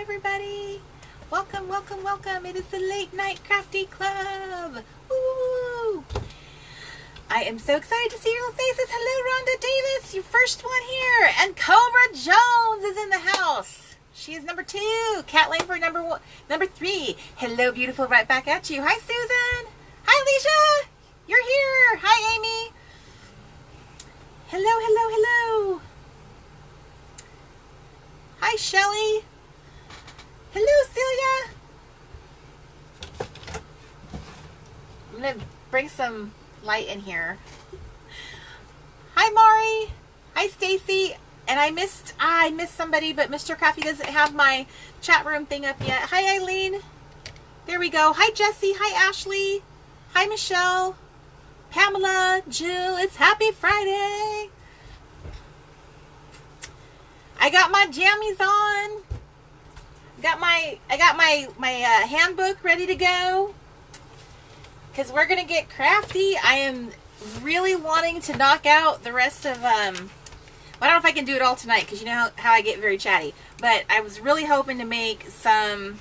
everybody. Welcome, welcome, welcome. It is the Late Night Crafty Club. Woo! I am so excited to see your little faces. Hello, Rhonda Davis, your first one here. And Cobra Jones is in the house. She is number 2. Cat Langford, number 3. Hello, beautiful. Right back at you. Hi, Susan. Hi, Alicia. You're here. Hi, Amy. Hello, hello, hello. Hi, Shelly. Hello, Celia. I'm going to bring some light in here. Hi, Mari. Hi, Stacy. And I missed somebody, but Mr. Crafty doesn't have my chat room thing up yet. Hi, Eileen. There we go. Hi, Jessie. Hi, Ashley. Hi, Michelle. Pamela. Jill. It's Happy Friday. I got my jammies on. I got my handbook ready to go. Because we're going to get crafty. I am really wanting to knock out the rest of, I don't know if I can do it all tonight because you know how I get very chatty. But I was really hoping to make some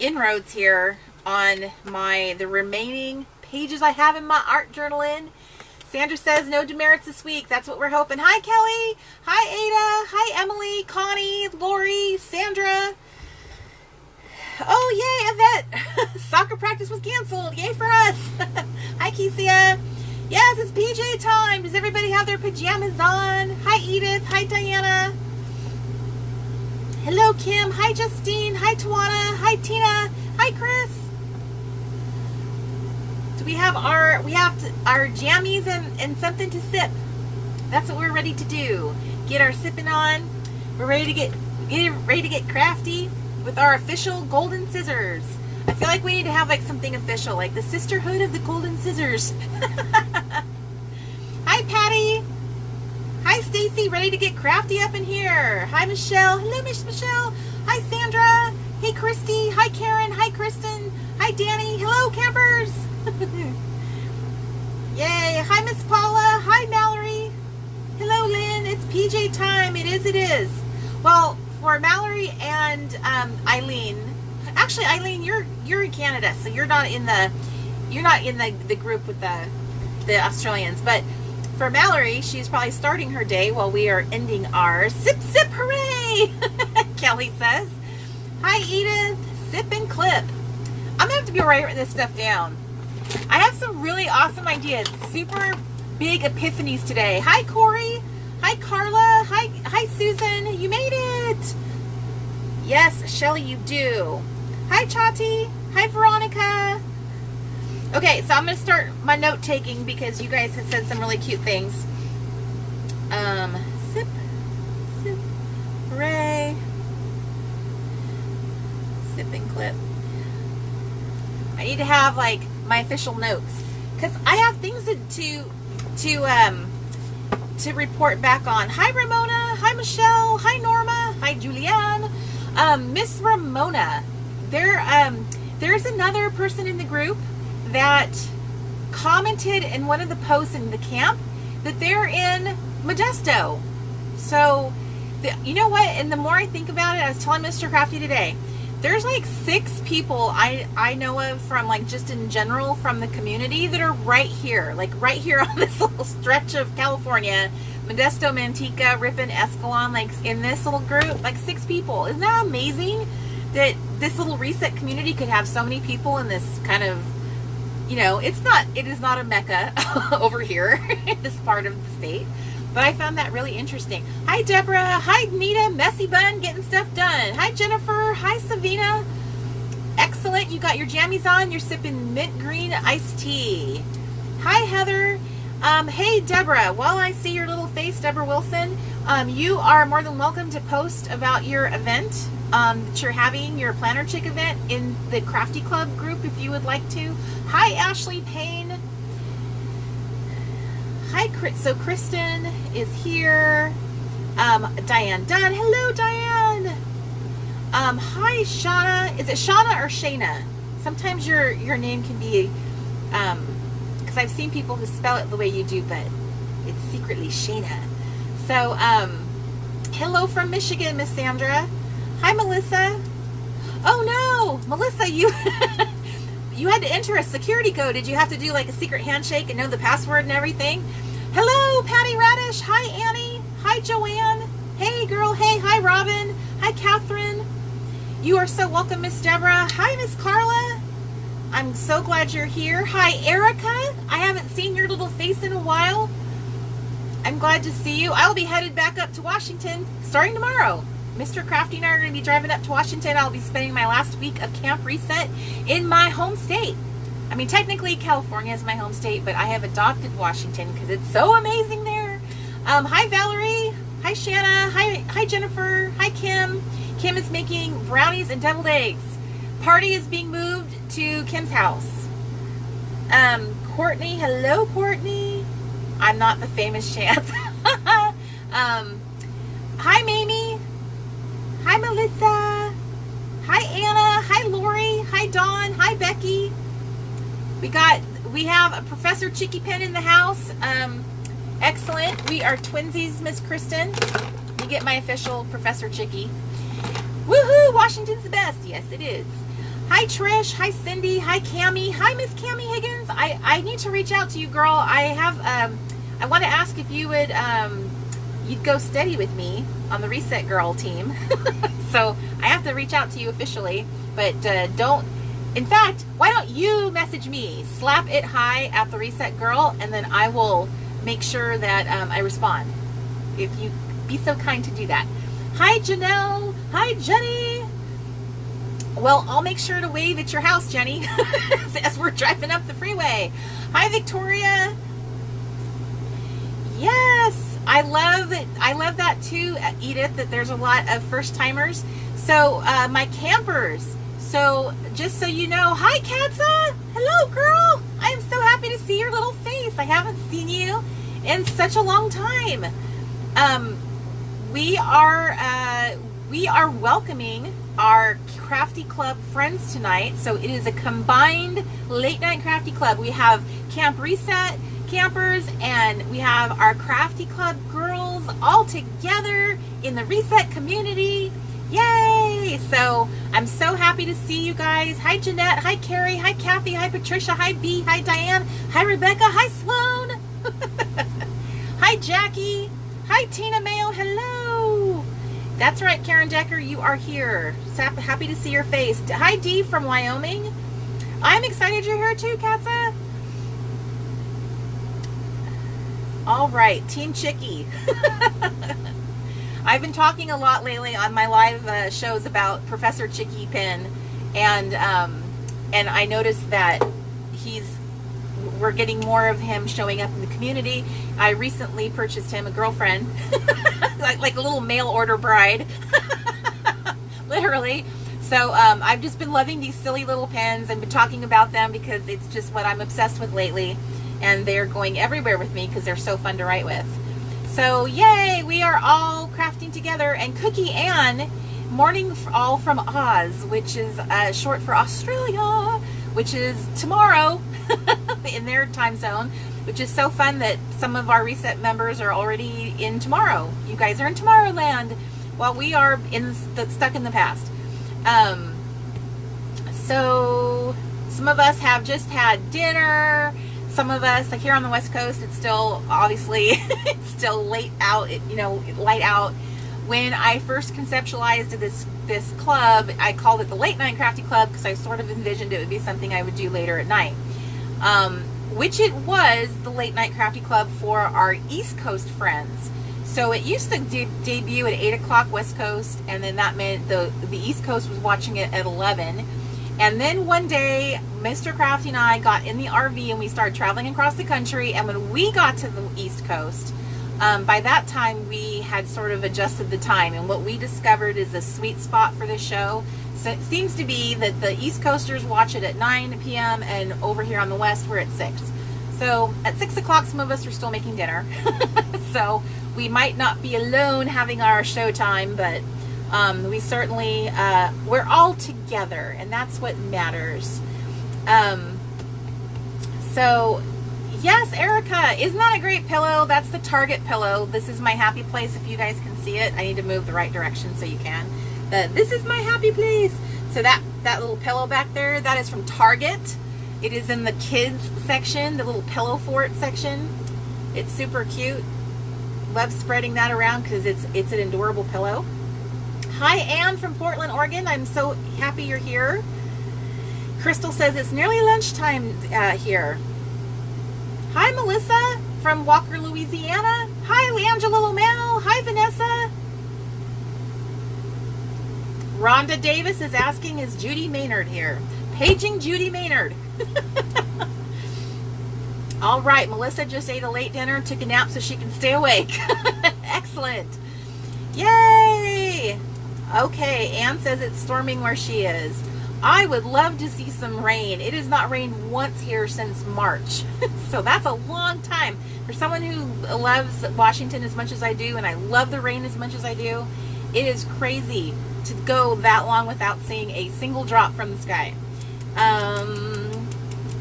inroads here on the remaining pages I have in my art journal in. Sandra says no demerits this week. That's what we're hoping. Hi, Kelly. Hi, Ada. Hi, Emily, Connie, Lori, Sandra. Oh, yay, Yvette. Soccer practice was canceled. Yay for us. Hi, Kesia. Yes, it's PJ time. Does everybody have their pajamas on? Hi, Edith. Hi, Diana. Hello, Kim. Hi, Justine. Hi, Tawana. Hi, Tina. Hi, Chris. So we have our jammies and something to sip. That's what we're ready to do. Get our sipping on. We're ready to get crafty with our official golden scissors. I feel like we need to have like something official, like the Sisterhood of the Golden Scissors. Hi, Patty. Hi, Stacy. Ready to get crafty up in here. Hi, Michelle. Hello, Miss Michelle. Hi, Sandra. Hey, Christy. Hi, Karen. Hi, Kristen. Hi, Danny. Hello, campers. Yay. Hi, Miss Paula. Hi, Mallory. Hello, Lynn. It's PJ time. It is. Well, for Mallory and Eileen. Actually, Eileen, you're in Canada, so you're not in the group with the Australians. But for Mallory, she's probably starting her day while we are ending ours. Sip, sip, hooray! Kelly says. Hi, Edith. Sip and clip. I'm gonna have to be writing this stuff down. I have some really awesome ideas. Super big epiphanies today. Hi, Corey. Hi, Carla. Hi, Susan. You made it. Yes, Shelly, you do. Hi, Chati. Hi, Veronica. Okay, so I'm going to start my note taking because you guys have said some really cute things. Sip, sip, hooray. Sip and clip. I need to have like my official notes because I have things to report back on. Hi, Ramona. Hi, Michelle. Hi, Norma. Hi, Julianne. Miss Ramona. There's another person in the group that commented in one of the posts in the camp that they're in Modesto. So, you know what? And the more I think about it, I was telling Mr. Crafty today, there's like 6 people I know of from like just in general from the community that are right here. Like right here on this little stretch of California. Modesto, Manteca, Ripon, Escalon, like in this little group, like 6 people. Isn't that amazing that this little reset community could have so many people in this kind of, you know, it is not a mecca over here in this part of the state. But I found that really interesting. Hi, Deborah. Hi, Nita. Messy Bun, getting stuff done. Hi, Jennifer. Hi, Savina. Excellent. You got your jammies on. You're sipping mint green iced tea. Hi, Heather. Hey, Deborah. While I see your little face, Deborah Wilson, you are more than welcome to post about your event that you're having, your Planner Chick event in the Crafty Club group if you would like to. Hi, Ashley Payne. Hi, so Kristen is here. Diane Dunn. Hello, Diane. Hi, Shauna. Is it Shauna or Shayna? Sometimes your name can be, because I've seen people who spell it the way you do, but it's secretly Shayna. So, hello from Michigan, Miss Sandra. Hi, Melissa. Oh no, Melissa, you you had to enter a security code. Did you have to do like a secret handshake and know the password and everything? Hello, Patty Radish. Hi, Annie. Hi, Joanne. Hey, girl. Hey, hi, Robin. Hi, Catherine. You are so welcome, Miss Deborah. Hi, Miss Carla. I'm so glad you're here. Hi, Erica. I haven't seen your little face in a while. I'm glad to see you. I'll be headed back up to Washington starting tomorrow. Mr. Crafty and I are going to be driving up to Washington. I'll be spending my last week of Camp Reset in my home state. I mean, technically California is my home state, but I have adopted Washington because it's so amazing there. Hi, Valerie. Hi, Shanna. Hi, Jennifer. Hi, Kim. Kim is making brownies and deviled eggs. Party is being moved to Kim's house. Courtney. Hello, Courtney. I'm not the famous Chance. Hi, Mamie. Hi, Melissa. Hi, Anna. Hi, Lori. Hi, Dawn. Hi, Becky. We have a Professor Chicky Pen in the house. Excellent. We are twinsies, Miss Kristen. You get my official Professor Chicky. Woohoo! Washington's the best. Yes, it is. Hi, Trish. Hi, Cindy. Hi, Cammie. Hi, Miss Cammie Higgins. I need to reach out to you, girl. I want to ask if you would you'd go steady with me on the Reset Girl team. So I have to reach out to you officially, but don't. In fact, why don't you message me? Slap it hi at the Reset Girl, and then I will make sure that I respond. If you be so kind to do that. Hi, Janelle. Hi, Jenny. Well, I'll make sure to wave at your house, Jenny, as we're driving up the freeway. Hi, Victoria. Yes, I love it. I love that too, Edith, that there's a lot of first timers. So my campers. So just so you know, hi, Katza. Hello, girl. I am so happy to see your little face. I haven't seen you in such a long time. We are welcoming our Crafty Club friends tonight. So it is a combined late night Crafty Club. We have Camp Reset campers and we have our Crafty Club girls all together in the Reset community. Yay! So I'm so happy to see you guys. Hi, Jeanette. Hi, Carrie. Hi, Kathy. Hi, Patricia. Hi, B. Hi, Diane. Hi, Rebecca. Hi, Sloan. Hi, Jackie. Hi, Tina Mayo. Hello. That's right, Karen Decker. You are here. Happy to see your face. Hi, Dee from Wyoming. I'm excited you're here too, Katza. All right, Team Chicky. I've been talking a lot lately on my live shows about Professor Chicky Pen, and I noticed that we're getting more of him showing up in the community. I recently purchased him a girlfriend, like a little mail order bride, literally. So I've just been loving these silly little pens and been talking about them because it's just what I'm obsessed with lately, and they're going everywhere with me because they're so fun to write with. So yay, we are all crafting together. And Cookie Ann, morning all from Oz, which is short for Australia, which is tomorrow in their time zone, which is so fun that some of our Reset members are already in tomorrow. You guys are in Tomorrowland while we are stuck in the past. So some of us have just had dinner. Some of us, like here on the West Coast, it's still obviously it's still late out, light out. When I first conceptualized this club, I called it the Late Night Crafty Club because I sort of envisioned it would be something I would do later at night. Which it was the Late Night Crafty Club for our East Coast friends. So it used to debut at 8 o'clock West Coast, and then that meant the East Coast was watching it at 11. And then one day, Mr. Crafty and I got in the RV and we started traveling across the country. And when we got to the East Coast, by that time we had sort of adjusted the time. And what we discovered is a sweet spot for this show. So it seems to be that the East Coasters watch it at 9 p.m. and over here on the West we're at 6. So at 6 o'clock some of us are still making dinner. So we might not be alone having our show time, but we certainly, we're all together, and that's what matters. So, yes, Erica, isn't that a great pillow? That's the Target pillow. This is my happy place, if you guys can see it. I need to move the right direction so you can. This is my happy place. So that little pillow back there, that is from Target. It is in the kids section, the little pillow fort section. It's super cute. Love spreading that around because it's an adorable pillow. Hi, Anne from Portland, Oregon. I'm so happy you're here. Crystal says it's nearly lunchtime here. Hi, Melissa from Walker, Louisiana. Hi, Angela Lomel. Hi, Vanessa. Rhonda Davis is asking, is Judy Maynard here? Paging Judy Maynard. All right, Melissa just ate a late dinner, took a nap so she can stay awake. Excellent. Yay! Okay, Anne says it's storming where she is. I would love to see some rain. It has not rained once here since March. So that's a long time. For someone who loves Washington as much as I do, and I love the rain as much as I do, it is crazy to go that long without seeing a single drop from the sky.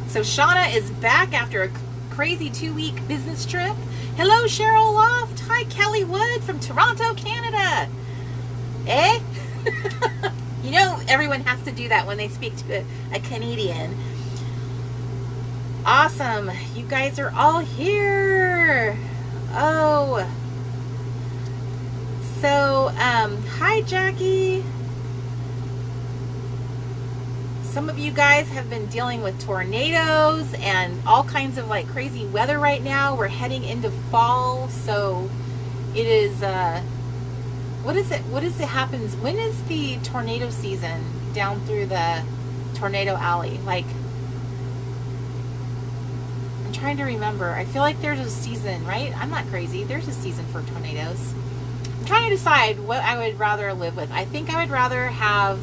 So Shauna is back after a crazy 2-week business trip. Hello, Cheryl Loft. Hi, Kelly Wood from Toronto, Canada. Eh? You know, everyone has to do that when they speak to a Canadian. Awesome. You guys are all here. Oh. So, hi, Jackie. Some of you guys have been dealing with tornadoes and all kinds of like crazy weather right now. We're heading into fall, so it is, what is it happens? When is the tornado season down through the tornado alley? Like, I'm trying to remember. I feel like there's a season, right? I'm not crazy. There's a season for tornadoes. I'm trying to decide what I would rather live with. I think I would rather have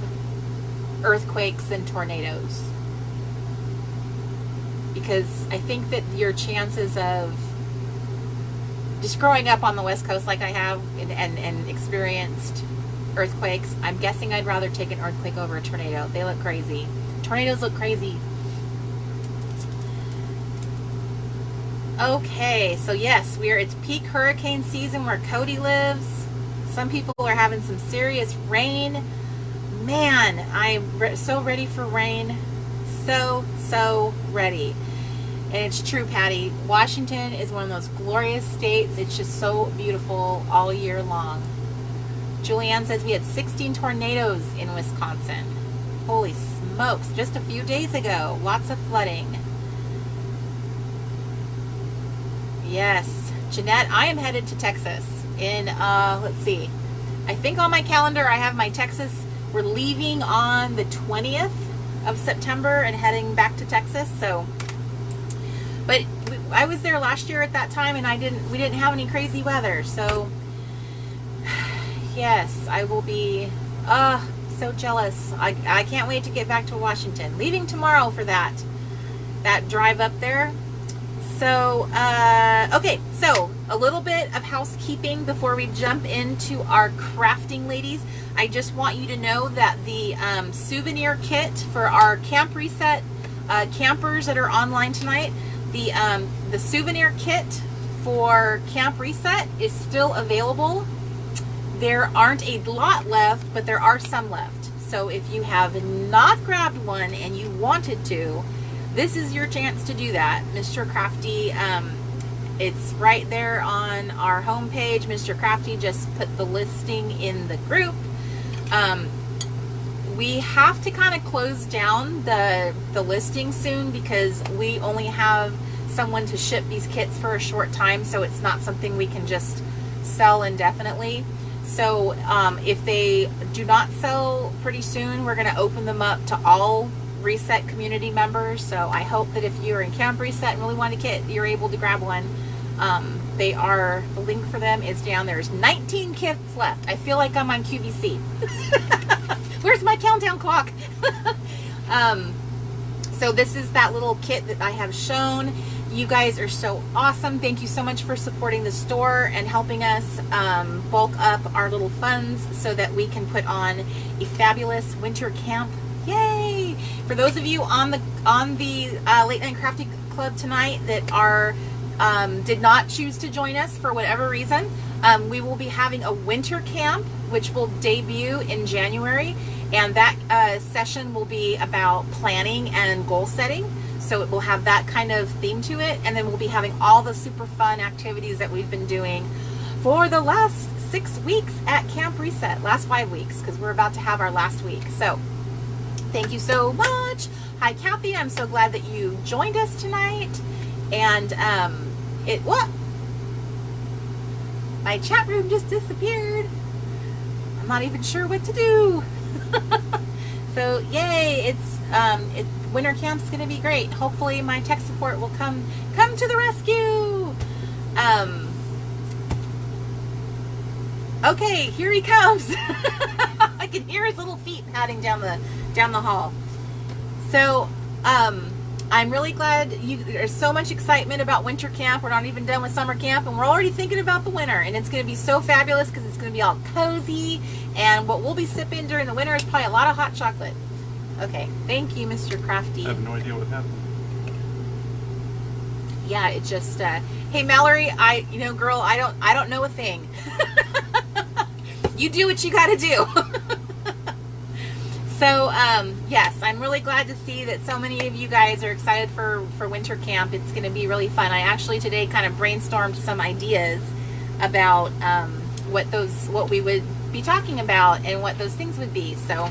earthquakes than tornadoes, because I think that your chances of just growing up on the West Coast like I have and experienced earthquakes, I'm guessing I'd rather take an earthquake over a tornado. They look crazy. Tornadoes look crazy. Okay, so yes, it's peak hurricane season where Cody lives. Some people are having some serious rain. Man, I'm so ready for rain. So ready. And it's true, Patty. Washington is one of those glorious states. It's just so beautiful all year long. Julianne says we had 16 tornadoes in Wisconsin. Holy smokes. Just a few days ago. Lots of flooding. Yes. Jeanette, I am headed to Texas in, let's see. I think on my calendar I have my Texas. We're leaving on the 20th of September and heading back to Texas. So, but I was there last year at that time, and we didn't have any crazy weather. So, yes, I will be so jealous. I can't wait to get back to Washington. Leaving tomorrow for that drive up there. So, okay, so a little bit of housekeeping before we jump into our crafting, ladies. I just want you to know that the souvenir kit for our Camp Reset campers that are online tonight, the souvenir kit for Camp Reset is still available. There aren't a lot left, but there are some left. So if you have not grabbed one and you wanted to, this is your chance to do that. Mr. Crafty, it's right there on our homepage. Mr. Crafty just put the listing in the group. We have to kind of close down the listing soon because we only have someone to ship these kits for a short time, so it's not something we can just sell indefinitely. So if they do not sell pretty soon, we're going to open them up to all Reset community members. So I hope that if you're in Camp Reset and really want a kit, you're able to grab one. The link for them is down. There's 19 kits left. I feel like I'm on QVC. Where's my countdown clock? So this is that little kit that I have shown. You guys are so awesome. Thank you so much for supporting the store and helping us bulk up our little funds so that we can put on a fabulous winter camp. Yay! For those of you on the Late Night Crafty Club tonight that are did not choose to join us for whatever reason, we will be having a winter camp which will debut in January, and that session will be about planning and goal setting. So it will have that kind of theme to it, and then we'll be having all the super fun activities that we've been doing for the last 6 weeks at Camp Reset, last 5 weeks, because we're about to have our last week. So thank you so much. Hi Kathy, I'm so glad that you joined us tonight. And what? My chat room just disappeared. I'm not even sure what to do. So yay, winter camp's gonna be great. Hopefully my tech support will come to the rescue. Okay, here he comes. I can hear his little feet padding down the hall. So I'm really glad there's so much excitement about winter camp. We're not even done with summer camp, and we're already thinking about the winter, and it's going to be so fabulous because it's going to be all cozy, and what we'll be sipping during the winter is probably a lot of hot chocolate. Okay, thank you, Mr. Crafty. I have no idea what happened. Yeah, it just hey Mallory, girl, I don't know a thing. You do what you got to do. So, yes, I'm really glad to see that so many of you guys are excited for winter camp. It's going to be really fun. I actually today kind of brainstormed some ideas about what we would be talking about and what those things would be. So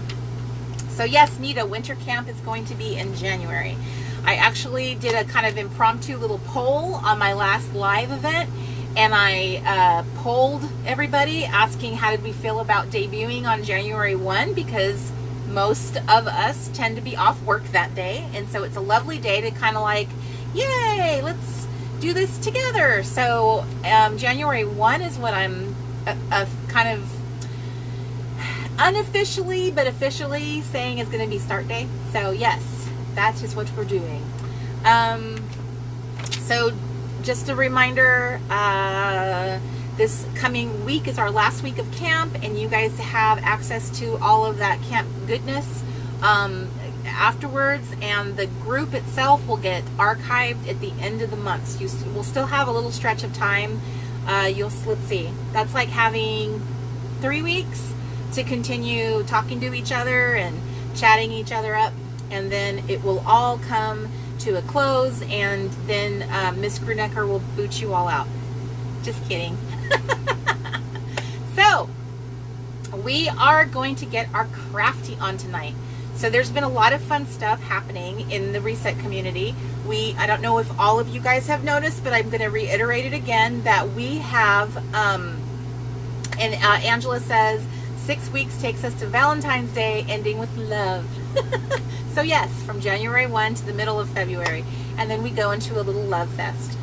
yes, Nita, winter camp is going to be in January. I actually did a kind of impromptu little poll on my last live event, and I polled everybody asking how did we feel about debuting on January 1, because most of us tend to be off work that day, and so it's a lovely day to kind of like, yay, let's do this together. So January 1 is what I'm kind of unofficially but officially saying is going to be start day. So yes, that's just what we're doing. So just a reminder, this coming week is our last week of camp, and you guys have access to all of that camp goodness afterwards, and the group itself will get archived at the end of the month. So we'll still have a little stretch of time. Let's see, that's like having 3 weeks to continue talking to each other and chatting each other up, and then it will all come to a close, and then Miss Grunecker will boot you all out. Just kidding. So we are going to get our Crafty on tonight. So there's been a lot of fun stuff happening in the Reset community. I don't know if all of you guys have noticed, but I'm going to reiterate it again, that we have Angela says 6 weeks takes us to Valentine's Day, ending with love. So yes, from January 1 to the middle of February, and then we go into a little love fest.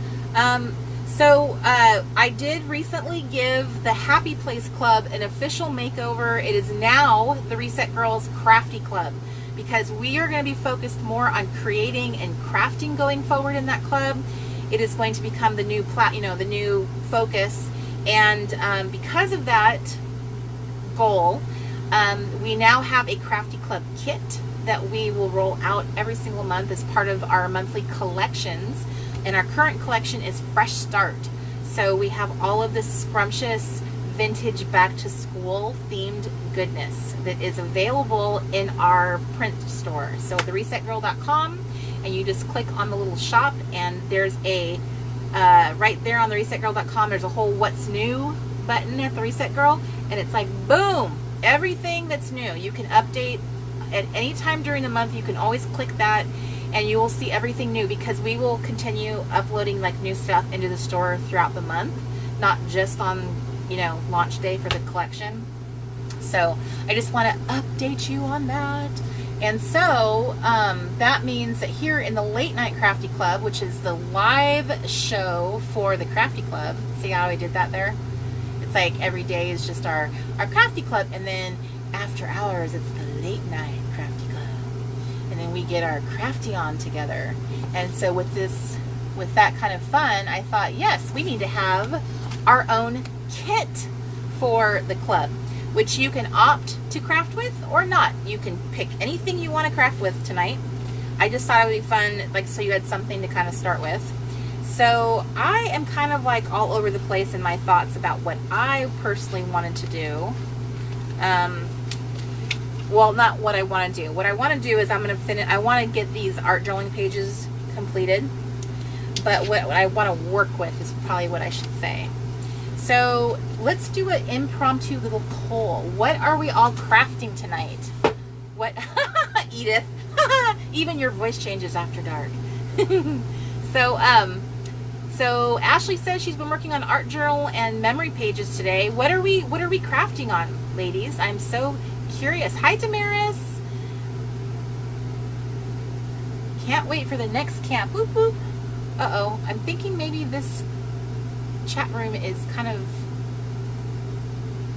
So I did recently give the Happy Place Club an official makeover. It is now the Reset Girls Crafty Club, because we are going to be focused more on creating and crafting going forward in that club. It is going to become the new the new focus, and because of that goal, we now have a Crafty Club kit that we will roll out every single month as part of our monthly collections. And our current collection is Fresh Start. So we have all of this scrumptious vintage back to school themed goodness that is available in our print store. So theresetgirl.com, and you just click on the little shop, and there's a right there on theresetgirl.com, there's a whole what's new button at the Reset Girl, and it's like boom, everything that's new. You can update at any time during the month. You can always click that, and you will see everything new, because we will continue uploading like new stuff into the store throughout the month, not just on launch day for the collection. So I just want to update you on that. And so that means that here in the Late Night Crafty Club, which is the live show for the Crafty Club, see how I did that there? It's like every day is just our Crafty Club, and then after hours it's the Late Night Crafty Club, and then we get our Crafty on together. And so with that kind of fun, I thought, yes, we need to have our own kit for the club, which you can opt to craft with or not. You can pick anything you want to craft with tonight. I just thought it would be fun, like, so you had something to kind of start with. So I am kind of like all over the place in my thoughts about what I personally wanted to do. Well, not what I want to do. What I want to do is I'm going to finish. I want to get these art journaling pages completed. But what I want to work with is probably what I should say. So let's do an impromptu little poll. What are we all crafting tonight? What, Edith? Even your voice changes after dark. So Ashley says she's been working on art journal and memory pages today. What are we crafting on, ladies? I'm so curious. Hi, Damaris. Can't wait for the next camp. Whoop whoop. Uh-oh. I'm thinking maybe this chat room is kind of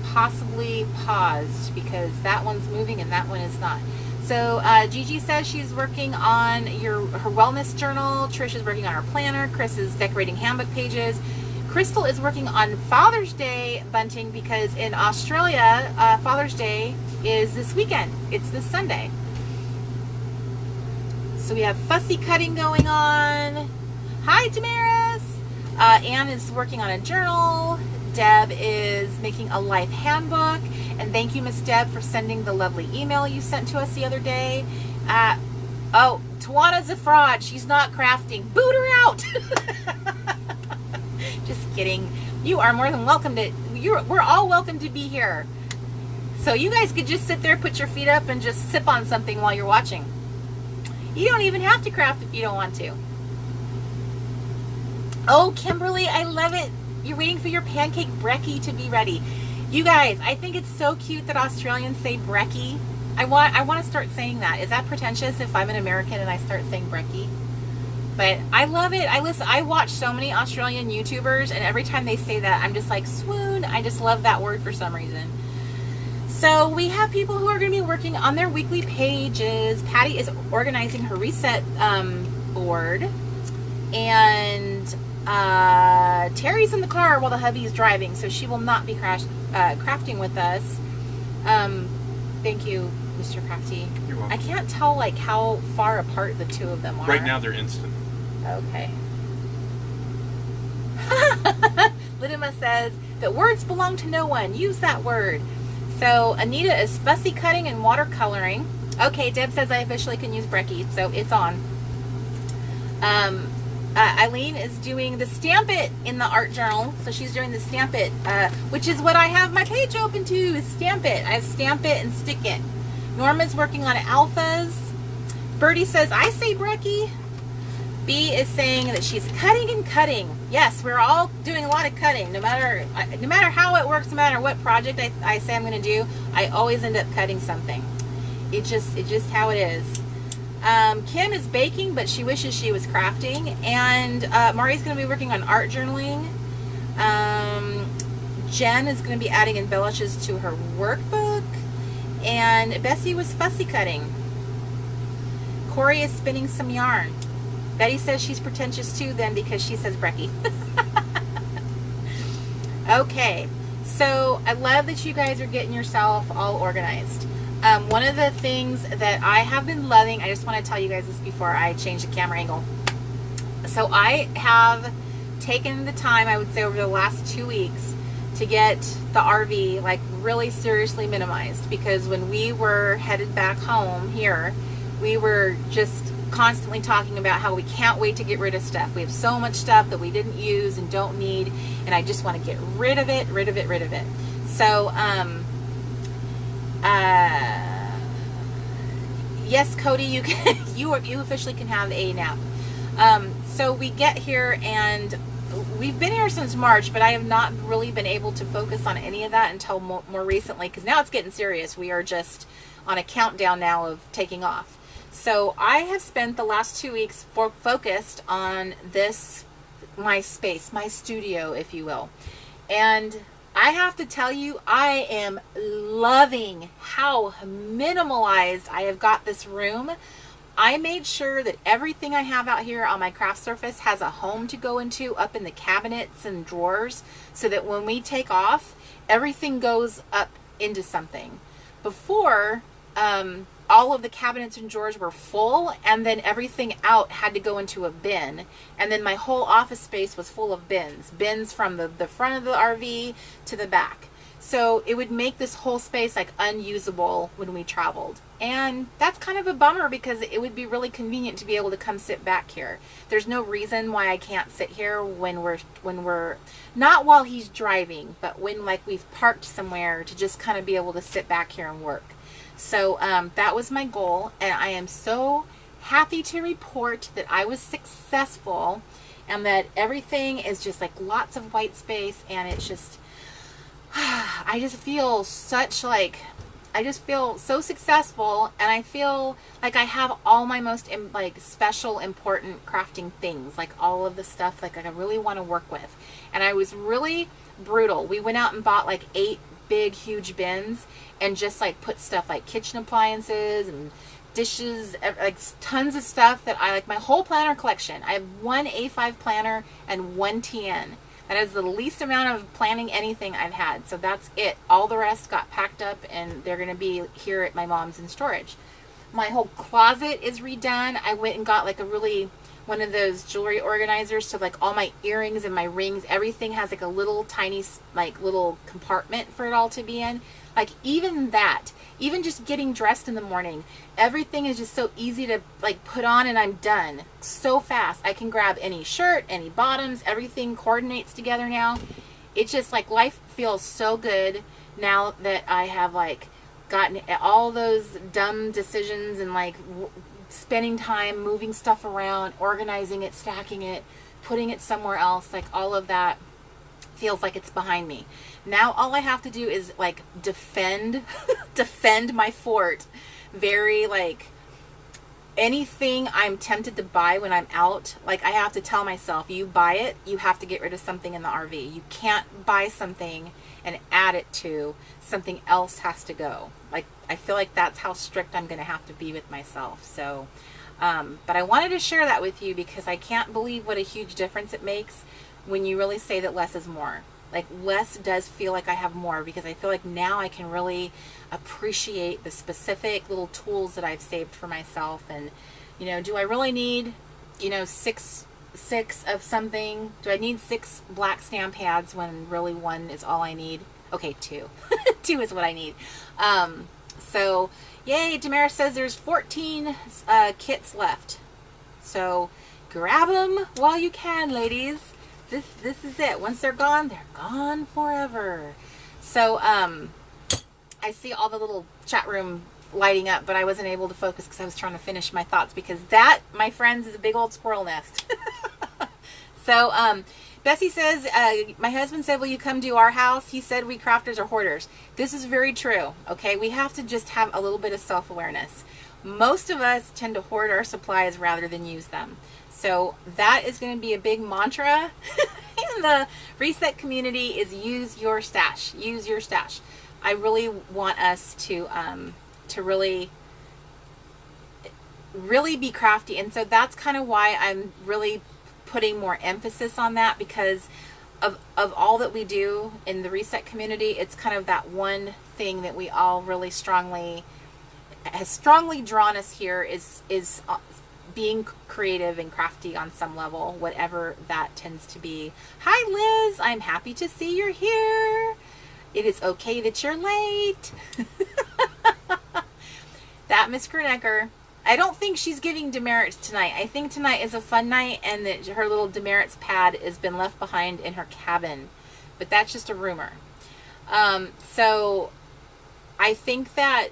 possibly paused because that one's moving and that one is not. So Gigi says she's working on her wellness journal. Trish is working on her planner. Chris is decorating handbook pages. Crystal is working on Father's Day bunting because in Australia, Father's Day is this weekend. It's this Sunday. So we have fussy cutting going on. Hi, Damaris. Anne is working on a journal. Deb is making a life handbook. And thank you, Miss Deb, for sending the lovely email you sent to us the other day. Oh, Tawana's a fraud. She's not crafting. Boot her out. Just kidding. You are more than welcome to. We're all welcome to be here. So you guys could just sit there, put your feet up, and just sip on something while you're watching. You don't even have to craft if you don't want to. Oh, Kimberly, I love it. You're waiting for your pancake brekkie to be ready. You guys, I think it's so cute that Australians say brekkie. I want to start saying that. Is that pretentious if I'm an American and I start saying brekkie? But I love it. I watch so many Australian YouTubers, and every time they say that, I'm just like, swoon. I just love that word for some reason. So we have people who are going to be working on their weekly pages. Patty is organizing her reset board. And Terry's in the car while the hubby is driving, so she will not be crafting with us. Thank you, Mr. Crafty. You're welcome. I can't tell like how far apart the two of them are. Right now they're instant. Okay. Lidima says that words belong to no one. Use that word. So Anita is fussy cutting and watercoloring. Okay, Deb says I officially can use brekkie, so it's on. Eileen is doing the Stamp It in the art journal. So she's doing the Stamp It, which is what I have my page open to, is Stamp It. I have Stamp It and Stick It. Norma's working on alphas. Birdie says, I say brekkie. B is saying that she's cutting and cutting. Yes, we're all doing a lot of cutting. No matter how it works, no matter what project I say I'm going to do, I always end up cutting something. It's just how it is. Kim is baking, but she wishes she was crafting. And Mari's going to be working on art journaling. Jen is going to be adding embellishes to her workbook. And Bessie was fussy cutting. Corey is spinning some yarn. Betty says she's pretentious too then because she says brekkie. Okay, so I love that you guys are getting yourself all organized. One of the things that I have been loving, I just want to tell you guys this before I change the camera angle. So I have taken the time, I would say over the last 2 weeks, to get the RV like really seriously minimized, because when we were headed back home here, we were just constantly talking about how we can't wait to get rid of stuff. We have so much stuff that we didn't use and don't need, and I just want to get rid of it. So, yes, Cody, you can, you officially can have a nap. So we get here, and we've been here since March, but I have not really been able to focus on any of that until more recently, because now it's getting serious. We are just on a countdown now of taking off. So I have spent the last 2 weeks focused on this, my space, my studio, if you will. And I have to tell you, I am loving how minimalized I have got this room. I made sure that everything I have out here on my craft surface has a home to go into up in the cabinets and drawers, so that when we take off, everything goes up into something. Before, all of the cabinets and drawers were full, and then everything out had to go into a bin, and then my whole office space was full of bins from the front of the RV to the back. So it would make this whole space like unusable when we traveled. And that's kind of a bummer because it would be really convenient to be able to come sit back here. There's no reason why I can't sit here when we're not while he's driving, but when like we've parked somewhere, to just kind of be able to sit back here and work. So that was my goal, and I am so happy to report that I was successful and that everything is just like lots of white space, and it's just I just feel I just feel so successful, and I feel like I have all my most like special important crafting things, like all of the stuff like I really want to work with. And I was really brutal. We went out and bought like 8 big huge bins and just like put stuff like kitchen appliances and dishes, like tons of stuff that I like. My whole planner collection, I have 1 A5 planner and 1 TN. That is the least amount of planning anything I've had. So that's it. All the rest got packed up, and they're going to be here at my mom's in storage. My whole closet is redone. I went and got like one of those jewelry organizers. So like all my earrings and my rings, everything has like a little tiny like little compartment for it all to be in. Like even just getting dressed in the morning, everything is just so easy to like put on, and I'm done so fast. I can grab any shirt, any bottoms, everything coordinates together now. It's just like life feels so good now that I have like gotten all those dumb decisions and like spending time moving stuff around, organizing it, stacking it, putting it somewhere else. Like all of that feels like it's behind me. Now all I have to do is like defend my fort. Very like anything I'm tempted to buy when I'm out, like I have to tell myself, you buy it, you have to get rid of something in the RV. You can't buy something and add it to something else. Has to go. Like I feel like that's how strict I'm going to have to be with myself. So but I wanted to share that with you because I can't believe what a huge difference it makes when you really say that less is more. Like less does feel like I have more, because I feel like now I can really appreciate the specific little tools that I've saved for myself. And you know, do I really need, you know, six of something? Do I need 6 black stamp pads when really 1 is all I need? Okay, 2. 2 is what I need. So yay, Damaris says there's 14 kits left. So grab them while you can, ladies. This is it. Once they're gone forever. So I see all the little chat room lighting up, but I wasn't able to focus because I was trying to finish my thoughts, because that, my friends, is a big old squirrel nest. So Bessie says, my husband said, will you come to our house? He said we crafters are hoarders. This is very true. Okay, we have to just have a little bit of self-awareness. Most of us tend to hoard our supplies rather than use them. So that is going to be a big mantra in the reset community, is use your stash. Use your stash. I really want us to really be crafty. And so that's kind of why I'm really putting more emphasis on that, because of all that we do in the reset community, it's kind of that one thing that we all really has strongly drawn us here is being creative and crafty on some level, whatever that tends to be. Hi Liz, I'm happy to see you're here. It is okay that you're late. That Miss Kronecker, I don't think she's giving demerits tonight. I think tonight is a fun night, and that her little demerits pad has been left behind in her cabin, but that's just a rumor. So I think that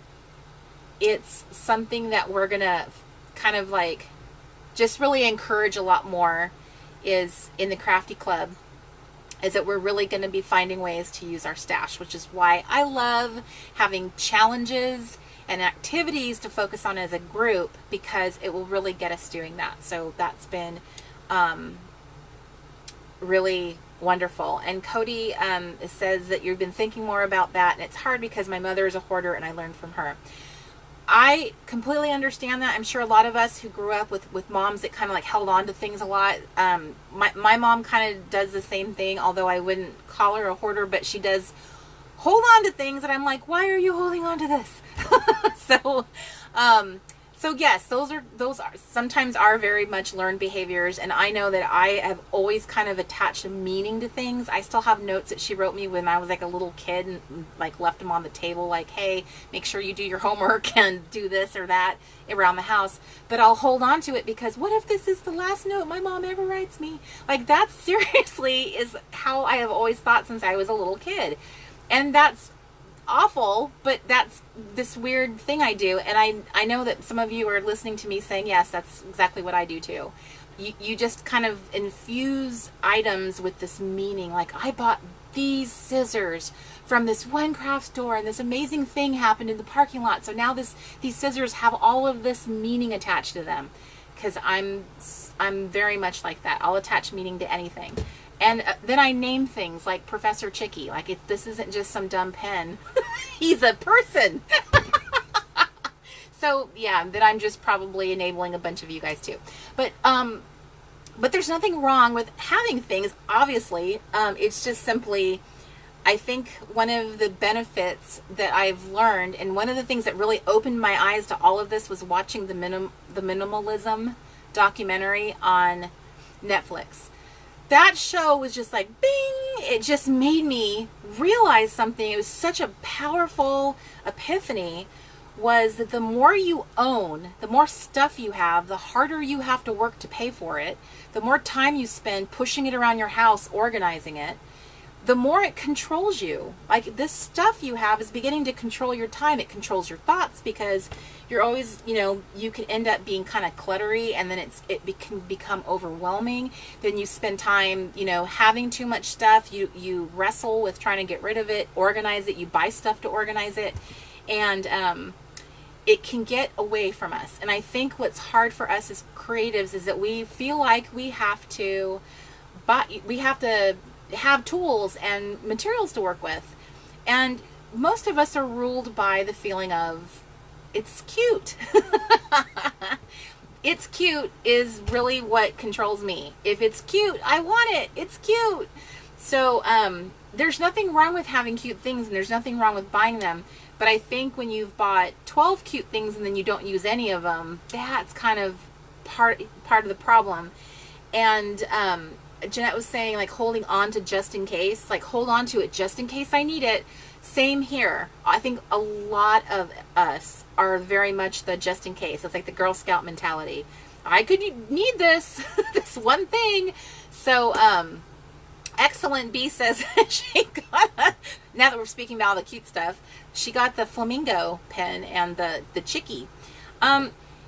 it's something that we're gonna kind of like just really encourage a lot more is in the Crafty Club, is that we're really going to be finding ways to use our stash, which is why I love having challenges and activities to focus on as a group, because it will really get us doing that. So that's been really wonderful. And Cody says that you've been thinking more about that, and it's hard because my mother is a hoarder and I learned from her. I completely understand that. I'm sure a lot of us who grew up with moms that kind of like held on to things a lot. My mom kind of does the same thing, although I wouldn't call her a hoarder, but she does hold on to things, and I'm like, why are you holding on to this? So So yes, those are sometimes are very much learned behaviors, and I know that I have always kind of attached a meaning to things. I still have notes that she wrote me when I was like a little kid, and like left them on the table, like, hey, make sure you do your homework and do this or that around the house. But I'll hold on to it because what if this is the last note my mom ever writes me? Like, that seriously is how I have always thought since I was a little kid, and that's awful, but that's this weird thing I do. And I know that some of you are listening to me saying, yes, that's exactly what I do too. You just kind of infuse items with this meaning. Like, I bought these scissors from this one craft store and this amazing thing happened in the parking lot. So now these scissors have all of this meaning attached to them, because I'm very much like that. I'll attach meaning to anything. And then I name things like Professor Chicky. Like, if this isn't just some dumb pen, he's a person. So yeah, then I'm just probably enabling a bunch of you guys too. But there's nothing wrong with having things. Obviously, it's just simply, I think one of the benefits that I've learned, and one of the things that really opened my eyes to all of this, was watching the Minimalism documentary on Netflix. That show was just like, bing! It just made me realize something. It was such a powerful epiphany, was that the more you own, the more stuff you have, the harder you have to work to pay for it, the more time you spend pushing it around your house, organizing it, the more it controls you. Like, this stuff you have is beginning to control your time. It controls your thoughts, because you're always, you can end up being kind of cluttery, and then it can become overwhelming. Then you spend time, having too much stuff. You wrestle with trying to get rid of it, organize it. You buy stuff to organize it, and it can get away from us. And I think what's hard for us as creatives is that we feel like we have to have tools and materials to work with. And most of us are ruled by the feeling of, it's cute. It's cute is really what controls me. If it's cute, I want it. It's cute. So there's nothing wrong with having cute things, and there's nothing wrong with buying them. But I think when you've bought 12 cute things and then you don't use any of them, that's kind of part of the problem. And Jeanette was saying, like, holding on to just in case, like, hold on to it just in case I need it. Same here. I think a lot of us are very much the just in case. It's like the Girl Scout mentality. I could need this, this one thing. So, Excellent B says she got, now that we're speaking about all the cute stuff, she got the flamingo pen and the Chicky.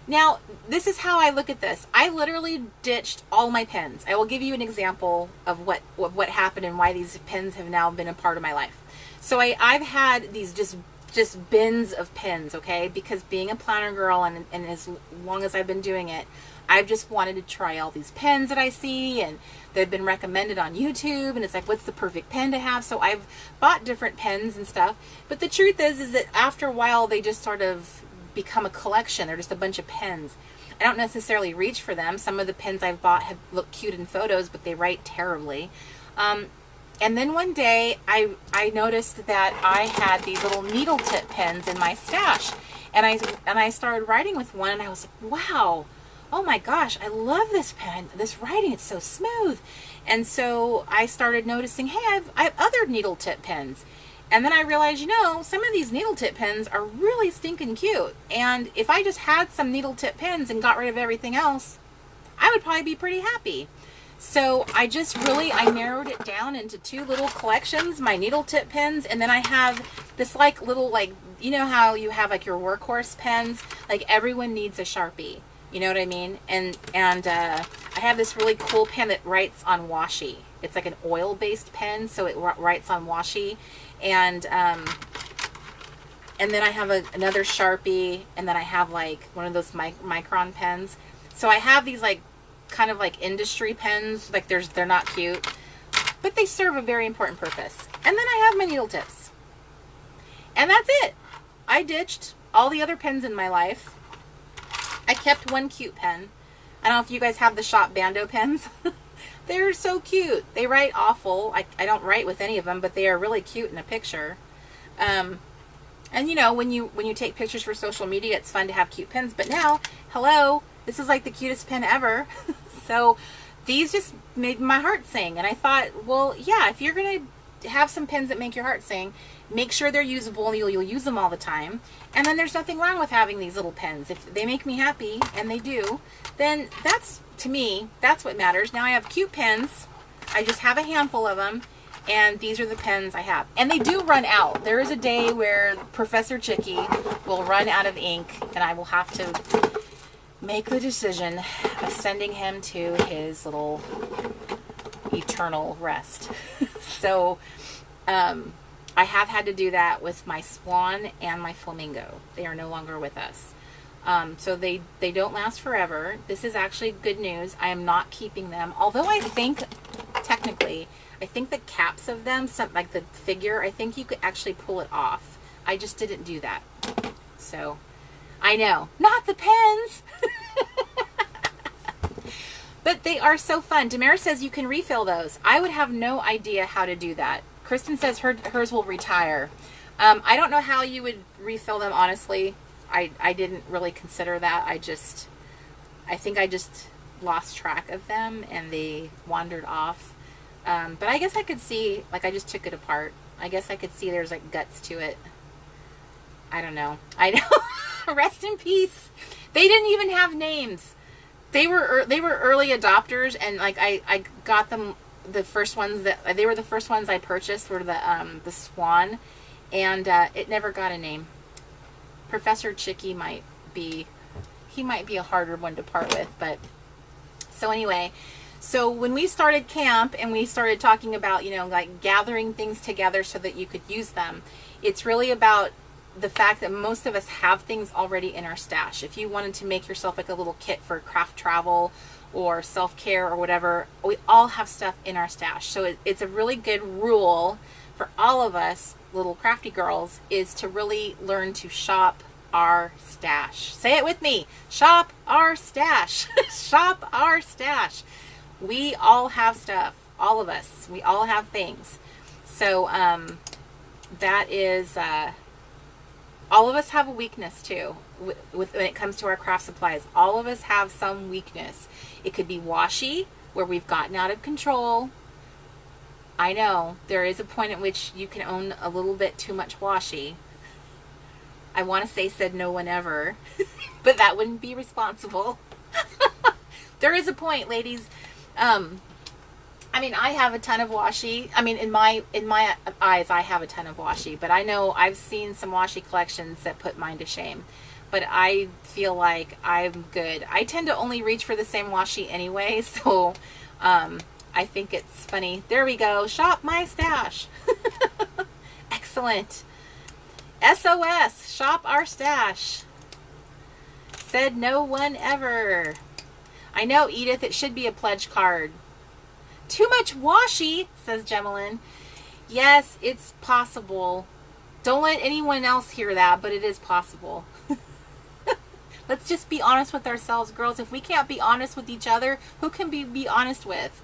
Now, this is how I look at this. I literally ditched all my pens. I will give you an example of what happened and why these pens have now been a part of my life. So I've had these just bins of pens, okay? Because being a planner girl, and as long as I've been doing it, I've just wanted to try all these pens that I see, and they've been recommended on YouTube, and it's like, what's the perfect pen to have? So I've bought different pens and stuff. But the truth is that after a while, they just sort of become a collection. They're just a bunch of pens. I don't necessarily reach for them. Some of the pens I've bought have looked cute in photos, but they write terribly. And then one day I noticed that I had these little needle tip pens in my stash, and I started writing with one, and I was like, wow, oh my gosh, I love this pen. This writing, it's so smooth. And so I started noticing, hey, I have other needle tip pens. And then I realized, some of these needle tip pens are really stinking cute. And if I just had some needle tip pens and got rid of everything else, I would probably be pretty happy. So I narrowed it down into two little collections, my needle tip pens, and then I have this little, how you have like your workhorse pens, like everyone needs a Sharpie. You know what I mean? And I have this really cool pen that writes on washi. It's like an oil-based pen, so it writes on washi. And then I have another Sharpie, and then I have like one of those micron pens. So I have these kind of like industry pens. Like they're not cute, but they serve a very important purpose. And then I have my needle tips. And that's it. I ditched all the other pens in my life. I kept one cute pen. I don't know if you guys have the Shop Bando pens. They're so cute. They write awful. I don't write with any of them, but they are really cute in a picture. And And you know, when you take pictures for social media, it's fun to have cute pins. But now, hello, this is like the cutest pin ever. So these just made my heart sing. And I thought, well, yeah, if you're going to have some pins that make your heart sing, make sure they're usable and you'll use them all the time. And then there's nothing wrong with having these little pins. If they make me happy, and they do, then that's, to me, that's what matters. Now I have cute pins. I just have a handful of them. And these are the pens I have. And they do run out. There is a day where Professor Chicky will run out of ink, and I will have to make the decision of sending him to his little eternal rest. So I have had to do that with my swan and my flamingo. They are no longer with us. So they don't last forever. This is actually good news. I am not keeping them. Although I think, technically, I think the caps of them, like the figure, I think you could actually pull it off. I just didn't do that. So, I know. Not the pens! But they are so fun. Damaris says you can refill those. I would have no idea how to do that. Kristen says hers will retire. I don't know how you would refill them, honestly. I didn't really consider that. I think I just lost track of them and they wandered off. But I guess I could see, like, I just took it apart. I guess I could see there's like guts to it. I don't know. I know. Rest in peace. They didn't even have names. They were early adopters, and like I got them, the first ones that they were the first ones I purchased were the swan, and it never got a name. Professor Chicky might be a harder one to part with, but so anyway. So when we started camp and we started talking about, you know, like gathering things together so that you could use them, it's really about the fact that most of us have things already in our stash. If you wanted to make yourself like a little kit for craft travel or self-care or whatever, we all have stuff in our stash. So it's a really good rule for all of us little crafty girls is to really learn to shop our stash. Say it with me. Shop our stash. Shop our stash. We all have stuff, all of us. We all have things. So that is, all of us have a weakness too when it comes to our craft supplies. All of us have some weakness. It could be washi, where we've gotten out of control. I know, there is a point at which you can own a little bit too much washi. I want to say said no one ever, but that wouldn't be responsible. There is a point, ladies. I mean, I have a ton of washi. I mean, in my eyes, I have a ton of washi, but I know I've seen some washi collections that put mine to shame. But I feel like I'm good. I tend to only reach for the same washi anyway, so I think it's funny. There we go. Shop my stash. Excellent. SOS. Shop our stash. Said no one ever. I know, Edith, it should be a pledge card. Too much washi, says Gemelin. Yes, it's possible. Don't let anyone else hear that, but it is possible. Let's just be honest with ourselves, girls. If we can't be honest with each other, who can be honest with?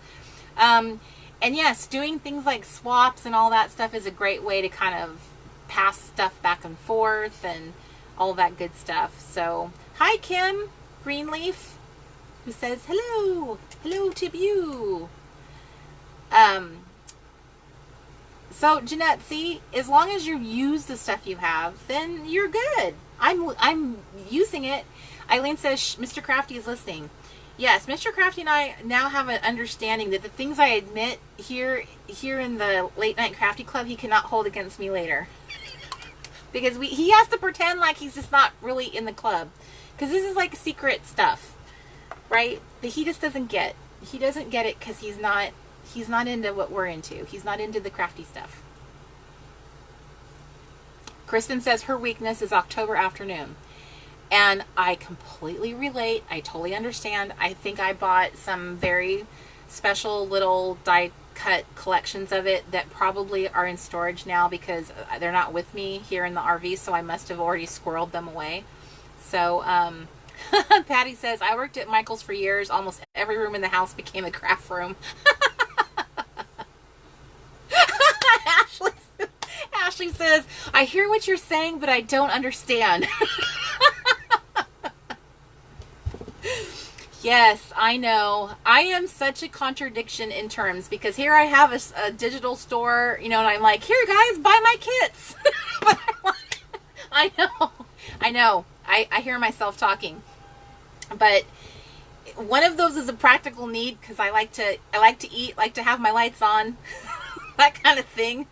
And yes, doing things like swaps and all that stuff is a great way to kind of pass stuff back and forth and all that good stuff. So, hi, Kim Greenleaf, who says, hello. Hello to you. So Jeanette, see, as long as you use the stuff you have, then you're good. I'm using it. Eileen says Mr. Crafty is listening. Yes, Mr. Crafty and I now have an understanding that the things I admit here in the Late Night Crafty Club, he cannot hold against me later. Because he has to pretend like he's just not really in the club. Because this is like secret stuff, right? That he just doesn't get. He doesn't get it because he's not into what we're into. He's not into the crafty stuff. Kristen says her weakness is October afternoon. And I completely relate. I totally understand. I think I bought some very special little die cut collections of it that probably are in storage now because they're not with me here in the RV, so I must have already squirreled them away. So, Patty says, I worked at Michael's for years. Almost every room in the house became a craft room. Ashley says, I hear what you're saying, but I don't understand. Yes, I know. I am such a contradiction in terms, because here I have a digital store, you know, and I'm like, here guys, buy my kits. But I'm like, I know. I hear myself talking. But one of those is a practical need, because I like to eat, like to have my lights on, that kind of thing.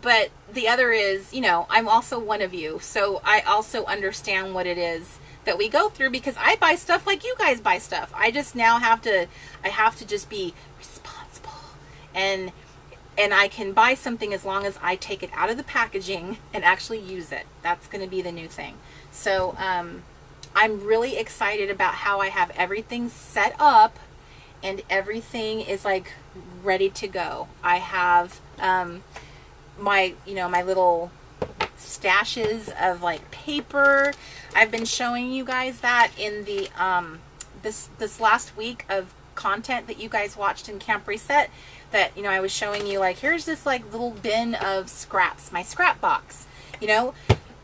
But the other is, you know, I'm also one of you, so I also understand what it is that we go through, because I buy stuff like you guys buy stuff. I just now have to just be responsible, and I can buy something as long as I take it out of the packaging and actually use it. That's going to be the new thing. So I'm really excited about how I have everything set up and everything is like ready to go. I have my little stashes of like paper. I've been showing you guys that in the this last week of content that you guys watched in Camp Reset, that, you know, I was showing you, like, here's this like little bin of scraps, my scrap box. You know,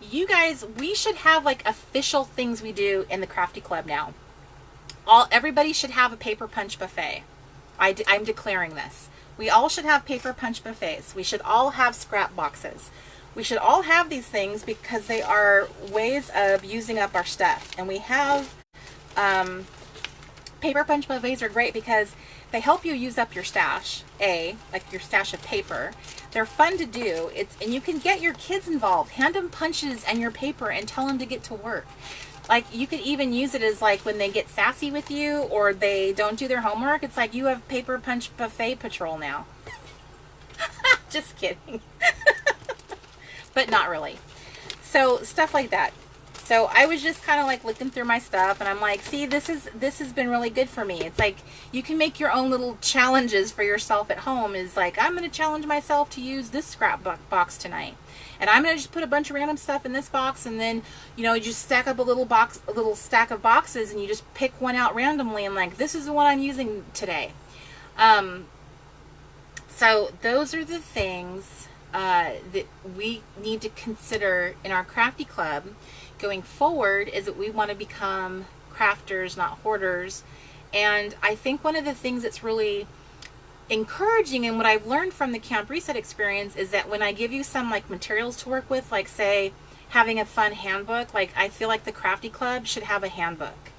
you guys, we should have like official things we do in the Crafty Club now. Everybody should have a paper punch buffet. I'm declaring this. We all should have paper punch buffets. We should all have scrap boxes. We should all have these things, because they are ways of using up our stuff. And we have paper punch buffets are great because they help you use up your stash. Like your stash of paper. They're fun to do. And you can get your kids involved. Hand them punches and your paper and tell them to get to work. Like, you could even use it as like when they get sassy with you or they don't do their homework. It's like you have paper punch buffet patrol now. Just kidding. But not really. So stuff like that. So I was just kind of like looking through my stuff, and I'm like, see, this has been really good for me. It's like you can make your own little challenges for yourself at home. Is like, I'm going to challenge myself to use this scrap box tonight, and I'm going to just put a bunch of random stuff in this box, and then, you know, you just stack up a little stack of boxes, and you just pick one out randomly, and like, this is the one I'm using today. So those are the things that we need to consider in our Crafty Club going forward, is that we want to become crafters, not hoarders. And I think one of the things that's really encouraging, and what I've learned from the Camp Reset experience, is that when I give you some like materials to work with, like say having a fun handbook, like I feel like the Crafty Club should have a handbook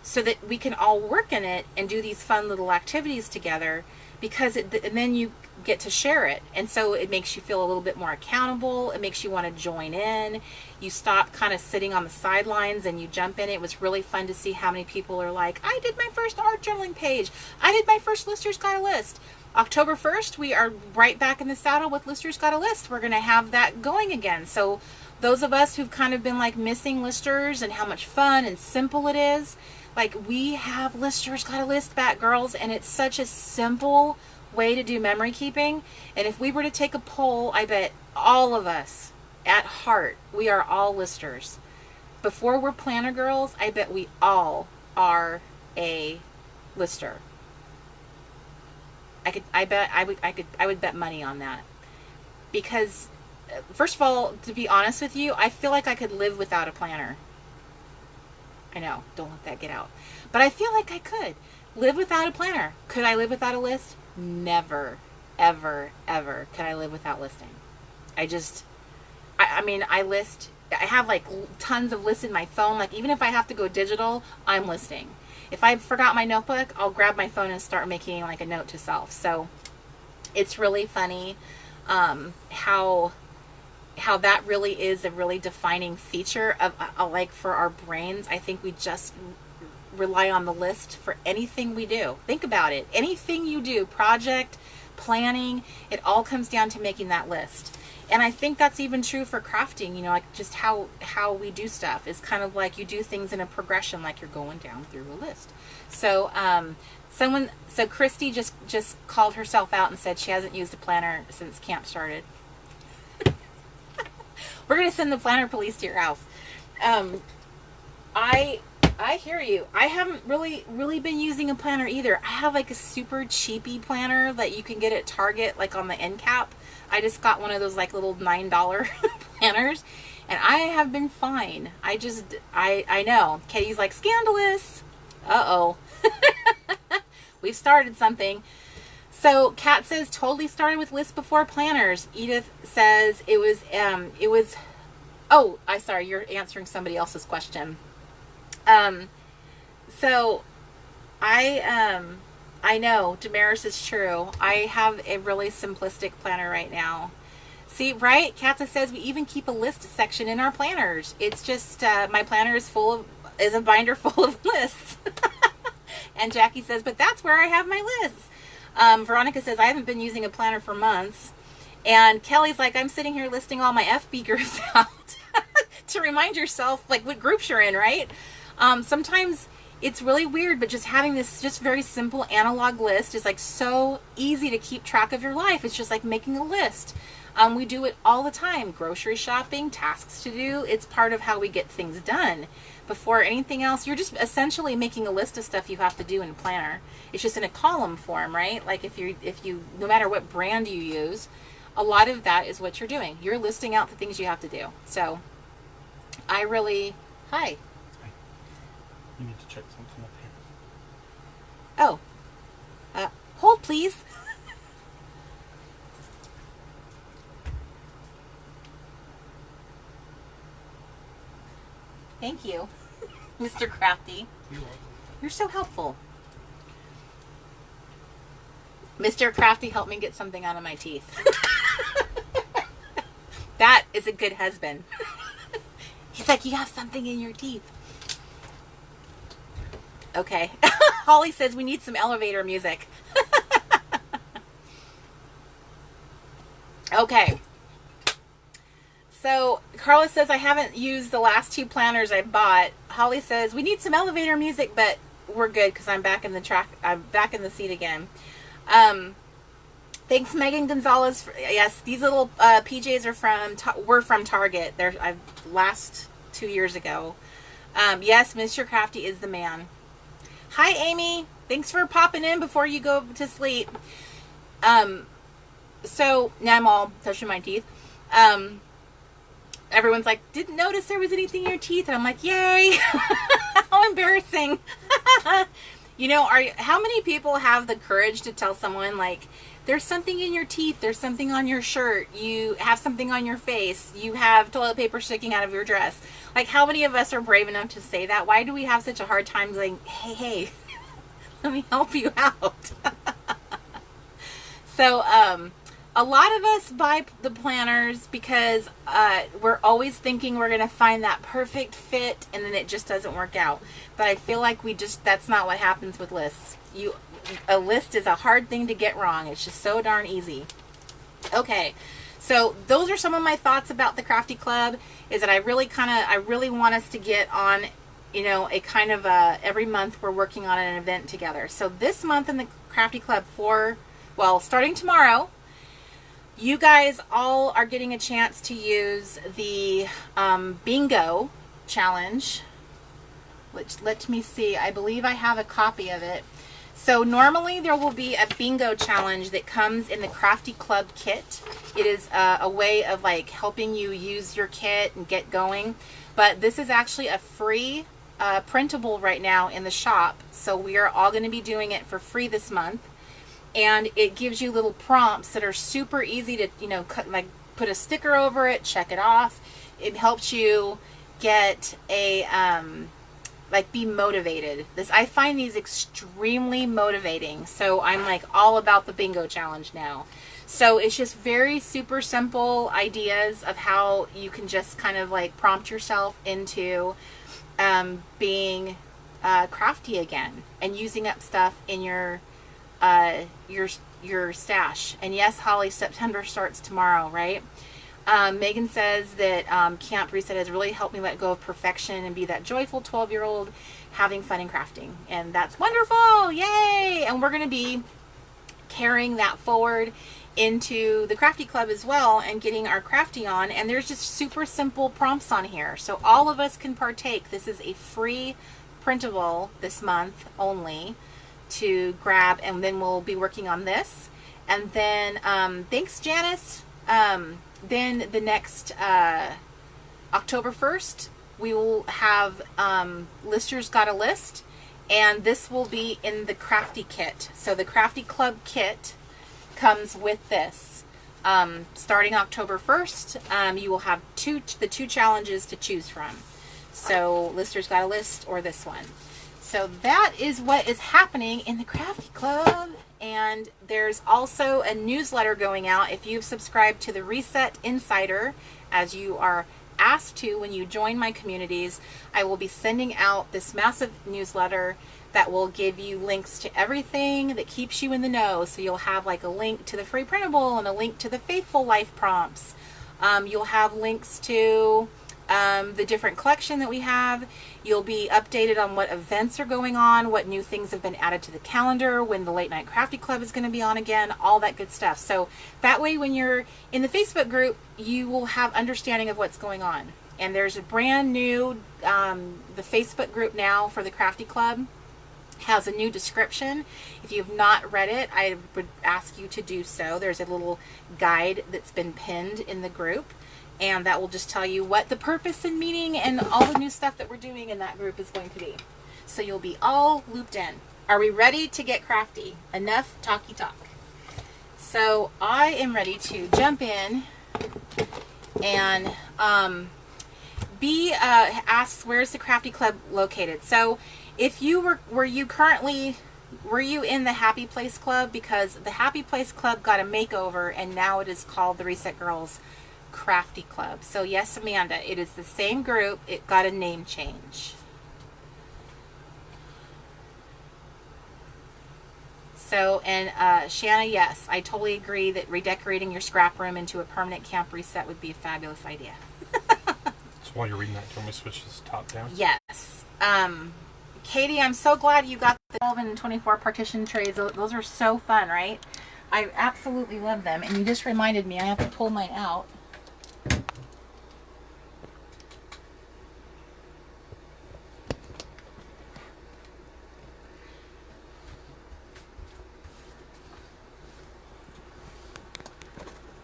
so that we can all work in it and do these fun little activities together, because and then you get to share it, and so it makes you feel a little bit more accountable. It makes you want to join in. You stop kind of sitting on the sidelines and you jump in. It was really fun to see how many people are like, I did my first art journaling page. I did my first Lister's Got a List. October 1st, we are right back in the saddle with Lister's Got a List. We're going to have that going again. So those of us who've kind of been like missing Listers and how much fun and simple it is, like, we have Lister's Got a List back, girls, and it's such a simple way to do memory keeping. And if we were to take a poll, I bet all of us at heart, we are all listers. Before we're planner girls, I bet we all are a lister. I would bet money on that, because first of all, to be honest with you, I feel like I could live without a planner. I know, don't let that get out, but I feel like I could live without a planner. Could I live without a list? Never, ever, ever could I live without listing. I mean, I list. I have like tons of lists in my phone. Like, even if I have to go digital, I'm listing. If I forgot my notebook, I'll grab my phone and start making like a note to self. So it's really funny how that really is a really defining feature of like for our brains. I think we just rely on the list for anything we do. Think about it. Anything you do, project, planning, it all comes down to making that list. And I think that's even true for crafting, you know, like just how we do stuff is kind of like you do things in a progression, like you're going down through a list. So so Christy just called herself out and said she hasn't used a planner since camp started. We're going to send the planner police to your house. I hear you. I haven't really been using a planner either. I have like a super cheapy planner that you can get at Target, like on the end cap. I just got one of those like little $9 planners, and I have been fine. I know. Katie's like, scandalous. Uh-oh. We've started something. So Kat says totally started with lists before planners. Edith says it was oh, sorry, you're answering somebody else's question. So I know Damaris is true. I have a really simplistic planner right now. See, right? Katza says we even keep a list section in our planners. It's just, my planner is a binder full of lists. And Jackie says, but that's where I have my lists. Veronica says, I haven't been using a planner for months. And Kelly's like, I'm sitting here listing all my FB groups out to remind yourself like what groups you're in, right? Sometimes it's really weird, but just having this just very simple analog list is like so easy to keep track of your life. It's just like making a list. We do it all the time. Grocery shopping, tasks to do. It's part of how we get things done. Before anything else, you're just essentially making a list of stuff you have to do in a planner. It's just in a column form, right? Like if you, no matter what brand you use, a lot of that is what you're doing. You're listing out the things you have to do. So I really, hi. You need to check something up here. Oh, hold please. Thank you, Mr. Crafty. You're welcome. You're so helpful. Mr. Crafty helped me get something out of my teeth. That is a good husband. He's like, you have something in your teeth. Okay. Holly says we need some elevator music. Okay. So Carla says I haven't used the last 2 planners I bought. Holly says we need some elevator music, but we're good because I'm back in the seat again. Thanks, Megan Gonzalez. Yes, these little PJs were from Target. They're last 2 years ago. Yes, Mr. Crafty is the man. Hi, Amy. Thanks for popping in before you go to sleep. So now I'm all touching my teeth. Everyone's like, didn't notice there was anything in your teeth. And I'm like, yay. How embarrassing. You know, how many people have the courage to tell someone like, there's something in your teeth, there's something on your shirt, you have something on your face, you have toilet paper sticking out of your dress. Like, how many of us are brave enough to say that? Why do we have such a hard time saying, hey, let me help you out? So, a lot of us buy the planners because we're always thinking we're going to find that perfect fit, and then it just doesn't work out. But I feel like that's not what happens with lists. A list is a hard thing to get wrong. It's just so darn easy. Okay, so those are some of my thoughts about the Crafty Club, is that I really want us to get on, you know, a kind of every month we're working on an event together. So this month in the Crafty Club starting tomorrow, you guys all are getting a chance to use the bingo challenge, which, let me see, I believe I have a copy of it. So normally there will be a bingo challenge that comes in the Crafty Club kit. It is a way of like helping you use your kit and get going. But this is actually a free printable right now in the shop. So we are all going to be doing it for free this month. And it gives you little prompts that are super easy to, you know, put a sticker over it, check it off. It helps you get a, be motivated. I find these extremely motivating. So I'm like all about the bingo challenge now. So it's just very super simple ideas of how you can just kind of like prompt yourself into being crafty again and using up stuff in your stash. And yes, Holly, September starts tomorrow, right? Megan says that Camp Reset has really helped me let go of perfection and be that joyful 12-year-old having fun and crafting. And that's wonderful. Yay! And we're going to be carrying that forward into the Crafty Club as well and getting our crafty on. And there's just super simple prompts on here. So all of us can partake. This is a free printable this month only to grab, and then we'll be working on this. And then thanks, Janice. Then the next October 1st, we will have Listers Got a List, and this will be in the Crafty kit. So the Crafty Club kit comes with this. Starting October 1st, you will have the two challenges to choose from. So Listers Got a List or this one. So that is what is happening in the Crafty Club. And there's also a newsletter going out. If you've subscribed to the Reset Insider, as you are asked to when you join my communities, I will be sending out this massive newsletter that will give you links to everything that keeps you in the know. So you'll have like a link to the free printable and a link to the Faithful Life prompts. You'll have links to the different collection that we have. You'll be updated on what events are going on, what new things have been added to the calendar, when the Late Night Crafty Club is going to be on again, all that good stuff. So that way when you're in the Facebook group, you will have understanding of what's going on. And there's a brand new, the Facebook group now for the Crafty Club has a new description. If you've not read it, I would ask you to do so. There's a little guide that's been pinned in the group, and that will just tell you what the purpose and meaning and all the new stuff that we're doing in that group is going to be. So you'll be all looped in. Are we ready to get crafty? Enough talky talk. So I am ready to jump in, and B asks, where's the Crafty Club located? So if you were you in the Happy Place Club? Because the Happy Place Club got a makeover and now it is called the Reset Girls Crafty Club. So yes, Amanda, it is the same group. It got a name change. So, and Shanna, yes, I totally agree that redecorating your scrap room into a permanent camp reset would be a fabulous idea. So while you're reading that, do you want me to switch this top down? Yes. Katie, I'm so glad you got the 12 and 24 partition trays. Those are so fun, right? I absolutely love them. And you just reminded me I have to pull mine out.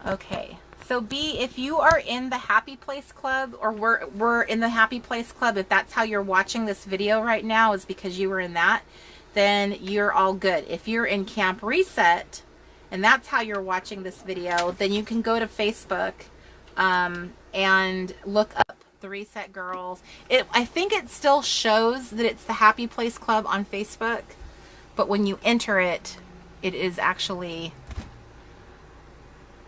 Okay. So B, if you are in the Happy Place Club, or we're in the Happy Place Club, if that's how you're watching this video right now is because you were in that, then you're all good. If you're in Camp Reset, and that's how you're watching this video, then you can go to Facebook and look up the Reset Girls. I think it still shows that it's the Happy Place Club on Facebook, but when you enter it, it is actually...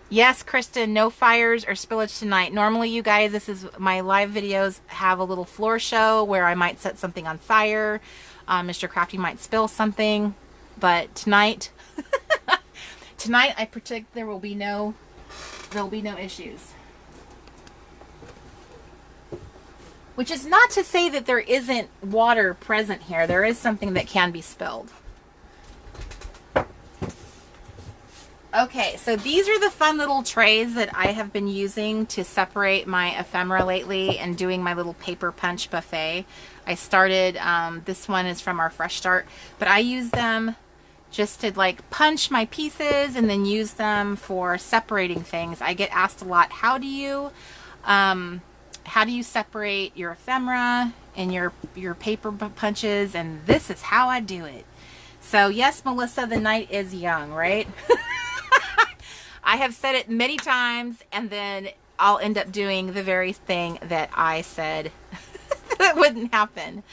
Yes, Kristen, no fires or spillage tonight. Normally, you guys, this is my live videos have a little floor show where I might set something on fire. Mr. Crafty might spill something, but tonight, tonight I predict there will be no issues. Which is not to say that there isn't water present here. There is something that can be spilled. Okay, so these are the fun little trays that I have been using to separate my ephemera lately and doing my little paper punch buffet. I started, this one is from our Fresh Start, but I use them just to like punch my pieces and then use them for separating things. I get asked a lot, how do you separate your ephemera and your paper punches? And this is how I do it. So yes, Melissa, the night is young, right? I have said it many times, and then I'll end up doing the very thing that I said that wouldn't happen.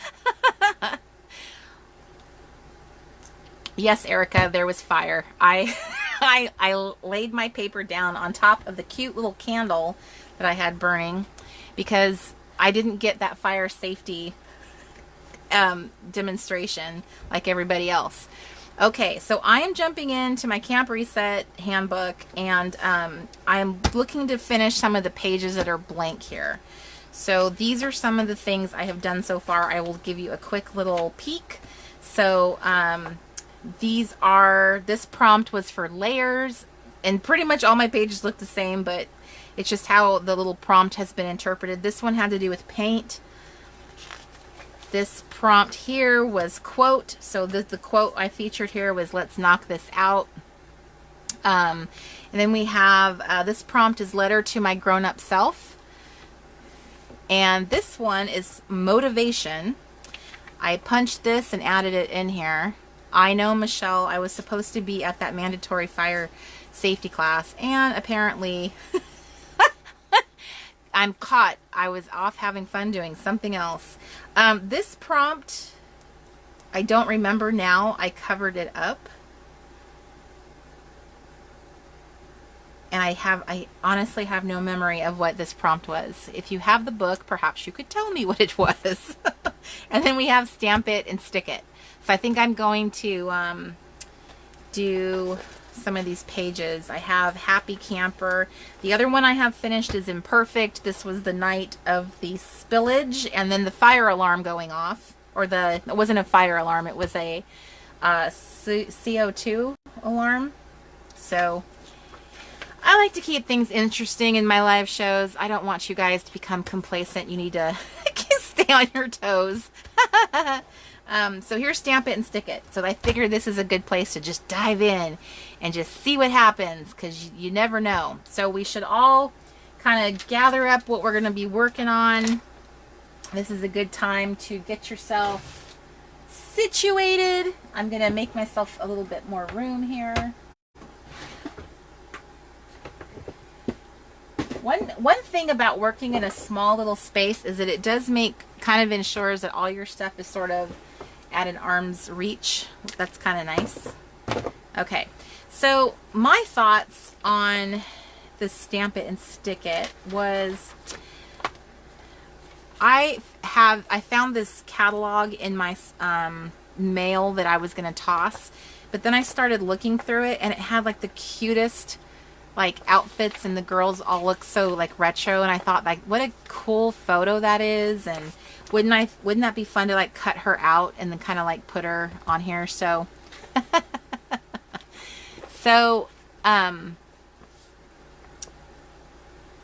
Yes, Erica, there was fire. I laid my paper down on top of the cute little candle that I had burning because I didn't get that fire safety demonstration like everybody else. Okay, so I am jumping into my Camp Reset handbook, and I'm looking to finish some of the pages that are blank here. So these are some of the things I have done so far. I will give you a quick little peek. So this prompt was for layers, and pretty much all my pages look the same, but it's just how the little prompt has been interpreted. This one had to do with paint. This prompt here was quote. So the quote I featured here was, let's knock this out. And then we have, this prompt is letter to my grown-up self. And this one is motivation. I punched this and added it in here. I know, Michelle, I was supposed to be at that mandatory fire safety class, and apparently I'm caught. I was off having fun doing something else. This prompt, I don't remember now. I covered it up. And I honestly have no memory of what this prompt was. If you have the book, perhaps you could tell me what it was. And then we have stamp it and stick it. So I think I'm going to do some of these pages. I have Happy Camper. The other one I have finished is Imperfect. This was the night of the spillage and then the fire alarm going off. Or it wasn't a fire alarm, it was a CO2 alarm. So I like to keep things interesting in my live shows. I don't want you guys to become complacent. You need to stay on your toes. So here's Stamp It and Stick It. So I figured this is a good place to just dive in and just see what happens, because you never know. So we should all kind of gather up what we're going to be working on. This is a good time to get yourself situated. I'm going to make myself a little bit more room here. One thing about working in a small little space is that it does kind of ensures that all your stuff is sort of at an arm's reach. That's kind of nice. Okay, so my thoughts on the Stamp It and Stick It was, I found this catalog in my mail that I was going to toss, but then I started looking through it and it had like the cutest like outfits, and the girls all look so like retro, and I thought, like, what a cool photo that is, and wouldn't that be fun to like cut her out and then kind of like put her on here. So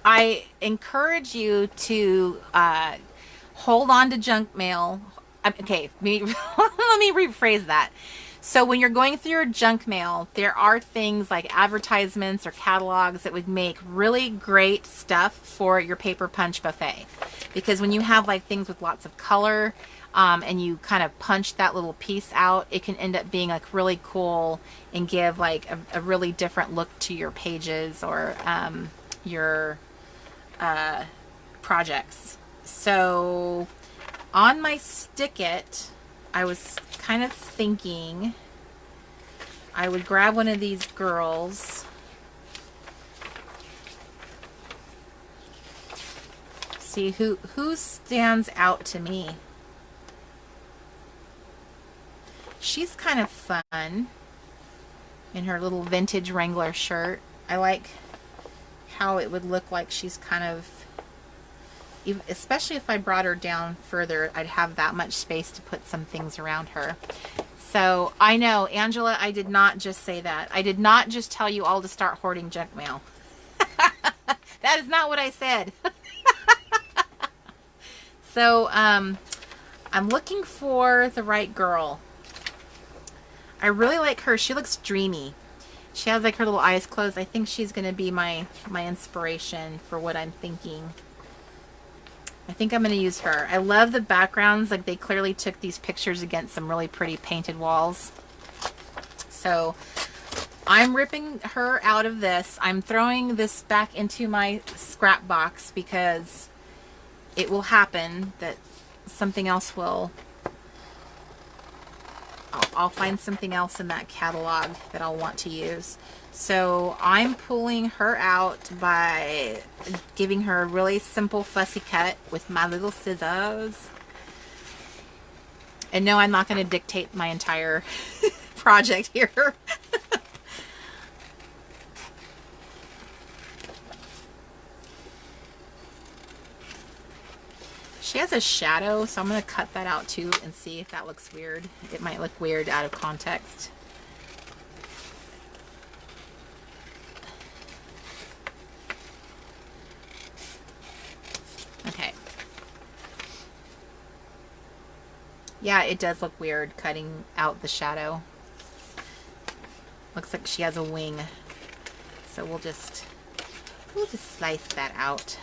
I encourage you to hold on to junk mail. Okay, let me rephrase that. So when you're going through your junk mail, there are things like advertisements or catalogs that would make really great stuff for your paper punch buffet. Because when you have like things with lots of color, and you kind of punch that little piece out, it can end up being like really cool and give like a really different look to your pages or your projects. So on my Stick It, I was kind of thinking I would grab one of these girls. See who stands out to me. She's kind of fun in her little vintage Wrangler shirt. I like how it would look like she's kind of, especially if I brought her down further, I'd have that much space to put some things around her. So I know, Angela, I did not just say that. I did not just tell you all to start hoarding junk mail. That is not what I said. So I'm looking for the right girl. I really like her. She looks dreamy. She has like her little eyes closed. I think she's going to be my inspiration for what I'm thinking. I think I'm going to use her. I love the backgrounds. Like, they clearly took these pictures against some really pretty painted walls. So I'm ripping her out of this. I'm throwing this back into my scrap box because it will happen that something else will... I'll find something else in that catalog that I'll want to use. So I'm pulling her out by giving her a really simple fussy cut with my little scissors. And no, I'm not going to dictate my entire project here. She has a shadow, so I'm going to cut that out too and see if that looks weird. It might look weird out of context. Okay. Yeah, it does look weird cutting out the shadow. Looks like she has a wing. So we'll just slice that out.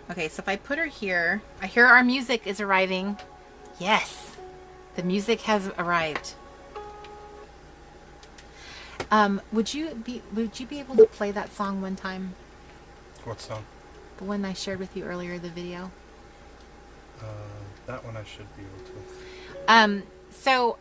Okay, so if I put her here, I hear our music is arriving. Yes, the music has arrived. Would you be able to play that song one time? What song? The one I shared with you earlier, the video. That one I should be able to. So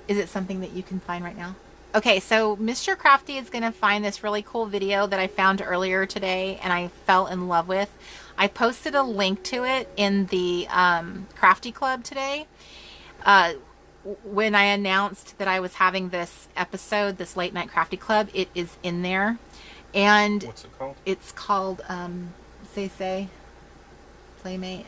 is it something that you can find right now? Okay, so Mr. Crafty is going to find this really cool video that I found earlier today and I fell in love with. I posted a link to it in the Crafty Club today. When I announced that I was having this episode, this late night Crafty Club, it is in there. And what's it called? It's called Say Playmate.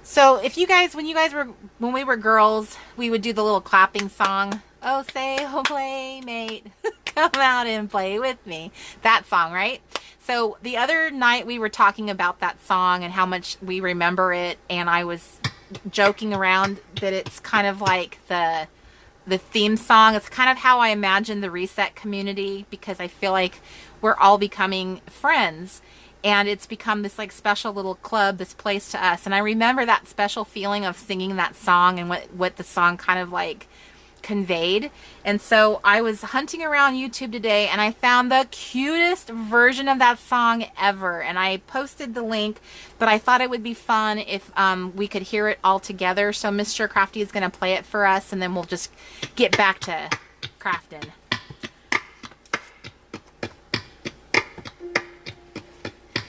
So if you guys, when we were girls, we would do the little clapping song. Oh, say, oh, playmate, come out and play with me. That song, right? So the other night we were talking about that song and how much we remember it, and I was joking around that it's kind of like the theme song. It's kind of how I imagine the Reset community, because I feel like we're all becoming friends. And it's become this like special little club, this place to us. And I remember that special feeling of singing that song and what the song kind of like conveyed. And so I was hunting around YouTube today and I found the cutest version of that song ever. And I posted the link, but I thought it would be fun if we could hear it all together. So Mr. Crafty is going to play it for us and then we'll just get back to crafting.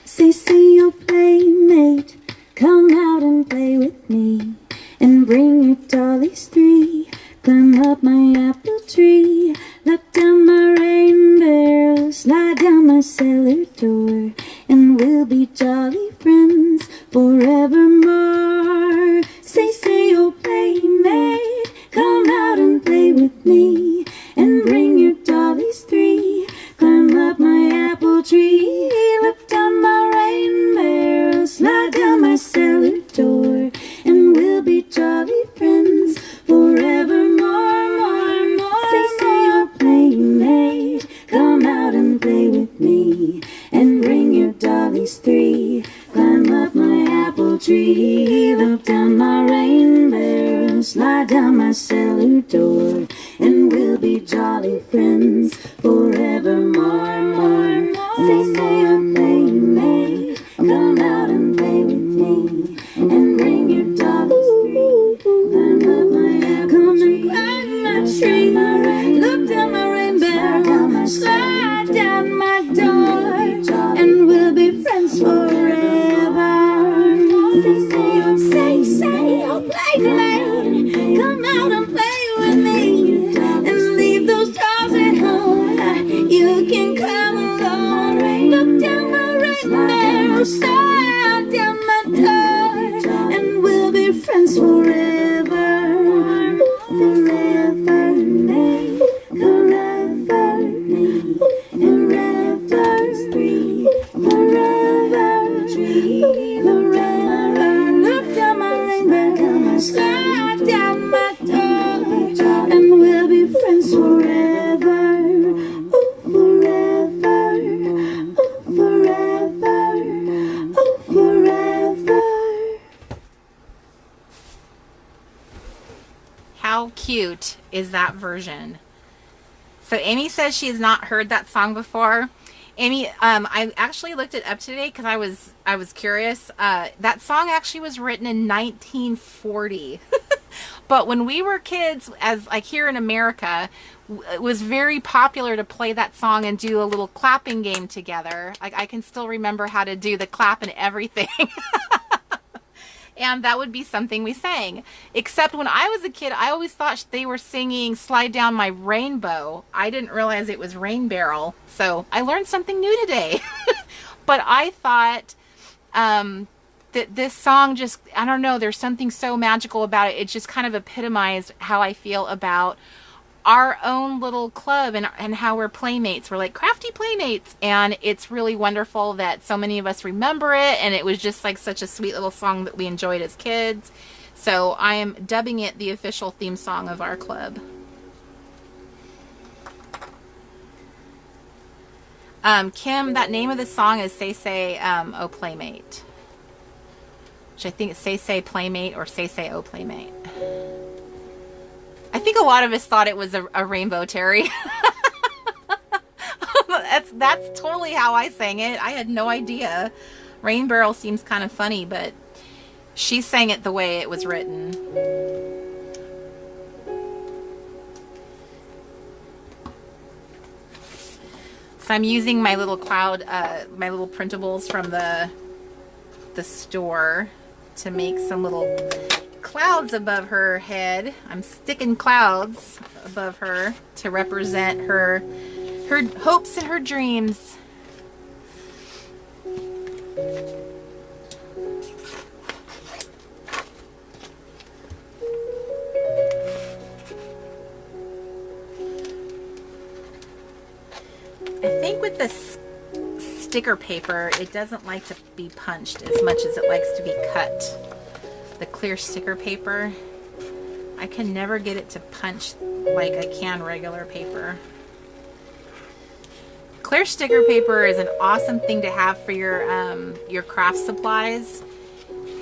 Say, your playmate, come out and play with me, and bring your dollies three. Climb up my apple tree, look down my rain barrel, slide down my cellar door, and we'll be jolly friends forevermore. Say, your playmate, come out and play with me, and bring your dollies three. Climb up my apple tree, look down my rain barrel, slide down my cellar door, and we'll be jolly friends forevermore, more, more. Say, your playmate, come out and play with me, and bring your dollies three. Climb up my apple tree, look down my rain barrel, slide down my cellar door, and we'll be jolly friends forevermore, more, more. Say, your playmate, come out and play with me, and bring your dollies three. Climb up my apple tree, climb my tree, look down my rain barrel, slide down my door, and we'll be friends forever. Say, your playmate, come out and play with me, and leave those dolls at home. You can come along, look down my rain barrel, slide down my door, and we'll be friends forever, forever, forever, forever, forever. Look down my rain barrel, slide down my door, and we'll be friends forever, oh, forever, oh, forever, oh, forever. How cute is that version? So Amy says she has not heard that song before. Amy, I actually looked it up today because I was curious. That song actually was written in 1940. But when we were kids, as like here in America, it was very popular to play that song and do a little clapping game together. Like I can still remember how to do the clap and everything. And that would be something we sang. Except when I was a kid, I always thought they were singing Slide Down My Rainbow. I didn't realize it was Rain Barrel. So I learned something new today. But I thought that this song just, I don't know, there's something so magical about it. It just kind of epitomized how I feel about our own little club and how we're playmates. We're like crafty playmates, and it's really wonderful that so many of us remember it, and it was just like such a sweet little song that we enjoyed as kids. So I am dubbing it the official theme song of our club. Kim, that name of the song is Say Say Oh Playmate, which I think it's Say Say Playmate or Say Say Oh Playmate. I think a lot of us thought it was a rainbow, Terry. That's totally how I sang it. I had no idea. Rain Barrel seems kind of funny, but she sang it the way it was written. So I'm using my little cloud, my little printables from the store to make some little clouds above her head. I'm sticking clouds above her to represent her hopes and her dreams. I think with the sticker paper, it doesn't like to be punched as much as it likes to be cut. The clear sticker paper, I can never get it to punch like I can regular paper. Clear sticker paper is an awesome thing to have for your craft supplies.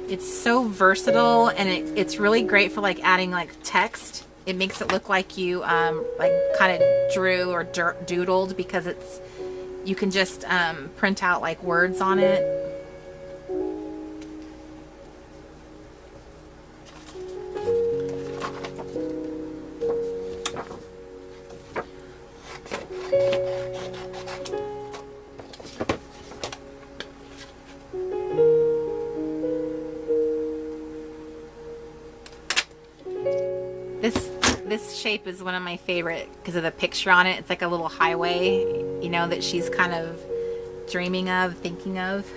It's so versatile, and it's really great for like adding like text. It makes it look like you like kind of drew or doodled, because you can just print out like words on it. This shape is one of my favorite because of the picture on it. It's like a little highway, you know, that she's kind of dreaming of, thinking of.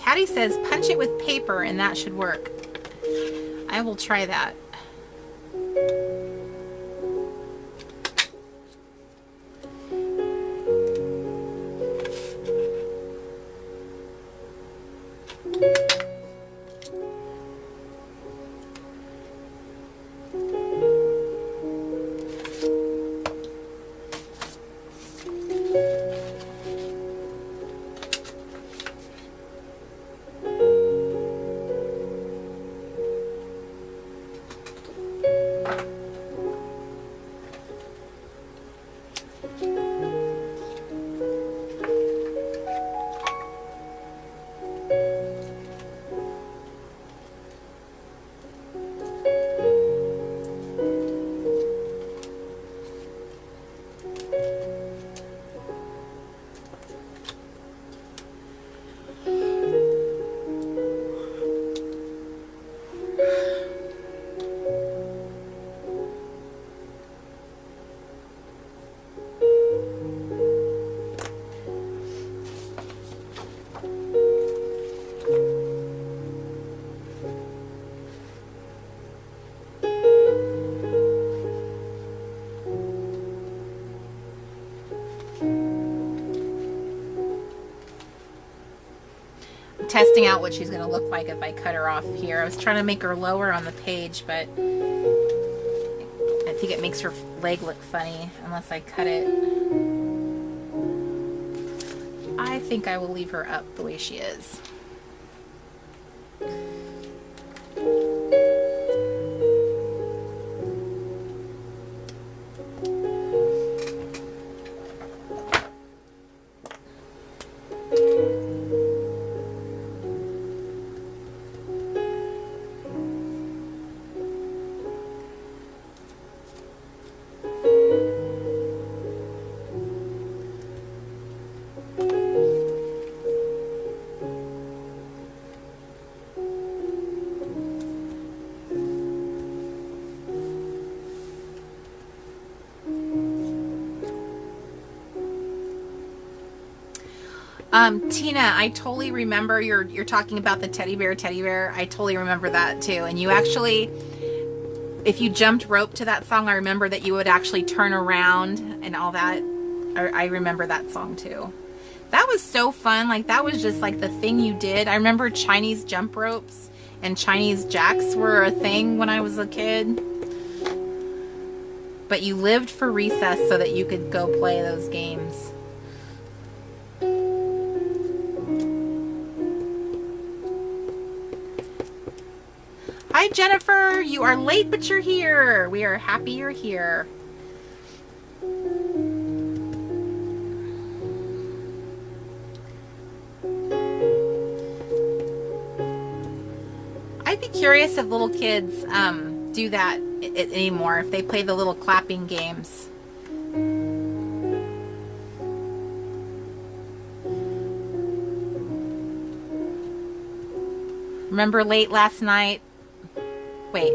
Patty says punch it with paper and that should work. I will try that. Testing out what she's going to look like if I cut her off here. I was trying to make her lower on the page, but I think it makes her leg look funny unless I cut it. I think I will leave her up the way she is. Tina, I totally remember you're talking about the teddy bear. I totally remember that too. And you actually, if you jumped rope to that song, I remember that you would actually turn around and all that. I remember that song too. That was so fun. Like, that was just like the thing you did. I remember Chinese jump ropes and Chinese jacks were a thing when I was a kid. But you lived for recess so that you could go play those games. Hi, Jennifer. You are late, but you're here. We are happy you're here. I'd be curious if little kids do that anymore, if they play the little clapping games. Remember late last night? Wait,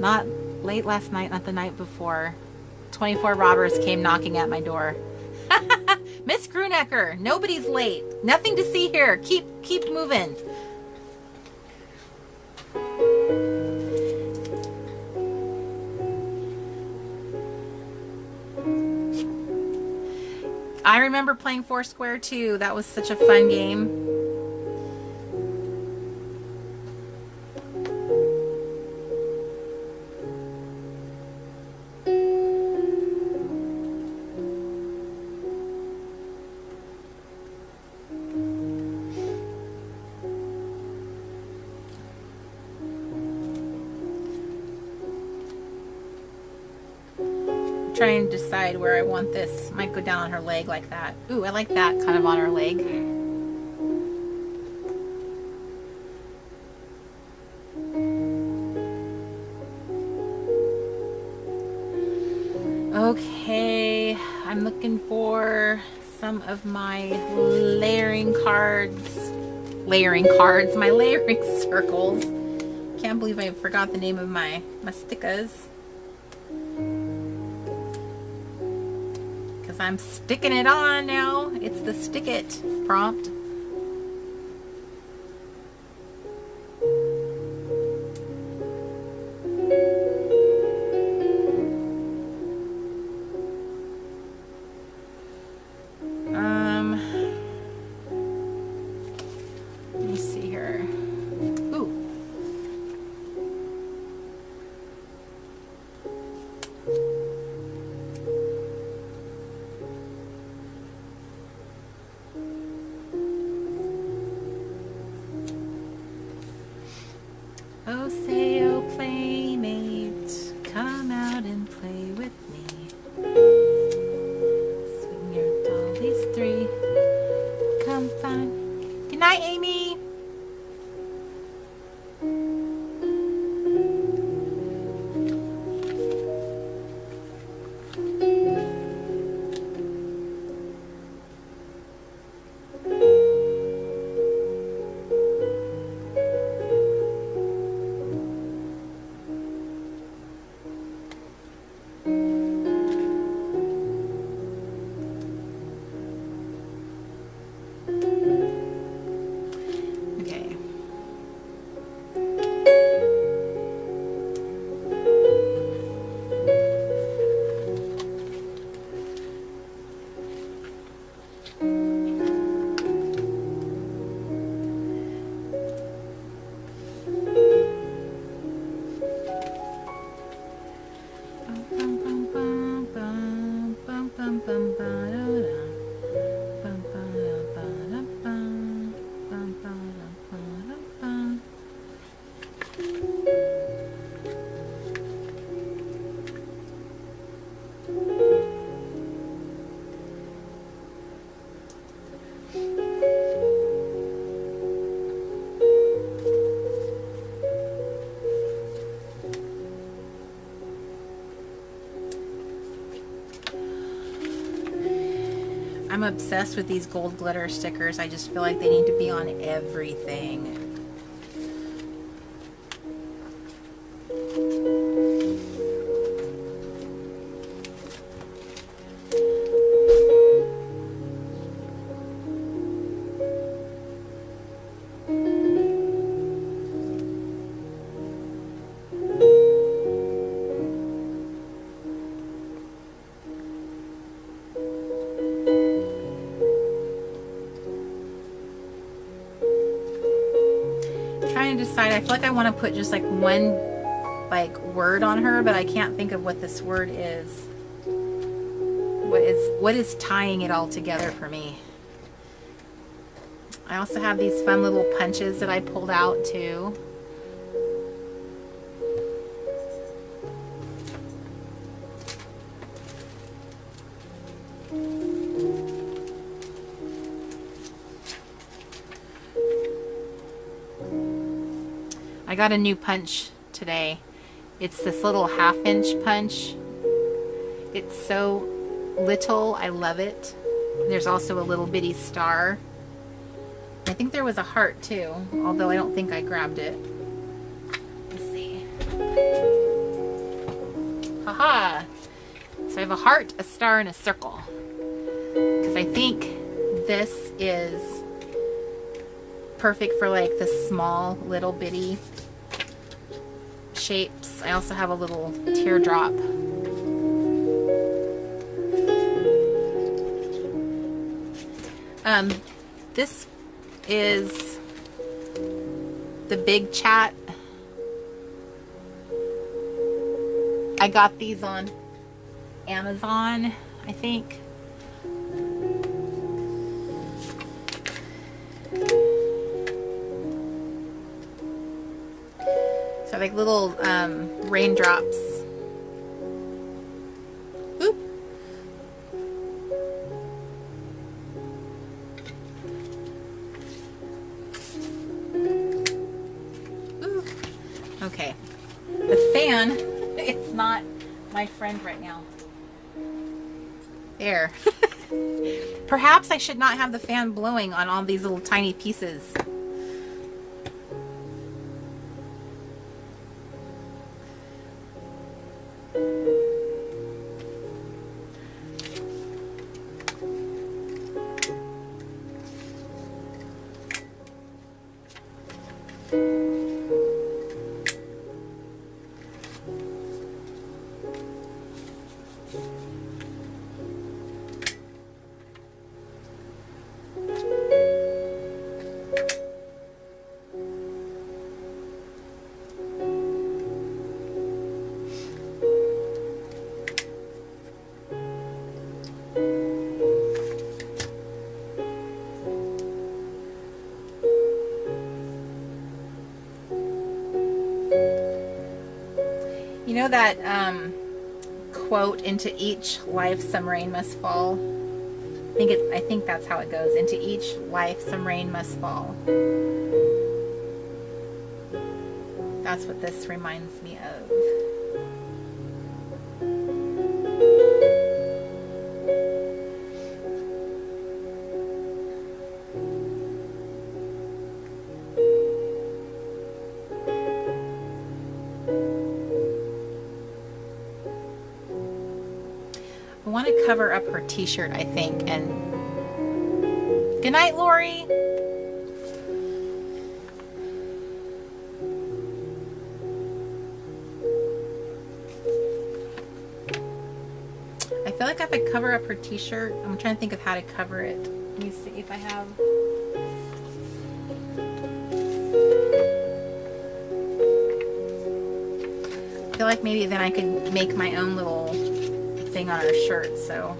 not late last night, not the night before. 24 robbers came knocking at my door. Miss Grunecker, nobody's late. Nothing to see here. Keep moving. I remember playing Foursquare too. That was such a fun game. Trying to decide where I want this. Might go down on her leg like that. Ooh, I like that kind of on her leg. Okay, I'm looking for some of my layering cards. My layering circles. Can't believe I forgot the name of my stickers. I'm sticking it on now. It's the stick it prompt. Let me see here. Ooh. Oh, say, oh, playmate, come out and play with me. Swing your dollies three, come find. Good night, Amy. I'm obsessed with these gold glitter stickers. I just feel like they need to be on everything. trying to decide. I feel like I want to put just like one like word on her, but I can't think of what this word is. What is tying it all together for me? I also have these fun little punches that I pulled out too. I got a new punch today. It's this little 1/2-inch punch. It's so little, I love it. There's also a little bitty star. I think there was a heart too, although I don't think I grabbed it. Let's see. Haha! So I have a heart, a star, and a circle. Because I think this is perfect for like the small little bitty shapes. I also have a little teardrop. This is the big chat. I got these on Amazon, I think. So like little raindrops. Oop. Ooh. Okay. The fan, it's not my friend right now. There. Perhaps I should not have the fan blowing on all these little tiny pieces. You know that quote, into each life some rain must fall? I think that's how it goes. Into each life some rain must fall. That's what this reminds me of. I want to cover up her t-shirt, I think, and good night, Lori. I feel like if I cover up her t-shirt, I'm trying to think of how to cover it. Let me see if I have. I feel like maybe then I could make my own little thing on her shirt, so.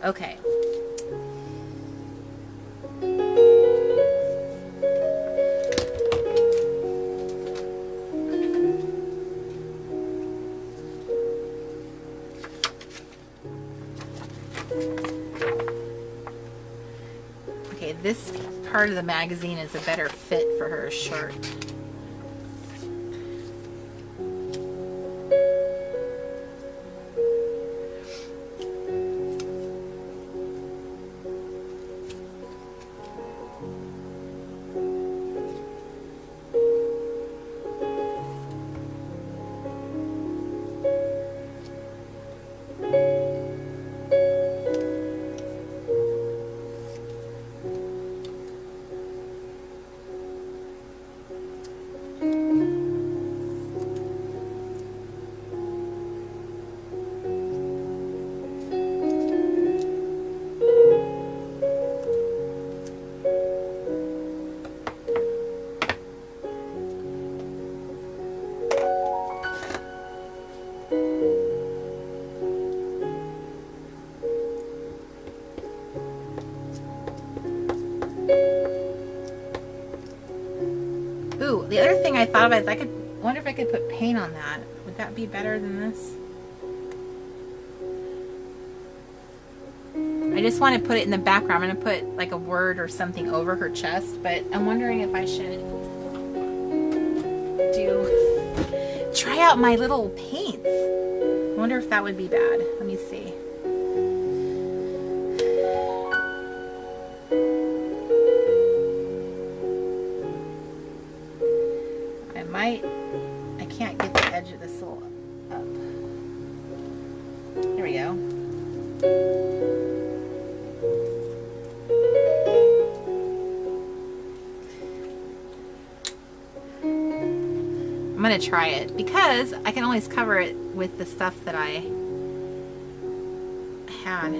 Okay. Okay, this part of the magazine is a better fit for her shirt. thing I thought of is I wonder if I could put paint on that. Would that be better than this? I just want to put it in the background. I'm going to put like a word or something over her chest, but I'm wondering if I should try out my little paints. I wonder if that would be bad. Let me see. I can't get the edge of this little up. There we go. I'm gonna try it because I can always cover it with the stuff that I had.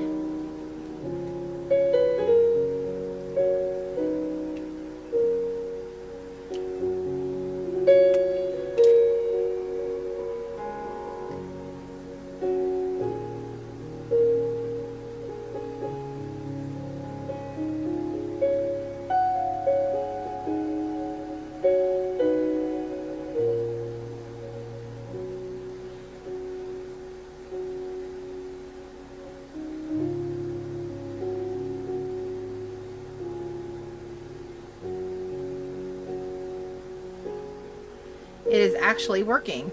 It is actually working.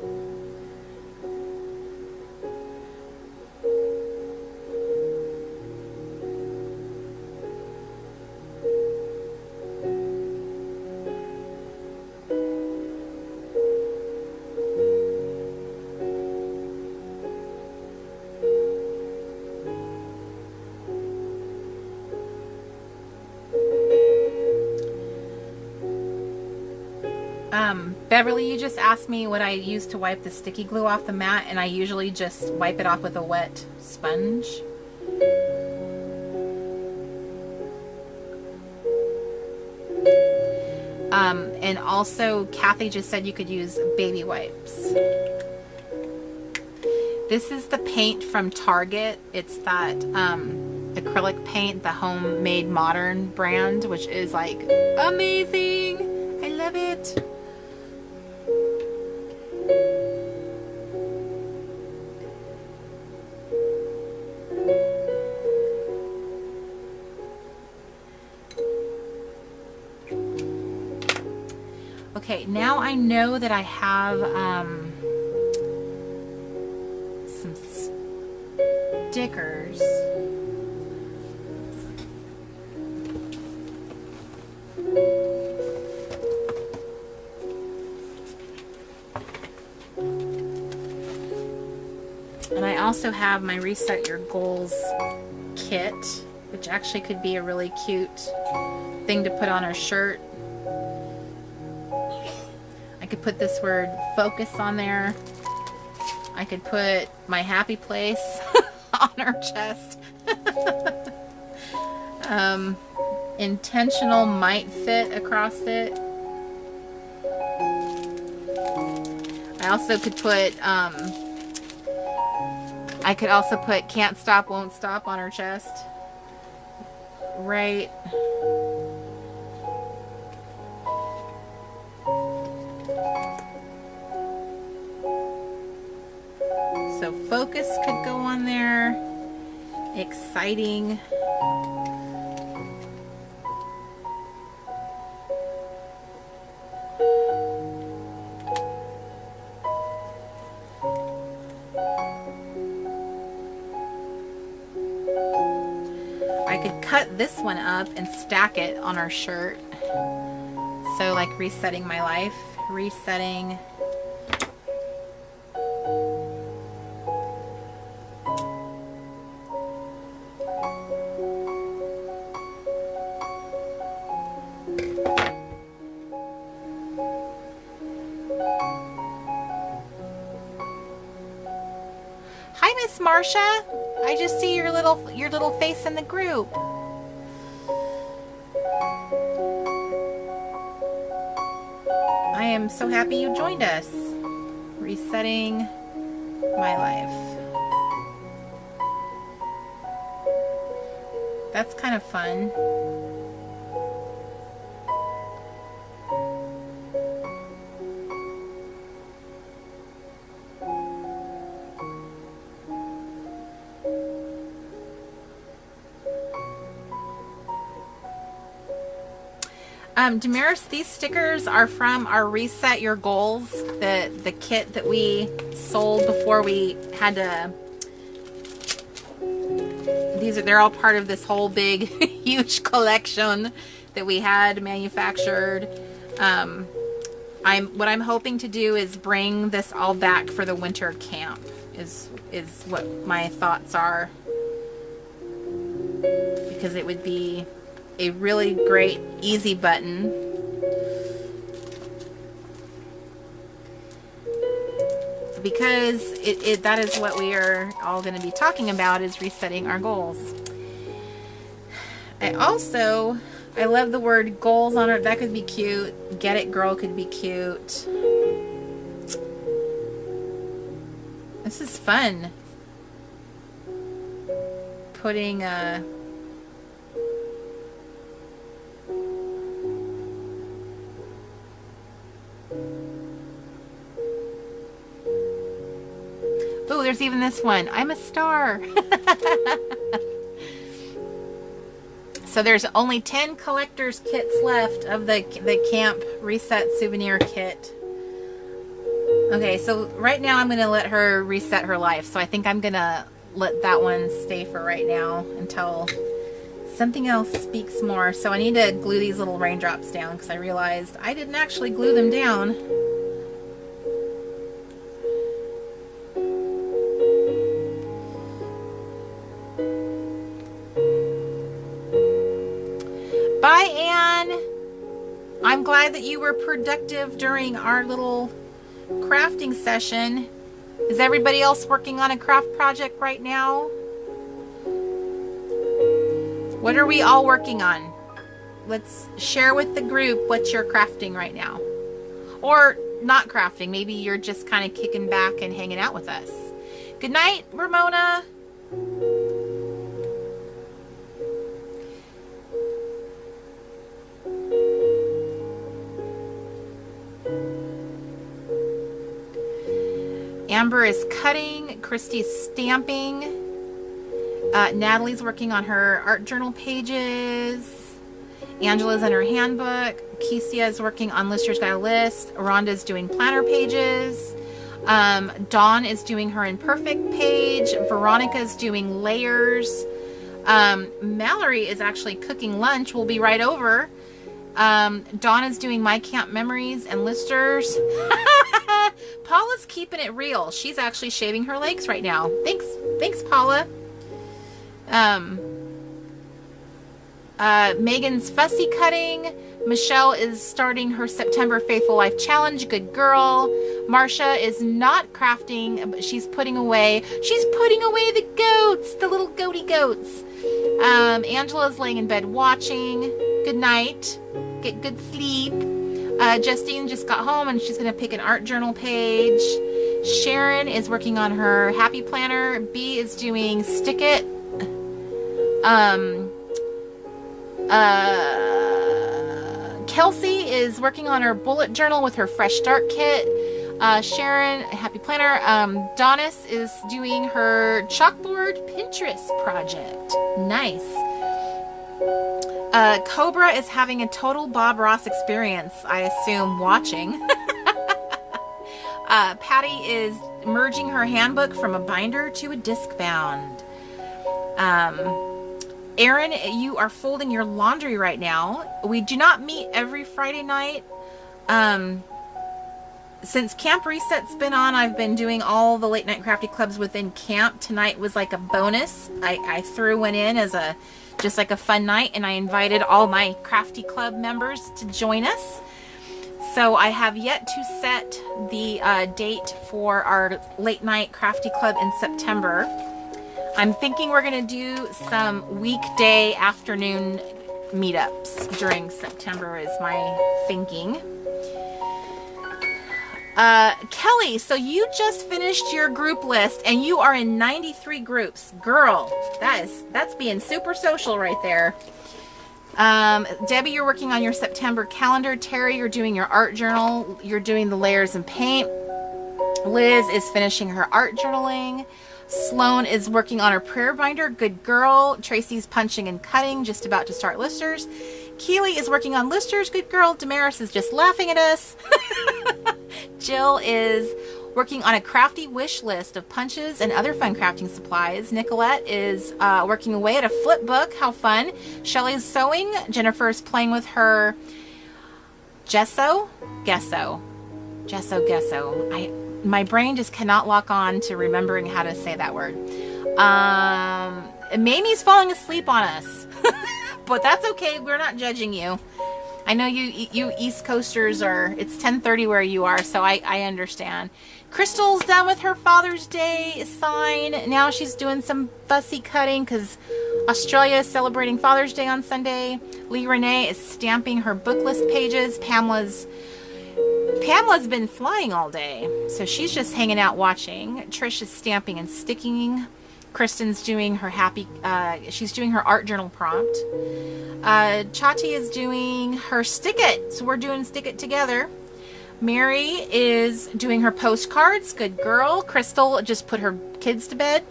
Beverly, you just asked me what I use to wipe the sticky glue off the mat, and I usually just wipe it off with a wet sponge. And also, Kathy just said you could use baby wipes. This is the paint from Target. It's that acrylic paint, the Homemade Modern brand, which is like amazing. I love it. Okay, now I know that I have some stickers. And I also have my Reset Your Goals kit, which actually could be a really cute thing to put on our shirt. I could put this word focus on there. I could put my happy place on her chest. Intentional might fit across it. I also could put can't stop, won't stop on her chest. Right. So focus could go on there. Exciting. I could cut this one up and stack it on our shirt. So like resetting my life, resetting. Hi, Miss Marcia. I just see your little face in the group. I am so happy you joined us. Resetting my life. That's kind of fun. Damaris, these stickers are from our Reset Your Goals, the kit that we sold before we had to. They're all part of this whole big, huge collection that we had manufactured. What I'm hoping to do is bring this all back for the winter camp. Is what my thoughts are, because it would be a really great easy button. Because that is what we are all going to be talking about, is resetting our goals. I love the word goals on it. That could be cute. Get it girl could be cute. This is fun. Putting oh, there's even this one. I'm a star. So there's only 10 collector's kits left of the camp reset souvenir kit. Okay, so right now I'm going to let her reset her life. So I think I'm going to let that one stay for right now until something else speaks more. So I need to glue these little raindrops down because I realized I didn't actually glue them down. Bye, Anne. I'm glad that you were productive during our little crafting session. Is everybody else working on a craft project right now? What are we all working on? Let's share with the group what you're crafting right now. Or not crafting. Maybe you're just kind of kicking back and hanging out with us. Good night, Ramona. Amber is cutting. Christy's stamping. Natalie's working on her art journal pages. Angela's in her handbook. Kesia is working on Lister's Got a List. Rhonda's doing planner pages. Dawn is doing her imperfect page. Veronica's doing layers. Mallory is actually cooking lunch. We'll be right over. Dawn is doing My Camp Memories and Lister's. Paula's keeping it real. She's actually shaving her legs right now. Thanks, Paula. Megan's fussy cutting. Michelle is starting her September Faithful Life Challenge. Good girl. Marcia is not crafting, but she's putting away the goats, the little goaty goats. Angela's laying in bed watching. Good night. Get good sleep. Justine just got home and she's going to pick an art journal page. Sharon is working on her happy planner. B is doing Stick It. Kelsey is working on her bullet journal with her Fresh Start kit. Sharon, happy planner. Donis is doing her chalkboard Pinterest project. Nice. Cobra is having a total Bob Ross experience, I assume, watching. Patty is merging her handbook from a binder to a disc bound. Erin, you are folding your laundry right now. We do not meet every Friday night. Since Camp Reset's been on, I've been doing all the late night crafty clubs within camp. Tonight was like a bonus. I threw one in as just like a fun night, and I invited all my crafty club members to join us. So I have yet to set the date for our late night crafty club in September. I'm thinking we're going to do some weekday afternoon meetups during September is my thinking. Kelly, so you just finished your group list and you are in 93 groups. Girl, that's being super social right there. Debbie, you're working on your September calendar. Terry, you're doing your art journal. You're doing the layers and paint. Liz is finishing her art journaling. Sloan is working on her prayer binder. Good girl. Tracy's punching and cutting, just about to start listers. Keely is working on listers. Good girl. Damaris is just laughing at us. Jill is working on a crafty wish list of punches and other fun crafting supplies. Nicolette is working away at a flip book. How fun. Shelly's sewing. Jennifer is playing with her gesso. My brain just cannot lock on to remembering how to say that word. Mamie's falling asleep on us. But that's okay. We're not judging you. I know you East Coasters it's 10:30 where you are, so I understand. Crystal's done with her Father's Day sign. Now she's doing some fussy cutting because Australia is celebrating Father's Day on Sunday. Lee Renee is stamping her book list pages. Pamela's been flying all day, so she's just hanging out watching. Trish is stamping and sticking. Kristen's doing her she's doing her art journal prompt. Chati is doing her stick it, so we're doing stick it together. Mary is doing her postcards. Good girl. Crystal just put her kids to bed.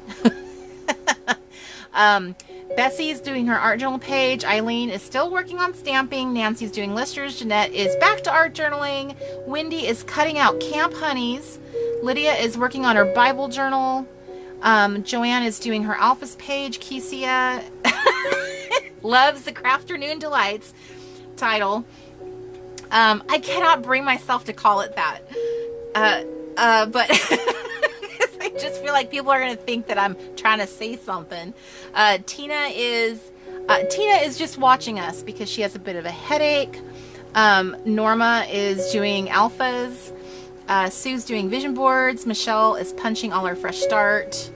Bessie's doing her art journal page. Eileen is still working on stamping. Nancy's doing listers. Jeanette is back to art journaling. Wendy is cutting out camp honeys. Lydia is working on her Bible journal. Joanne is doing her Alphas page. Kesia loves the Crafternoon Delights title. I cannot bring myself to call it that. But I just feel like people are going to think that I'm trying to say something. Tina is just watching us because she has a bit of a headache. Norma is doing alphas. Sue's doing vision boards. Michelle is punching all her fresh start.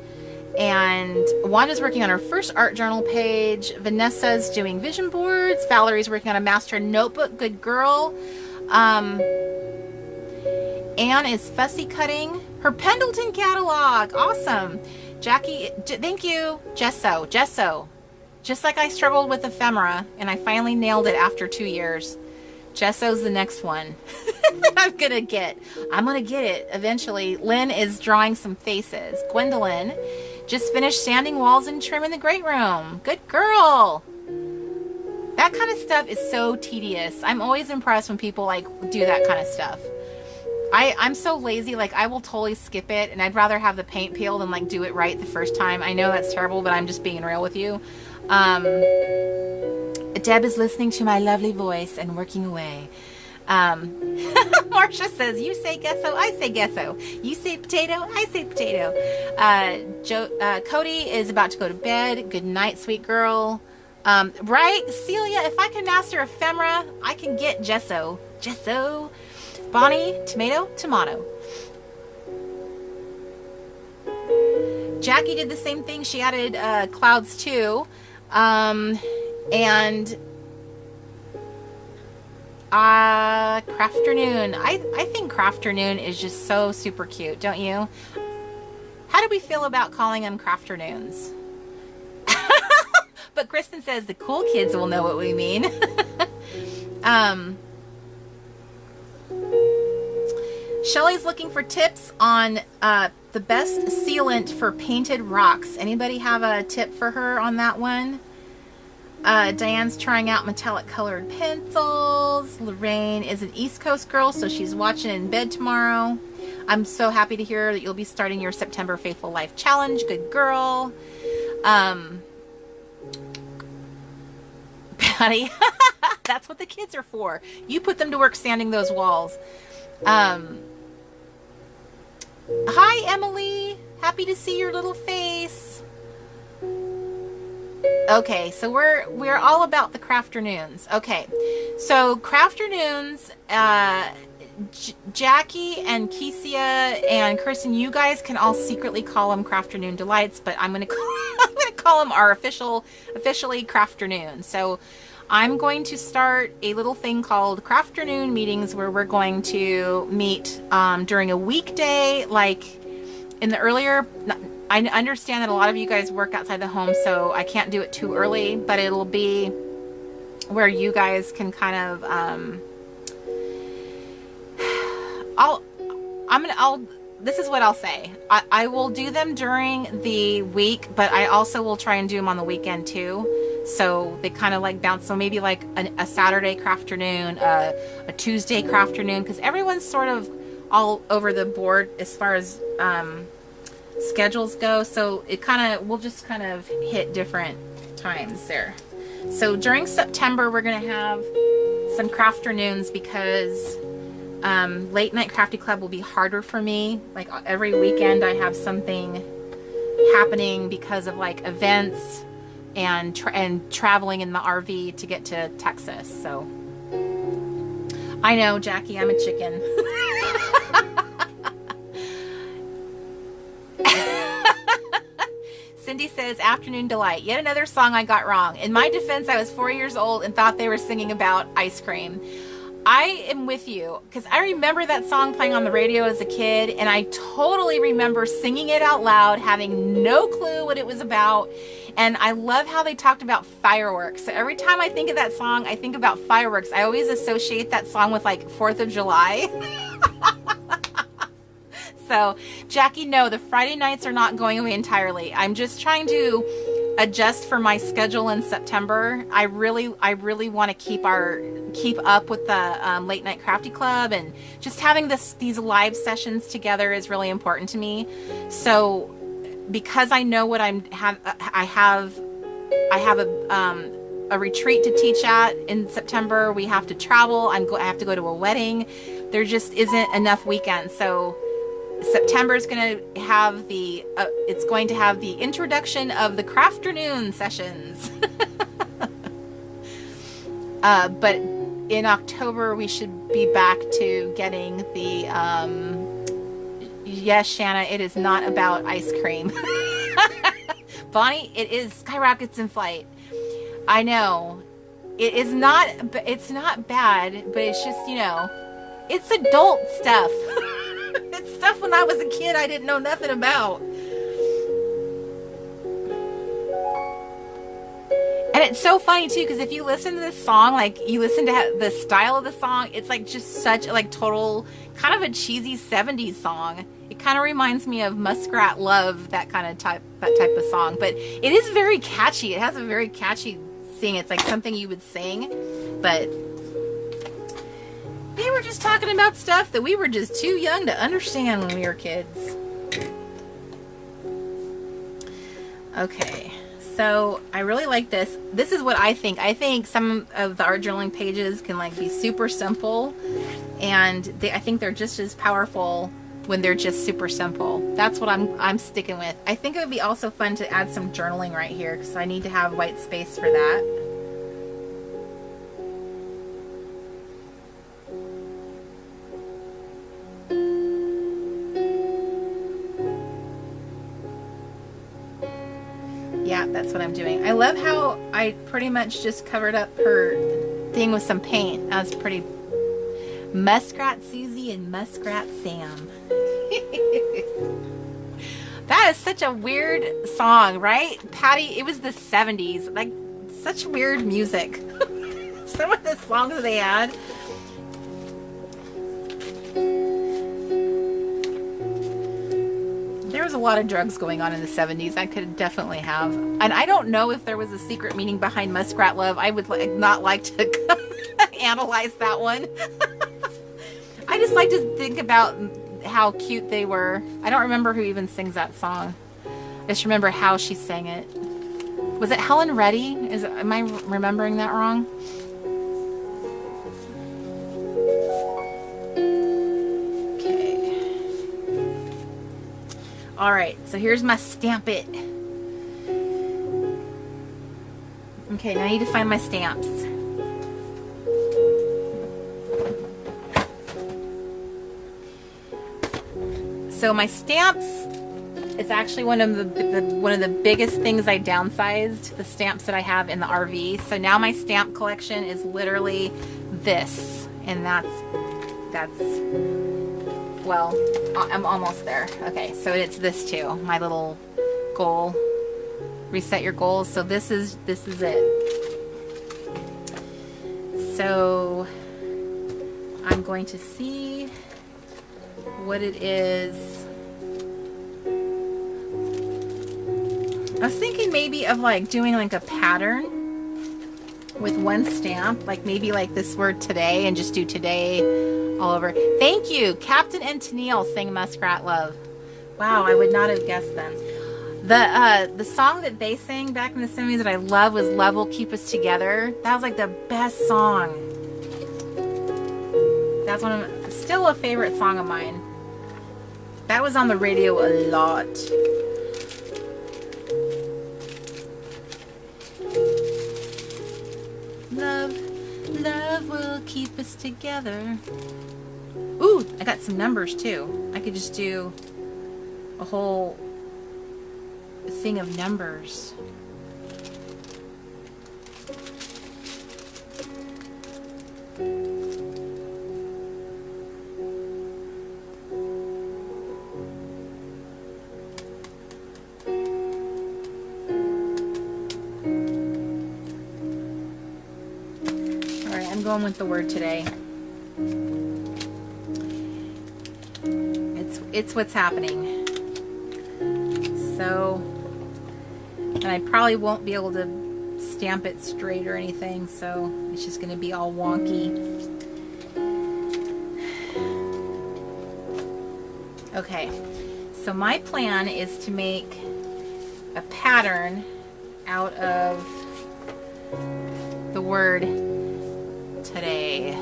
And Wanda's working on her first art journal page. Vanessa's doing vision boards. Valerie's working on a master notebook. Good girl. Anne is fussy cutting her Pendleton catalog. Awesome. Jackie, thank you. Gesso. Just like I struggled with ephemera and I finally nailed it after 2 years. Gesso's the next one that I'm gonna get it eventually. Lynn is drawing some faces. Gwendolyn just finished sanding walls and trim in the great room. Good girl. That kind of stuff is so tedious. I'm always impressed when people like do that kind of stuff. I'm so lazy, like I will totally skip it, and I'd rather have the paint peel than like do it right the first time. I know that's terrible, but I'm just being real with you. Deb is listening to my lovely voice and working away. Marcia says, you say gesso, I say gesso. You say potato, I say potato. Cody is about to go to bed. Good night, sweet girl. Right, Celia, if I can master ephemera, I can get gesso. Bonnie, tomato. Jackie did the same thing. She added clouds too. And Crafternoon. I think Crafternoon is just so super cute, don't you? How do we feel about calling them Crafternoons? But Kristen says the cool kids will know what we mean. Shelly's looking for tips on the best sealant for painted rocks. Anybody have a tip for her on that one? Diane's trying out metallic colored pencils. Lorraine is an East Coast girl, so she's watching in bed tomorrow. I'm so happy to hear that you'll be starting your September Faithful Life Challenge. Good girl. Patty, that's what the kids are for. You put them to work sanding those walls. Hi, Emily. Happy to see your little face. Okay, so we're all about the Crafternoons. Okay, so Crafternoons, Jackie and Kesia and Kristen, you guys can all secretly call them Crafternoon Delights, but I'm gonna call them our officially Crafternoon. So I'm going to start a little thing called Crafternoon meetings where we're going to meet during a weekday, like in the earlier. I understand that a lot of you guys work outside the home, so I can't do it too early, but it'll be where you guys can kind of this is what I'll say. I will do them during the week, but I also will try and do them on the weekend too. So they kind of like bounce. So maybe like a Saturday crafternoon, a Tuesday crafternoon, because everyone's sort of all over the board as far as schedules go. So it kind of, we'll just kind of hit different times there. So during September, we're going to have some crafternoons because late night crafty club will be harder for me. Like every weekend I have something happening because of like events and traveling in the RV to get to Texas. So I know, Jackie, I'm a chicken. Cindy says, afternoon delight. Yet another song I got wrong. In my defense, I was 4 years old and thought they were singing about ice cream. I am with you, because I remember that song playing on the radio as a kid, and I totally remember singing it out loud, having no clue what it was about. And I love how they talked about fireworks. So every time I think of that song, I think about fireworks. I always associate that song with like 4th of July. So, Jackie, no, the Friday nights are not going away entirely. I'm just trying to adjust for my schedule in September. I really want to keep up with the late night crafty club, and just having these live sessions together is really important to me. So, because I know what I have a retreat to teach at in September. We have to travel. I have to go to a wedding. There just isn't enough weekends. So September is going to have it's going to have the introduction of the crafternoon sessions. But in October we should be back to getting the yes, Shanna, it is not about ice cream. Bonnie, it is Skyrockets in Flight. I know. It's not bad, but it's just, you know, it's adult stuff. It's stuff when I was a kid I didn't know nothing about. And it's so funny too, because if you listen to this song, like you listen to the style of the song, it's like just such a like total kind of a cheesy 70s song. It kind of reminds me of Muskrat Love, that type of song. But it is very catchy. It has a very catchy sing. It's like something you would sing. But they were just talking about stuff that we were just too young to understand when we were kids. Okay, so I really like this. This is what I think. I think some of the art journaling pages can like be super simple, and I think they're just as powerful when they're just super simple. That's what I'm sticking with. I think it would be also fun to add some journaling right here, because I need to have white space for that. Yeah, that's what I'm doing. I love how I pretty much just covered up her thing with some paint. That was pretty. Muskrat Susie and Muskrat Sam. That is such a weird song, right? Patty, it was the 70s. Like, such weird music. Some of the songs they had. There was a lot of drugs going on in the 70s. I could definitely have. And I don't know if there was a secret meaning behind Muskrat Love. I would not like to analyze that one. I just like to think about how cute they were. I don't remember who even sings that song. I just remember how she sang it. Was it Helen Reddy? Am I remembering that wrong? Okay. Alright, so here's my Stamp It. Okay, now I need to find my stamps. So my stamps is actually one of the biggest things I downsized, the stamps that I have in the RV. So now my stamp collection is literally this, and that's well, I'm almost there. Okay, so it's this too, my little goal, reset your goals. So this is it. So I'm going to see what it is. I was thinking maybe of like doing like a pattern with one stamp, like maybe like this word today, and just do today all over. Thank you, Captain and Tennille sang Muskrat Love. Wow, I would not have guessed them. The song that they sang back in the 70s that I love was Love Will Keep Us Together. That was like the best song. That's one of still a favorite song of mine. That was on the radio a lot. Love will keep us together. Ooh, I got some numbers too. I could just do a whole thing of numbers. Alright, I'm going with the word today. It's what's happening. So, and I probably won't be able to stamp it straight or anything, so it's just going to be all wonky. Okay, so my plan is to make a pattern out of the word today.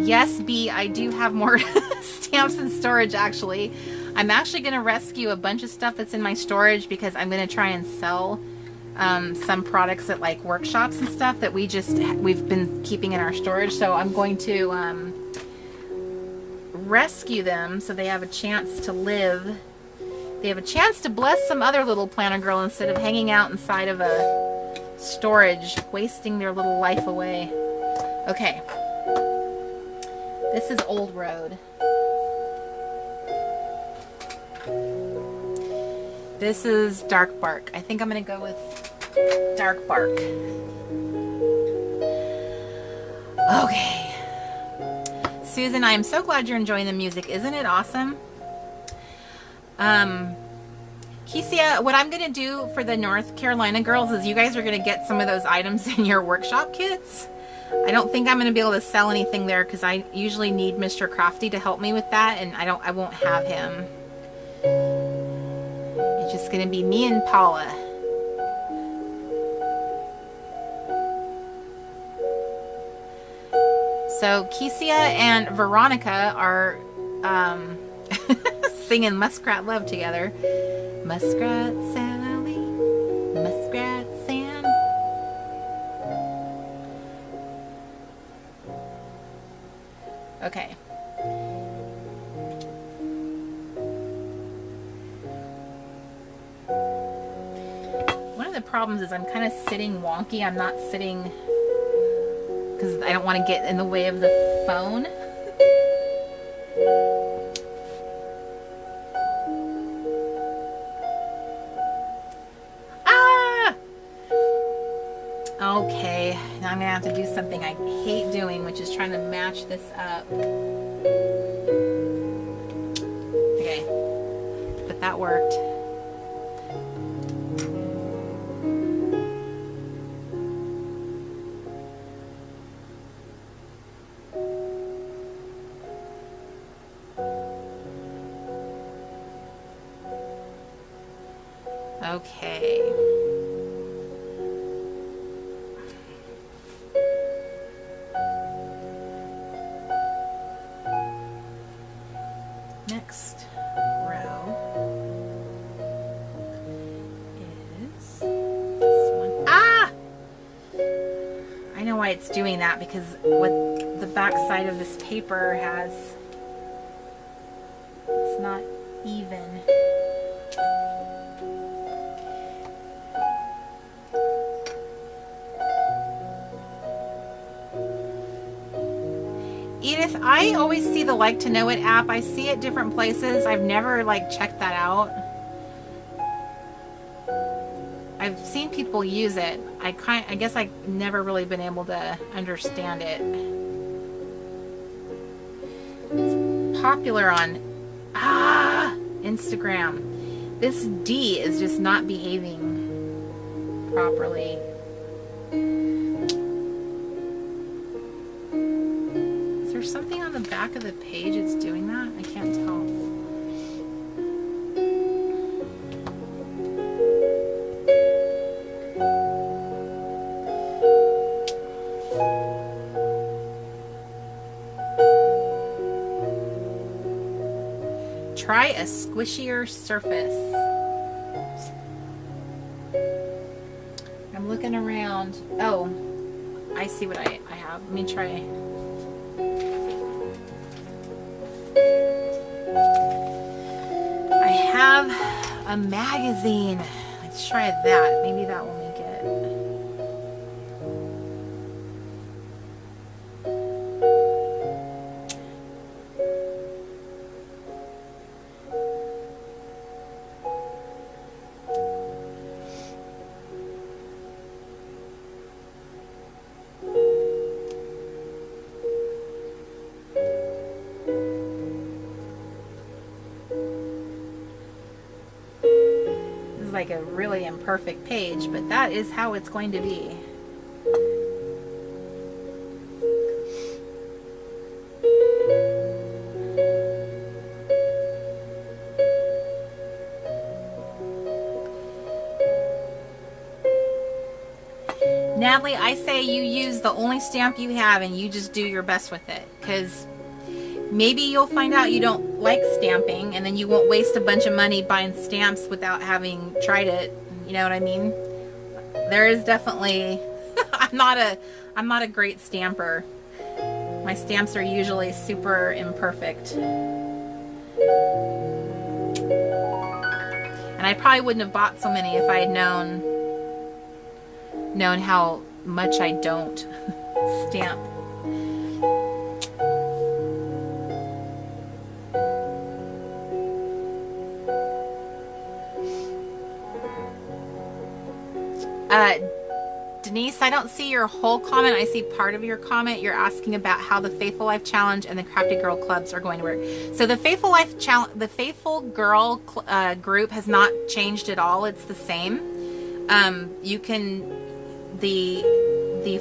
Yes, B, I do have more stamps in storage, actually. I'm actually going to rescue a bunch of stuff that's in my storage because I'm going to try and sell some products at like workshops and stuff that we've been keeping in our storage. So I'm going to rescue them so they have a chance to live. They have a chance to bless some other little planner girl instead of hanging out inside of a storage, wasting their little life away. Okay. This is Old Road. This is Dark Bark. I think I'm going to go with Dark Bark. Okay. Susan, I am so glad you're enjoying the music. Isn't it awesome? Kesia, what I'm going to do for the North Carolina girls is you guys are going to get some of those items in your workshop kits. I don't think I'm going to be able to sell anything there because I usually need Mr. Crafty to help me with that, and I won't have him. It's just going to be me and Paula. So Kesia and Veronica are singing Muskrat Love together. Muskrat Sally, Muskrat Sam. Okay. One of the problems is I'm kind of sitting wonky. I'm not sitting because I don't want to get in the way of the phone. Ah! Okay, now I'm gonna have to do something I hate doing, which is trying to match this up. Okay, but that worked. Okay. Next row is this one. Ah! I know why it's doing that, because what the back side of this paper has, it's not even. Edith, I always see the Like to Know It app. I see it different places. I've never like checked that out. I've seen people use it. I guess I've never really been able to understand it. It's popular on Instagram. This D is just not behaving properly. Is there something on the back of the page that's doing that? I can't tell. Try a squishier surface. I'm looking around. Oh, I see what I have. Let me try. I have a magazine. Let's try that. Maybe that will make it. Like a really imperfect page, but that is how it's going to be. Natalie, I say you use the only stamp you have and you just do your best with it, because maybe you'll find out you don't like stamping, and then you won't waste a bunch of money buying stamps without having tried it. You know what I mean? There is definitely I'm not a great stamper. My stamps are usually super imperfect. And I probably wouldn't have bought so many if I had known how much I don't stamp. Denise, I don't see your whole comment. I see part of your comment. You're asking about how the Faithful Life Challenge and the Crafty Girl clubs are going to work. So the Faithful Life Challenge, the Faithful Girl group has not changed at all. It's the same. You can the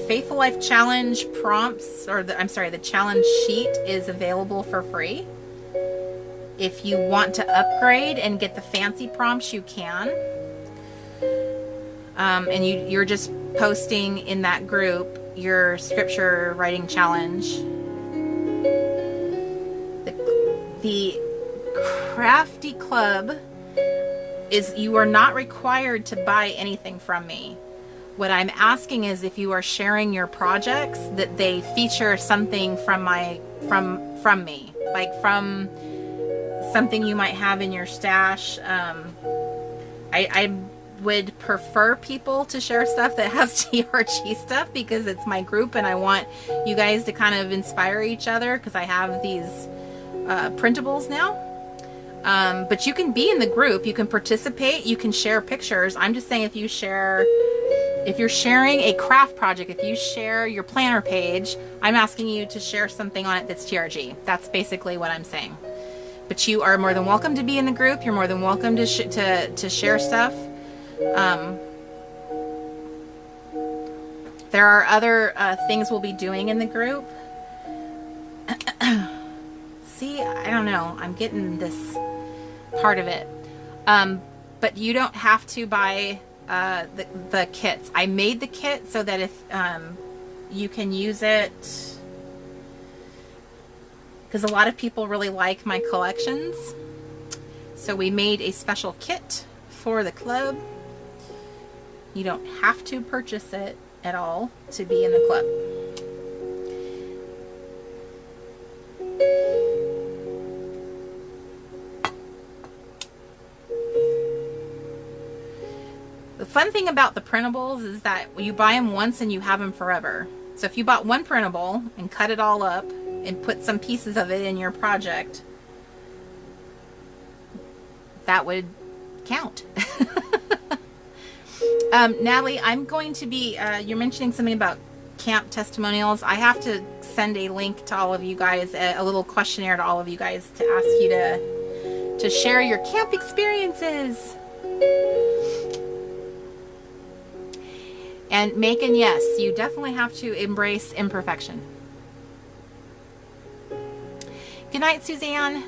Faithful Life Challenge prompts, or the challenge sheet is available for free. If you want to upgrade and get the fancy prompts, you can. And you're just posting in that group your scripture writing challenge. The Crafty Club is, you are not required to buy anything from me. What I'm asking is if you are sharing your projects, that they feature something from me, like from something you might have in your stash. I would prefer people to share stuff that has TRG stuff, because it's my group and I want you guys to kind of inspire each other, because I have these printables now. But you can be in the group, you can participate, you can share pictures. I'm just saying, if you're sharing a craft project, if you share your planner page, I'm asking you to share something on it that's TRG. That's basically what I'm saying. But you are more than welcome to be in the group. You're more than welcome to share stuff. There are other things we'll be doing in the group. See, I don't know. I'm getting this part of it. But you don't have to buy the kits. I made the kit so that if you can use it, because a lot of people really like my collections. So we made a special kit for the club. You don't have to purchase it at all to be in the club. The fun thing about the printables is that you buy them once and you have them forever. So if you bought one printable and cut it all up and put some pieces of it in your project, that would count. Natalie, I'm going to be, you're mentioning something about camp testimonials. I have to send a link to all of you guys, a little questionnaire to all of you guys to ask you to share your camp experiences. And Megan, yes, you definitely have to embrace imperfection. Good night, Suzanne.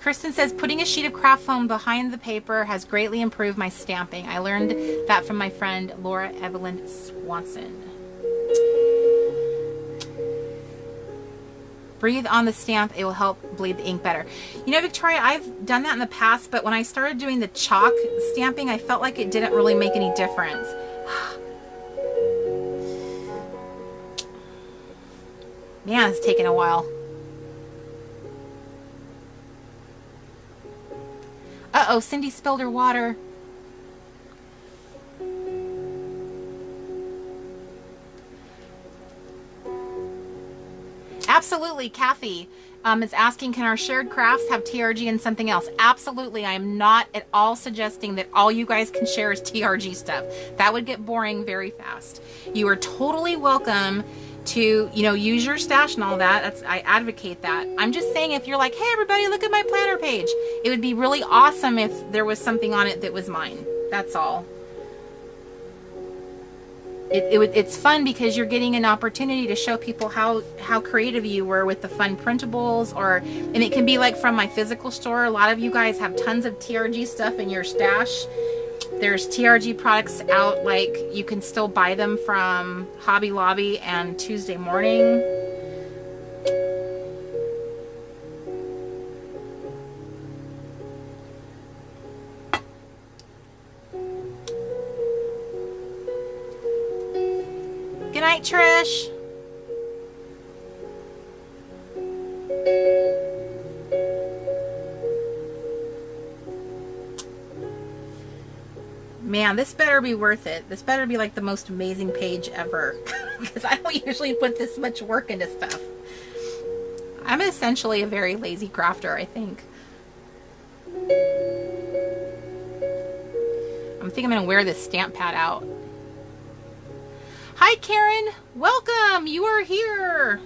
Kristen says, putting a sheet of craft foam behind the paper has greatly improved my stamping. I learned that from my friend Laura Evelyn Swanson. Breathe on the stamp. It will help bleed the ink better. You know, Victoria, I've done that in the past, but when I started doing the chalk stamping, I felt like it didn't really make any difference. Man, it's taken a while. Uh-oh, Cindy spilled her water. Absolutely, Kathy is asking, can our shared crafts have TRG and something else? Absolutely. I am not at all suggesting that all you guys can share is TRG stuff. That would get boring very fast. You are totally welcome to, you know, use your stash and all that. I advocate that. I'm just saying, if you're like, hey everybody, look at my planner page, it would be really awesome if there was something on it that was mine. That's all. It's fun because you're getting an opportunity to show people how creative you were with the fun printables, and it can be like from my physical store. A lot of you guys have tons of TRG stuff in your stash. There's TRG products out, like you can still buy them from Hobby Lobby and Tuesday Morning. Good night, Trish. Man, this better be worth it. This better be like the most amazing page ever. Because I don't usually put this much work into stuff. I'm essentially a very lazy crafter, I think. I think I'm going to wear this stamp pad out. Hi, Karen. Welcome. You are here.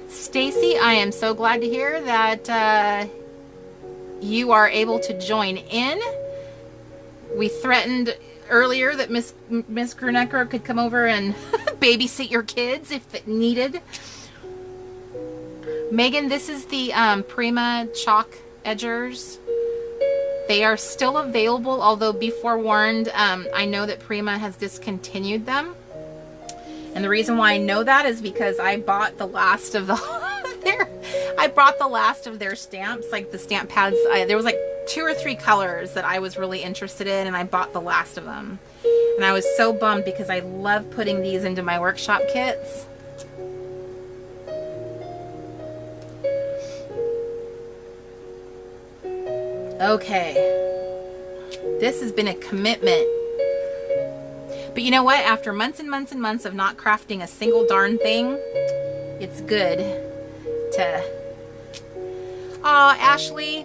Stacy, I am so glad to hear that you are able to join in. We threatened earlier that Miss Grunecker could come over and babysit your kids if needed. Megan, this is the Prima chalk edgers. They are still available, although be forewarned, I know that Prima has discontinued them. And the reason why I know that is because I bought the last of their stamps, like the stamp pads. There was like 2 or 3 colors that I was really interested in, and I bought the last of them. And I was so bummed because I love putting these into my workshop kits. Okay, this has been a commitment. But you know what? After months and months and months of not crafting a single darn thing, it's good to... Aw, Ashley,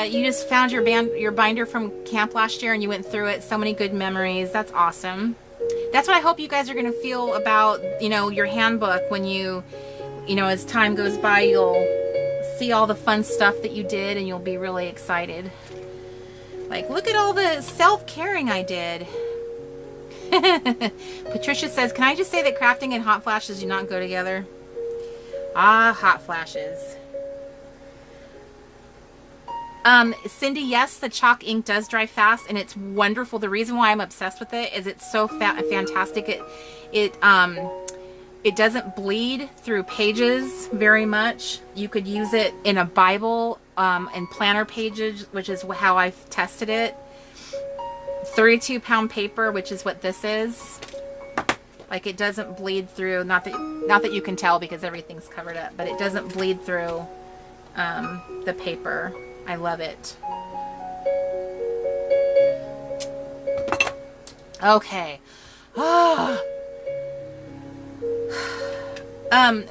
you just found your binder from camp last year and you went through it. So many good memories. That's awesome. That's what I hope you guys are going to feel about, you know, your handbook when you know, as time goes by, you'll see all the fun stuff that you did and you'll be really excited. Like, look at all the self-caring I did. Patricia says, can I just say that crafting and hot flashes do not go together? Ah, hot flashes. Cindy, yes, the chalk ink does dry fast and it's wonderful. The reason why I'm obsessed with it is it's so fantastic. It doesn't bleed through pages very much. You could use it in a Bible and planner pages, which is how I've tested it. 32-pound paper, which is what this is. Like, it doesn't bleed through. Not that you can tell because everything's covered up, but it doesn't bleed through the paper. I love it. Okay.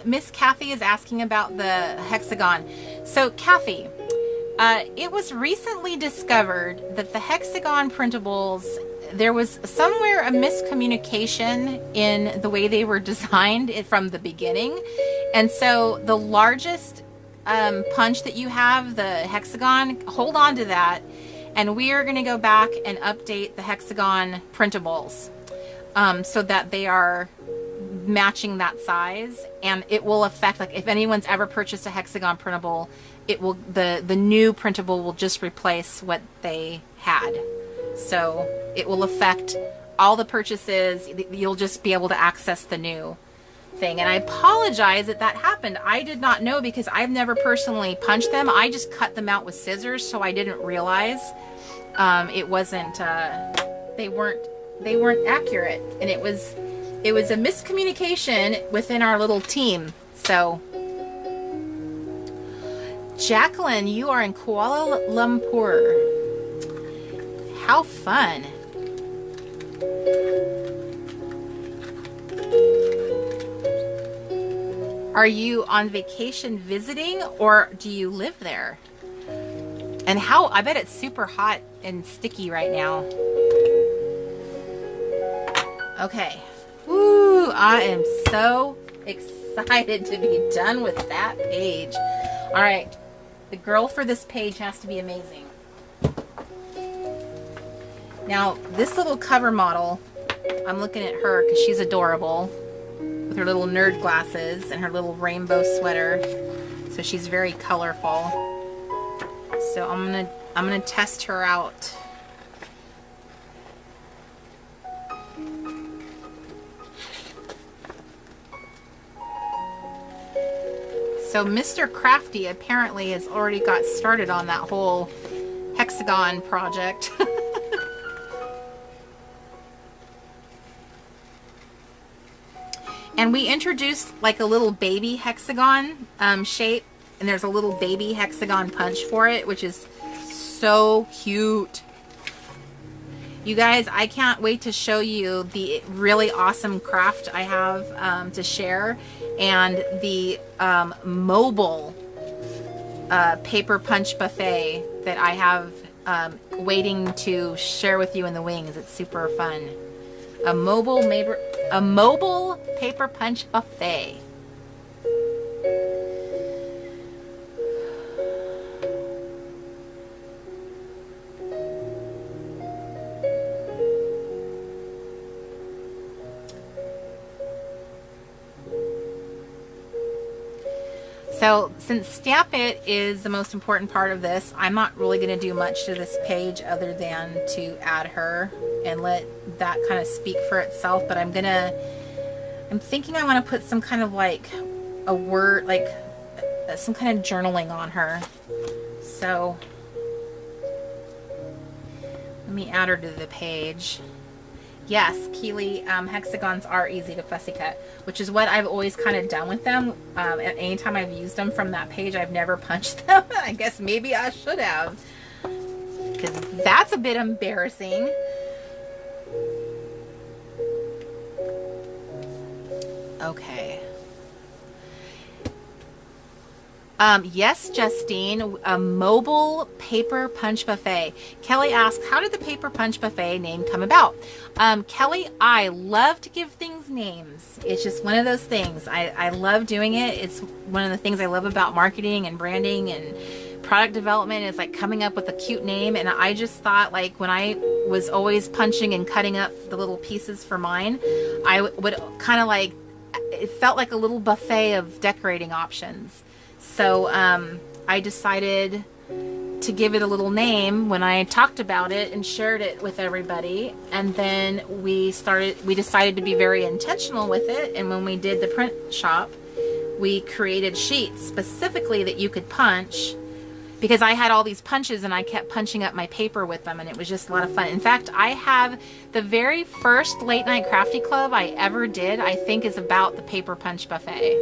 Miss Kathy is asking about the hexagon. So Kathy, It was recently discovered that the hexagon printables, there was somewhere a miscommunication in the way they were designed from the beginning. And so the largest punch that you have, the hexagon, hold on to that. And we are going to go back and update the hexagon printables so that they are matching that size. And it will affect, like, if anyone's ever purchased a hexagon printable, it will, the new printable will just replace what they had. So it will affect all the purchases. You'll just be able to access the new thing. And I apologize that that happened. I did not know because I've never personally punched them. I just cut them out with scissors, so I didn't realize it wasn't they weren't accurate, and it was a miscommunication within our little team. So Jacqueline, you are in Kuala Lumpur. How fun. Are you on vacation visiting, or do you live there? And how, I bet it's super hot and sticky right now. Okay. Woo, I am so excited to be done with that page. All right. The girl for this page has to be amazing. Now, this little cover model, I'm looking at her because she's adorable with her little nerd glasses and her little rainbow sweater. So she's very colorful. So I'm gonna test her out. So Mr. Crafty apparently has already got started on that whole hexagon project. And we introduced like a little baby hexagon shape, and there's a little baby hexagon punch for it, which is so cute. You guys, I can't wait to show you the really awesome craft I have to share, and the mobile paper punch buffet that I have waiting to share with you in the wings. It's super fun. A mobile paper punch buffet. So since Stamp It is the most important part of this, I'm not really going to do much to this page other than to add her and let that kind of speak for itself. But I'm thinking I want to put some kind of like a word, like some kind of journaling on her. So let me add her to the page. Yes, Keely, hexagons are easy to fussy cut, which is what I've always kind of done with them. Anytime I've used them from that page, I've never punched them. I guess maybe I should have, because that's a bit embarrassing. Okay. Yes, Justine, a mobile paper punch buffet. Kelly asked, how did the paper punch buffet name come about? Kelly, I love to give things names. It's just one of those things. I love doing it. It's one of the things I love about marketing and branding and product development is like coming up with a cute name. And I just thought, like, when I was always punching and cutting up the little pieces for mine, I would kind of like, it felt like a little buffet of decorating options. So I decided to give it a little name when I talked about it and shared it with everybody. And then we decided to be very intentional with it. And when we did the print shop, we created sheets specifically that you could punch, because I had all these punches and I kept punching up my paper with them, and it was just a lot of fun. In fact, I have the very first late night crafty club I ever did, I think, is about the paper punch buffet,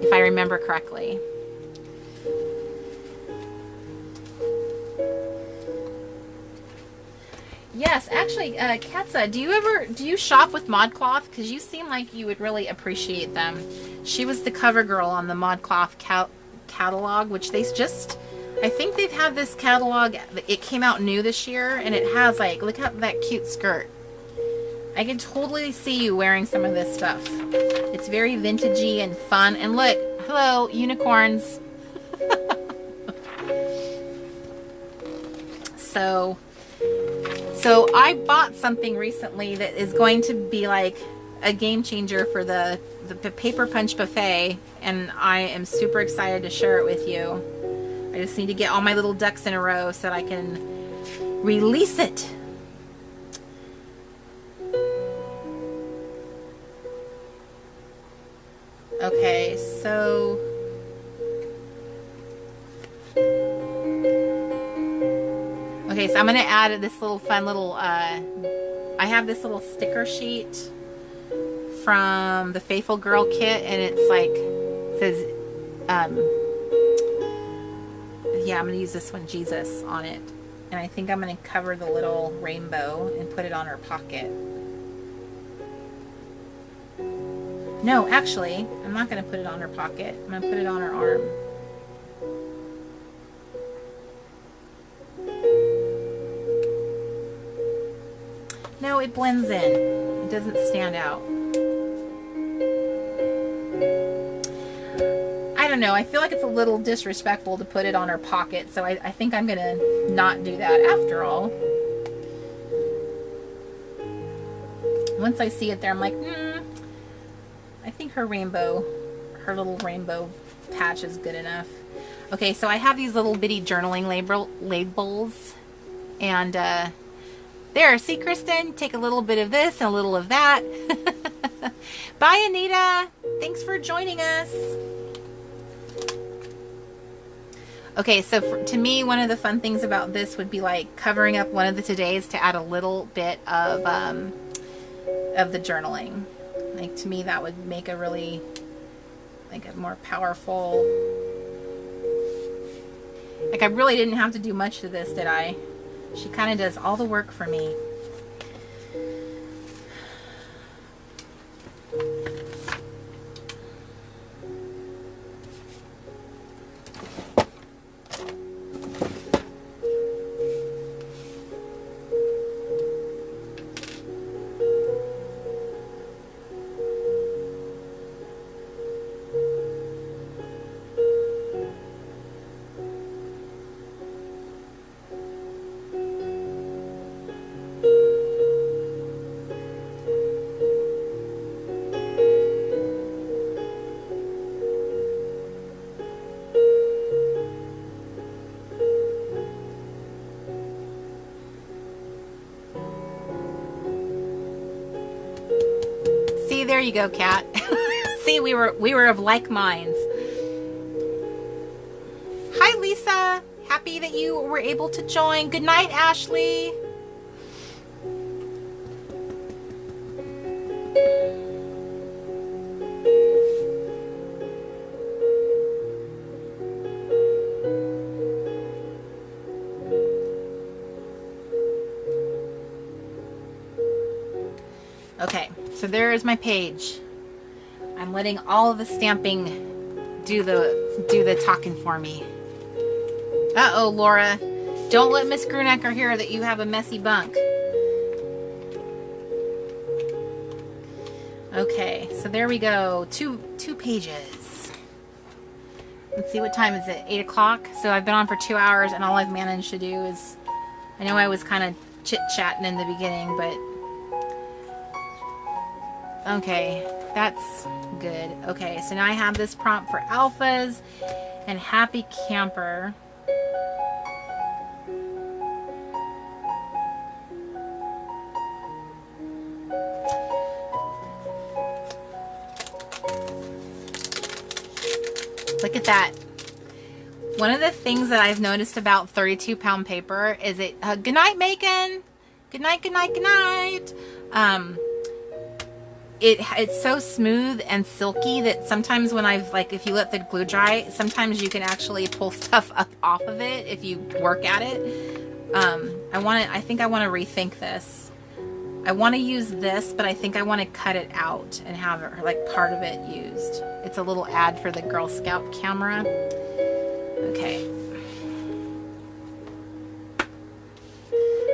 if I remember correctly. Yes, actually, Katza, do you shop with ModCloth? Because you seem like you would really appreciate them. She was the cover girl on the ModCloth catalog, which they just, I think they've had this catalog. It came out new this year, and it has like, look at that cute skirt. I can totally see you wearing some of this stuff. It's very vintagey and fun. And look, hello, unicorns. So I bought something recently that is going to be like a game changer for the paper punch buffet, and I am super excited to share it with you. I just need to get all my little ducks in a row so that I can release it. Okay, so I'm gonna add this little fun little I have this little sticker sheet from the Faithful Girl kit, and it's like, it says yeah, I'm gonna use this one, Jesus, on it, and I think I'm gonna cover the little rainbow and put it on her pocket. No, actually, I'm not gonna put it on her pocket. I'm gonna put it on her arm. No, it blends in. It doesn't stand out. I don't know. I feel like it's a little disrespectful to put it on her pocket, so I think I'm gonna not do that after all. Once I see it there, I'm like, I think her little rainbow patch is good enough. Okay, so I have these little bitty journaling labels, and there, see, Kristen, take a little bit of this and a little of that. Bye, Anita. Thanks for joining us. Okay, so to me, one of the fun things about this would be like covering up one of the todays to add a little bit of the journaling. Like, to me, that would make a really, like, a more powerful, like, I really didn't have to do much to this, did I? She kind of does all the work for me. There you go, Kat. See, we were of like minds. Hi, Lisa. Happy that you were able to join. Good night, Ashley. Okay, so there is my page. I'm letting all of the stamping do the talking for me. Uh-oh, Laura. Don't let Miss Grunecker hear that you have a messy bunk. Okay, so there we go. Two pages. Let's see, what time is it? 8 o'clock? So I've been on for 2 hours, and all I've managed to do is, I know I was kind of chit-chatting in the beginning, but okay, that's good. Okay, so now I have this prompt for alphas and happy camper. Look at that. One of the things that I've noticed about 32-pound paper is it, good night, Macon. Good night, good night, good night. It's so smooth and silky that sometimes when if you let the glue dry, sometimes you can actually pull stuff up off of it if you work at it. I think I want to rethink this. I want to use this, but I think I want to cut it out and have it, like, part of it used. It's a little ad for the Girl Scout camera. Okay.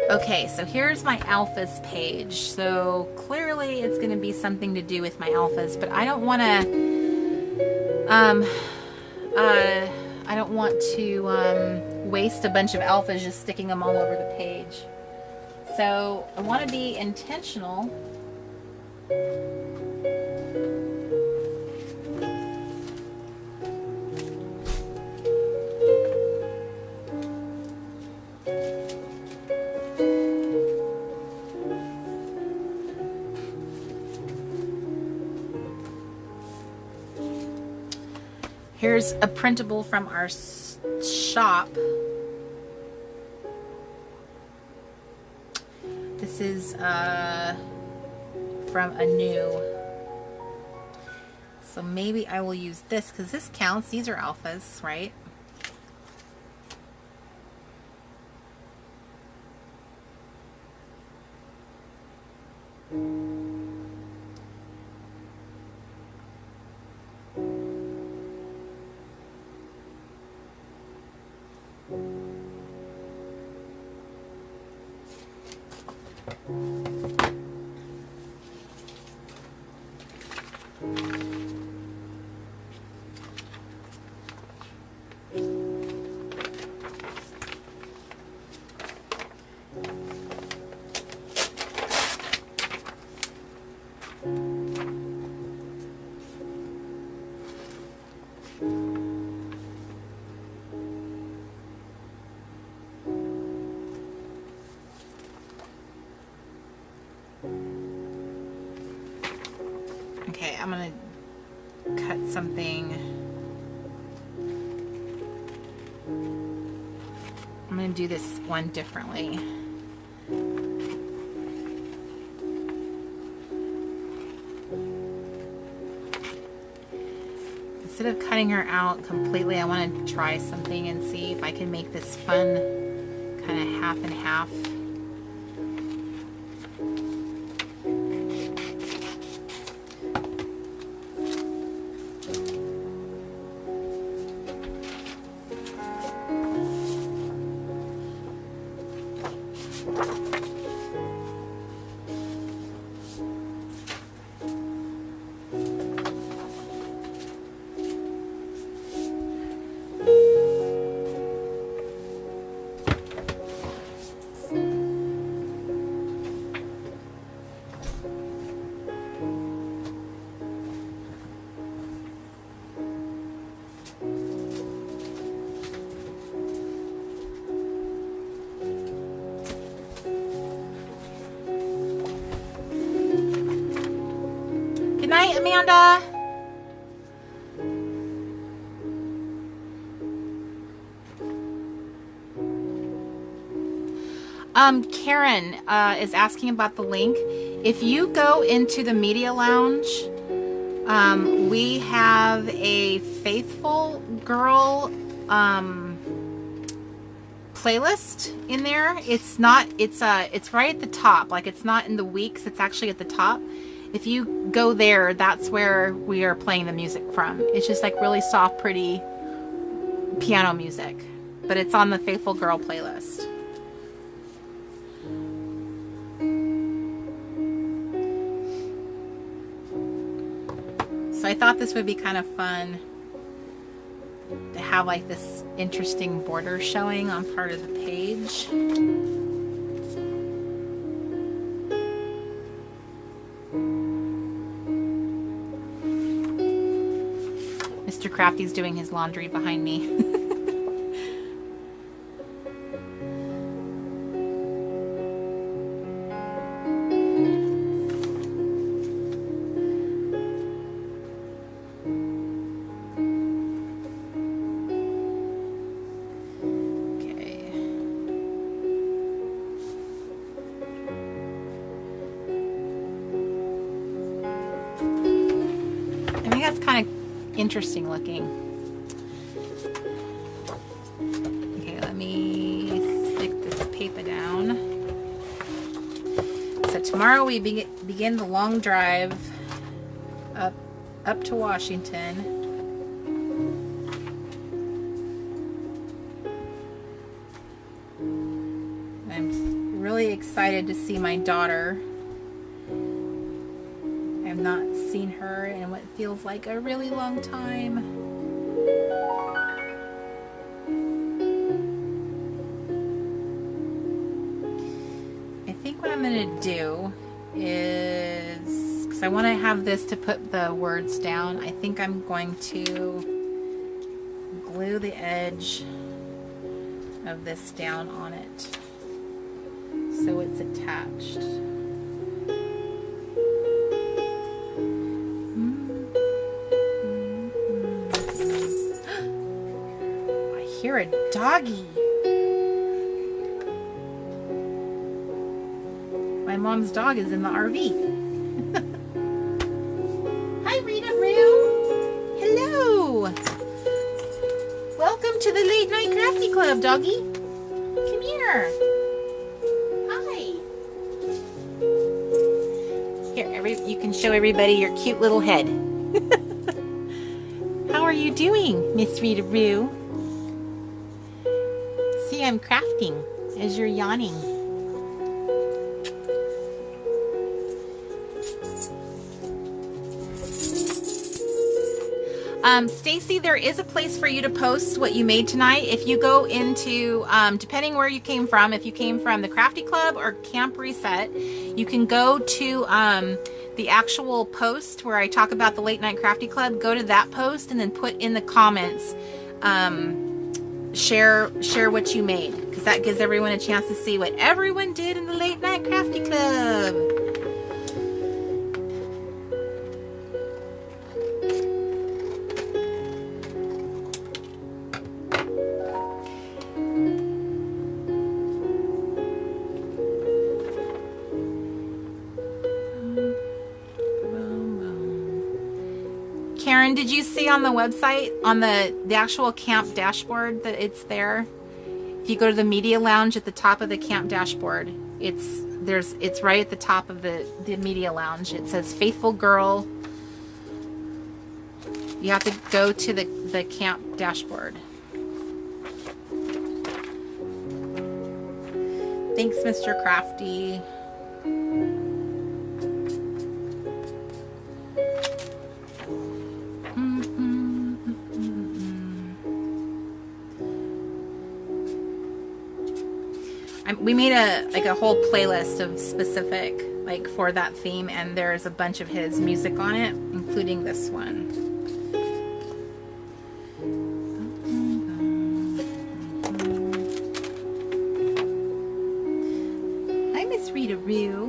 Okay, so here's my alphas page. So clearly it's going to be something to do with my alphas, but I don't want to waste a bunch of alphas just sticking them all over the page. So I want to be intentional. Here's a printable from our shop. This is from a new. So maybe I will use this because this counts. These are alphas, right? Okay, I'm gonna cut something. I'm gonna do this one differently. Instead of cutting her out completely, I want to try something and see if I can make this fun kind of half and half. Good night, Amanda. Karen is asking about the link. If you go into the media lounge, we have a Faithful Girl playlist in there. It's right at the top. Like, it's not in the weeks, it's actually at the top. If you go there, that's where we are playing the music from. It's just like really soft, pretty piano music, but it's on the Faithful Girl playlist. So I thought this would be kind of fun to have like this interesting border showing on part of the page. Mr. Crafty's doing his laundry behind me. Interesting looking. Okay, let me stick this paper down. So tomorrow we begin the long drive up to Washington. I'm really really excited to see my daughter. I've not seen her in what feels like a really long time. I think what I'm going to do is, because I want to have this to put the words down, I think I'm going to glue the edge of this down on it so it's attached. I hear a doggy. My mom's dog is in the RV. Hi, Rita Roo. Hello. Welcome to the Late Night Crafty Club, doggy. Come here. Hi. Here, you can show everybody your cute little head. How are you doing, Miss Rita Roo? See, I'm crafting as you're yawning. Stacy, there is a place for you to post what you made tonight. If you go into, depending where you came from, if you came from the Crafty Club or Camp Reset, you can go to the actual post where I talk about the Late Night Crafty Club. Go to that post and then put in the comments, share what you made, because that gives everyone a chance to see what everyone did in the Late Night Crafty Club. Karen, did you see on the website, on the actual camp dashboard, that it's there? If you go to the media lounge at the top of the camp dashboard, it's right at the top of the media lounge. It says Faithful Girl. You have to go to the camp dashboard. Thanks, Mr. Crafty. We made a whole playlist of specific, like, for that theme, and there's a bunch of his music on it, including this one. Hi, Miss Rita Roo.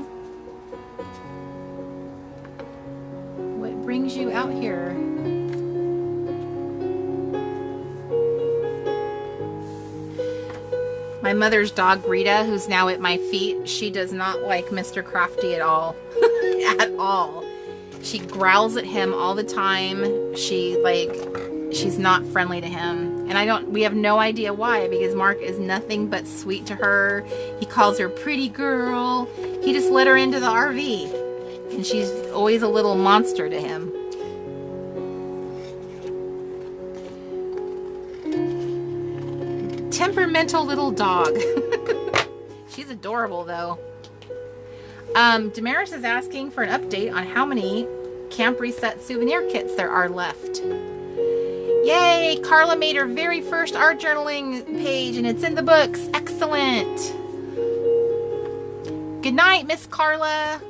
What brings you out here? My mother's dog, Rita, who's now at my feet, she does not like Mr. Crafty at all. At all. She growls at him all the time. She's not friendly to him. And we have no idea why, because Mark is nothing but sweet to her. He calls her pretty girl. He just let her into the RV. And she's always a little monster to him. Temperamental little dog. She's adorable, though. Damaris is asking for an update on how many Camp Reset souvenir kits there are left. Yay! Carla made her very first art journaling page, and it's in the books. Excellent. Good night, Miss Carla.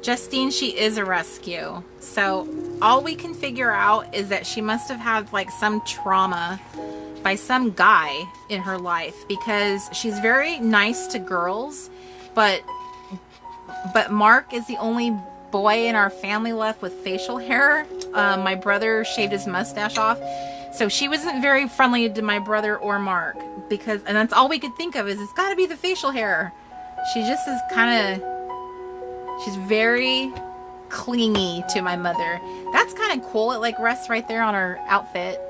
Justine, she is a rescue. So all we can figure out is that she must have had like some trauma by some guy in her life, because she's very nice to girls, but Mark is the only boy in our family left with facial hair. My brother shaved his mustache off. So she wasn't very friendly to my brother or Mark, and that's all we could think of, is it's got to be the facial hair. She just is kind of, she's very clingy to my mother. That's kind of cool. It like rests right there on her outfit.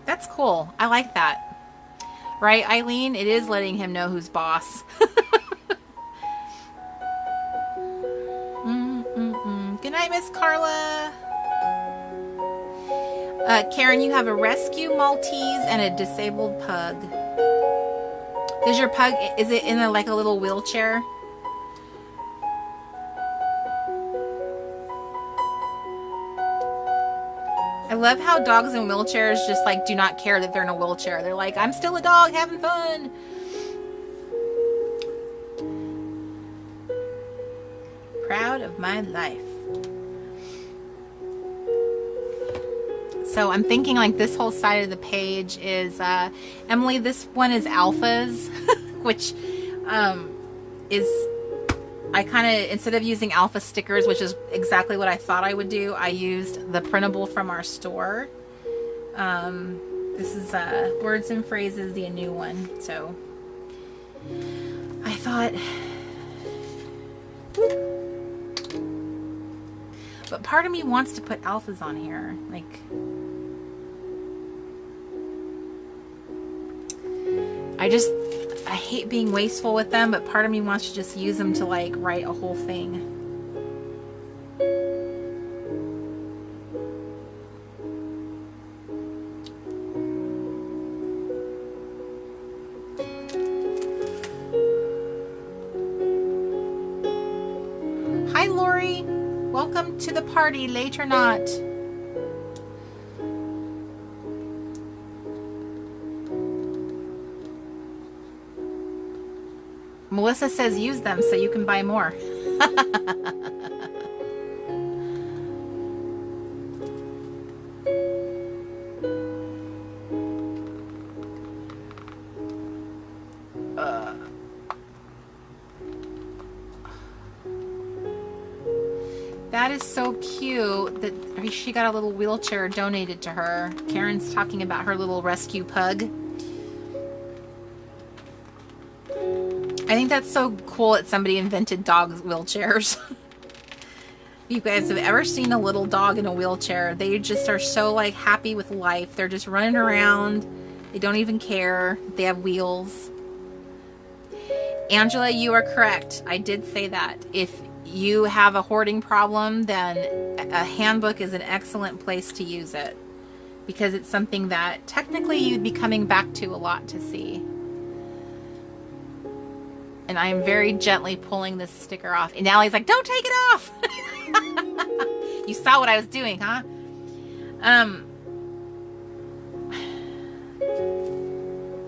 That's cool. I like that. Right, Eileen? It is letting him know who's boss. Good night, Miss Carla. Karen, you have a rescue Maltese and a disabled pug. Does your pug, is it in a, like a little wheelchair? I love how dogs in wheelchairs just like do not care that they're in a wheelchair. They're like, I'm still a dog having fun. Proud of my life. So I'm thinking like this whole side of the page is, Emily, this one is alphas, which is, I kind of, instead of using alpha stickers, which is exactly what I thought I would do, I used the printable from our store. This is Words and Phrases, the new one. So I thought, but part of me wants to put alphas on here. Like, I hate being wasteful with them, but part of me wants to just use them to like write a whole thing. Hi, Lori. Welcome to the party, late or not. Melissa says use them so you can buy more. That is so cute that she got a little wheelchair donated to her. Karen's talking about her little rescue pug. I think that's so cool that somebody invented dog wheelchairs. If you guys have ever seen a little dog in a wheelchair, they just are so like happy with life. They're just running around. They don't even care. They have wheels. Angela, you are correct. I did say that. If you have a hoarding problem, then a handbook is an excellent place to use it, because it's something that technically you'd be coming back to a lot to see. And I am very gently pulling this sticker off. And Allie's like, don't take it off. You saw what I was doing, huh?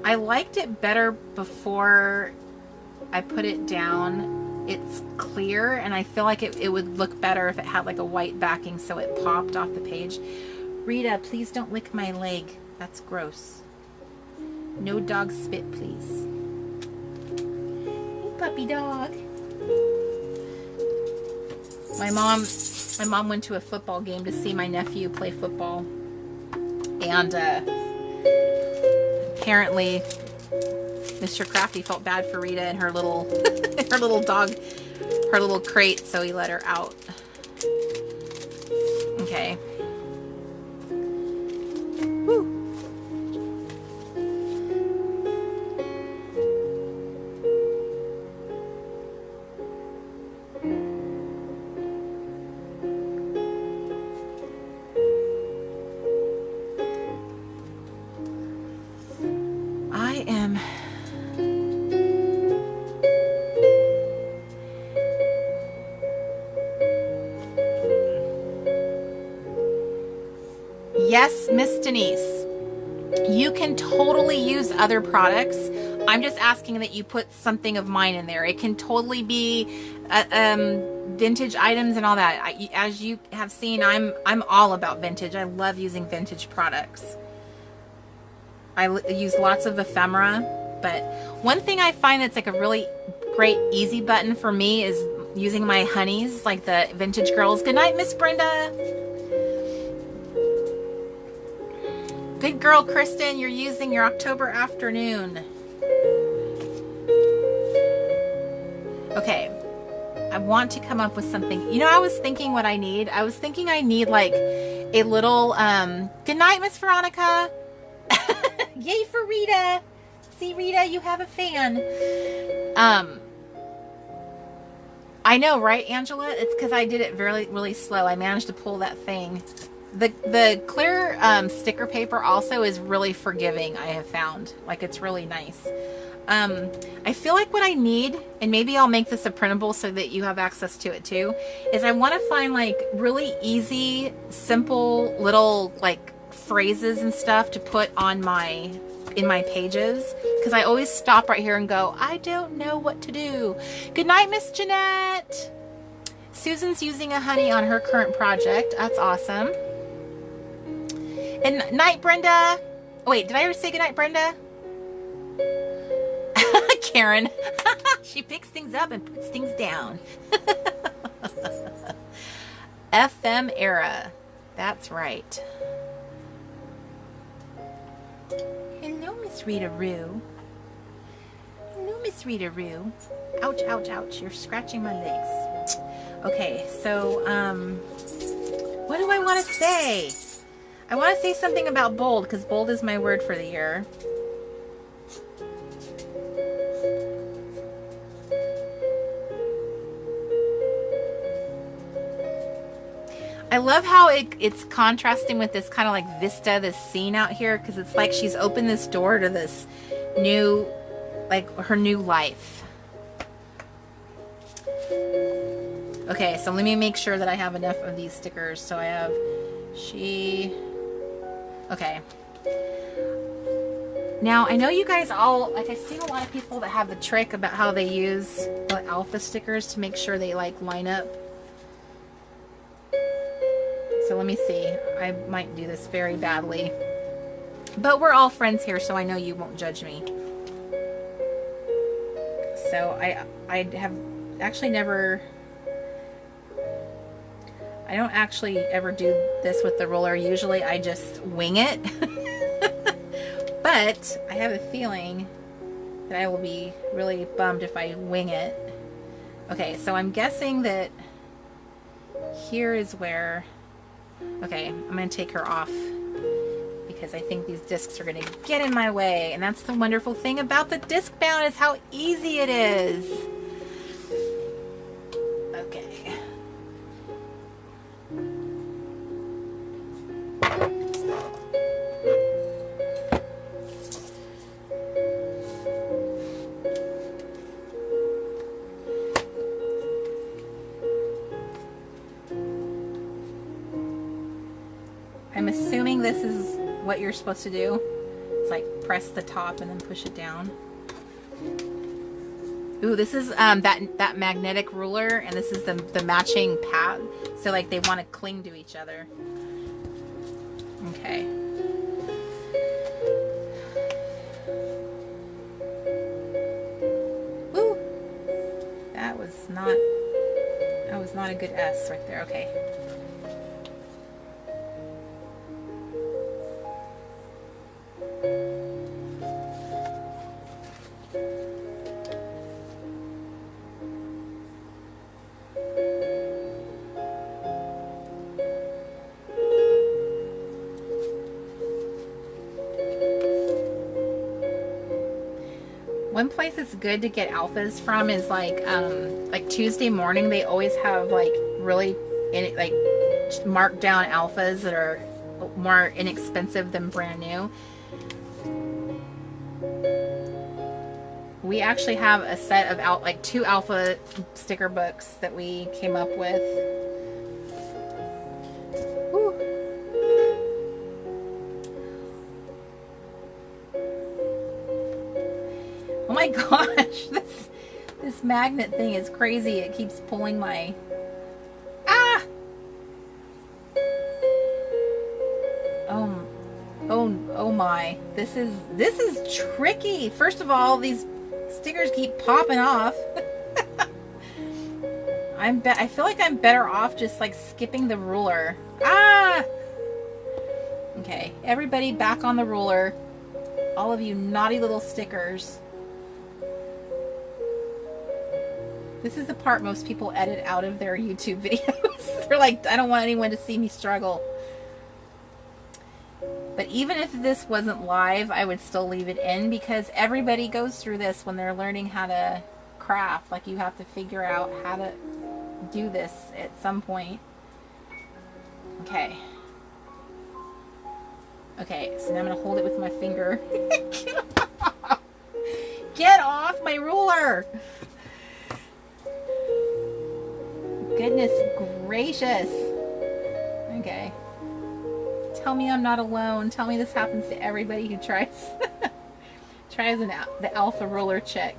I liked it better before I put it down. It's clear, and I feel like it would look better if it had like a white backing so it popped off the page. Rita, please don't lick my leg. That's gross. No dog spit, please. Puppy dog. My mom went to a football game to see my nephew play football, and apparently Mr. Crafty felt bad for Rita and her little her little dog, her little crate, so he let her out. Okay. Woo. Yes, Miss Denise, you can totally use other products. I'm just asking that you put something of mine in there. It can totally be vintage items and all that. As you have seen, I'm all about vintage. I love using vintage products. I use lots of ephemera, but one thing I find that's like a really great easy button for me is using my honeys, like the Vintage Girls. Good night, Miss Brenda. Good girl, Kristen. You're using your October afternoon. Okay. I want to come up with something. You know, I was thinking what I need. I was thinking I need like a little, good night, Miss Veronica. Yay for Rita. See, Rita, you have a fan. I know, right, Angela? It's because I did it really, really slow. I managed to pull that thing. The clear sticker paper also is really forgiving, I have found. Like, it's really nice. I feel like what I need, and maybe I'll make this a printable so that you have access to it too, is I want to find like really easy, simple little like phrases and stuff to put on in my pages, because I always stop right here and go, I don't know what to do. Good night, Miss Jeanette. Susan's using a honey on her current project. That's awesome. And night, Brenda. Oh, wait, did I ever say good night, Brenda? Karen. She picks things up and puts things down. FM era. That's right. Hello, Miss Rita Roo. Hello, Miss Rita Roo. Ouch, ouch, ouch. You're scratching my legs. Okay, so, what do I want to say? I want to say something about bold, because bold is my word for the year. I love how it's contrasting with this kind of like vista, this scene out here, because it's like she's opened this door to this new, like her new life. Okay, so let me make sure that I have enough of these stickers. So I have she. Okay. Now, I know you guys all, like I've seen a lot of people that have the trick about how they use the alpha stickers to make sure they like line up. So let me see. I might do this very badly. But we're all friends here, so I know you won't judge me. So I have actually never... I don't actually ever do this with the roller. Usually I just wing it. But I have a feeling that I will be really bummed if I wing it. Okay, so I'm guessing that here is where... Okay, I'm going to take her off because I think these discs are going to get in my way. And that's the wonderful thing about the disc bound, is how easy it is. Okay. I'm assuming this is what you're supposed to do. It's like press the top and then push it down. Ooh, this is that magnetic ruler, and this is the matching pad. So like they want to cling to each other. Okay. Ooh, that was not a good S right there. Okay. One place it's good to get alphas from is like Tuesday morning. They always have like really marked down alphas that are more inexpensive than brand new. We actually have a set of like 2 alpha sticker books that we came up with. Woo. Oh my gosh, this magnet thing is crazy. It keeps pulling my... Ah! Oh my. This is tricky. First of all, these stickers keep popping off. I feel like I'm better off just like skipping the ruler. Ah! Okay, everybody back on the ruler. All of you naughty little stickers. This is the part most people edit out of their YouTube videos. They're like, I don't want anyone to see me struggle. But even if this wasn't live, I would still leave it in because everybody goes through this when they're learning how to craft. Like, you have to figure out how to do this at some point. Okay. Okay, so now I'm going to hold it with my finger. Get off my ruler! Goodness gracious. Okay. Tell me I'm not alone. Tell me this happens to everybody who tries the alpha ruler check.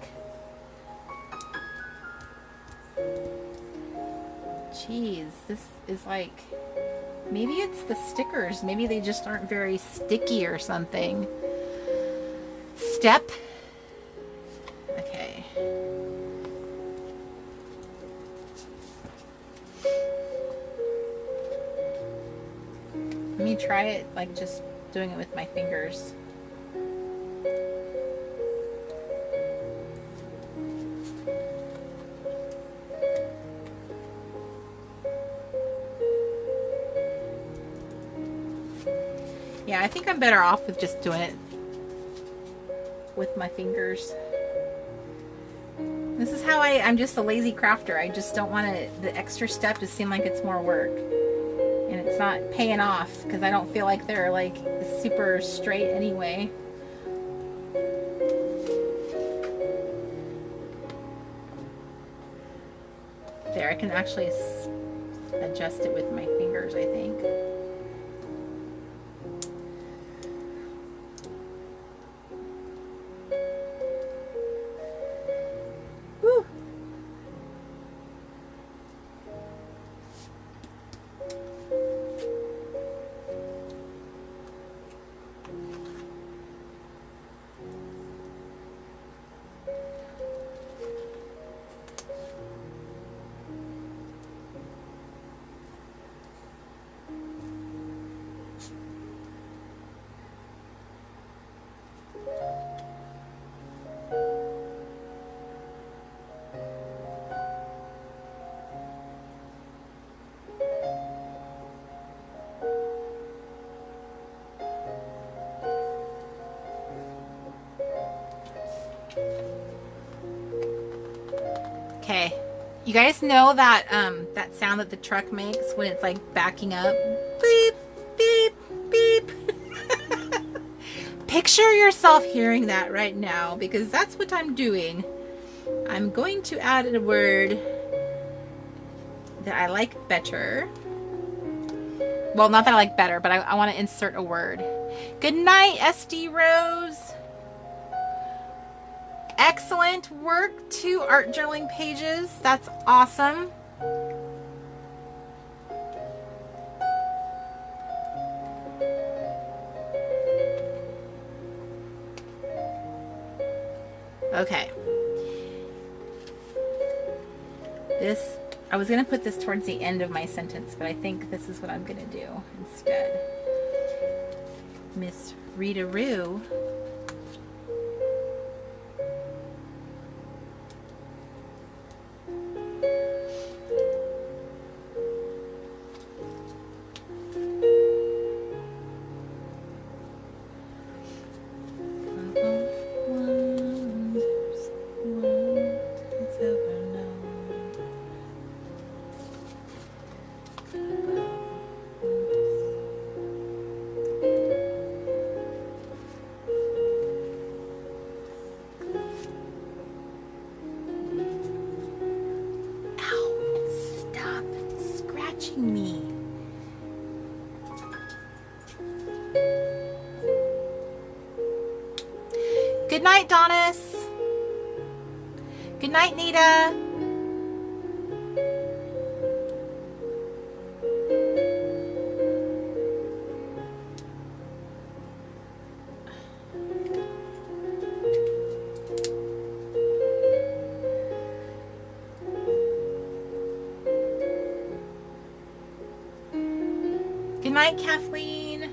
Jeez, this is like, maybe it's the stickers. Maybe they just aren't very sticky or something. Step. Okay. Let me try it, like just doing it with my fingers. Yeah, I think I'm better off with just doing it with my fingers. This is how I'm just a lazy crafter. I just don't want the extra step to seem like it's more work. And it's not paying off because I don't feel like they're like super straight anyway. There, I can actually adjust it with my fingers, I think. Woo! Okay, you guys know that that sound that the truck makes when it's like backing up? Beep, beep, beep. Picture yourself hearing that right now, because that's what I'm doing. I'm going to add a word that I like better. Well, not that I like better, but I want to insert a word. Good night, SD Rose. Excellent work. 2 art journaling pages. That's awesome. Okay. This, I was going to put this towards the end of my sentence, but I think this is what I'm going to do instead. Miss Rita Roo . Good night, Donis. Good night, Nita. Good night, Kathleen.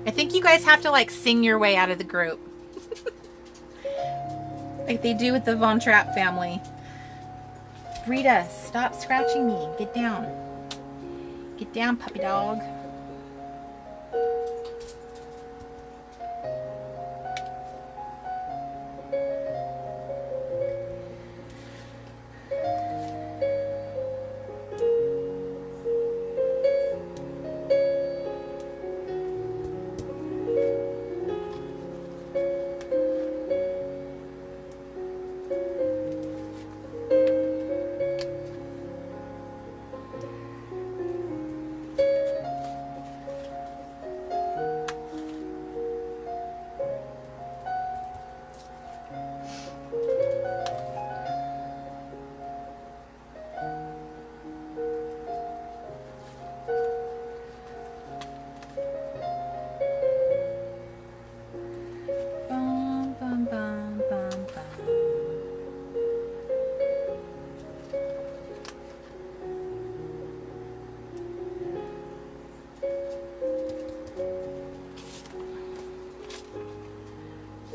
I think you guys have to like sing your way out of the group. like they do with the Von Trapp family. Rita, stop scratching me. Get down. Get down, puppy dog.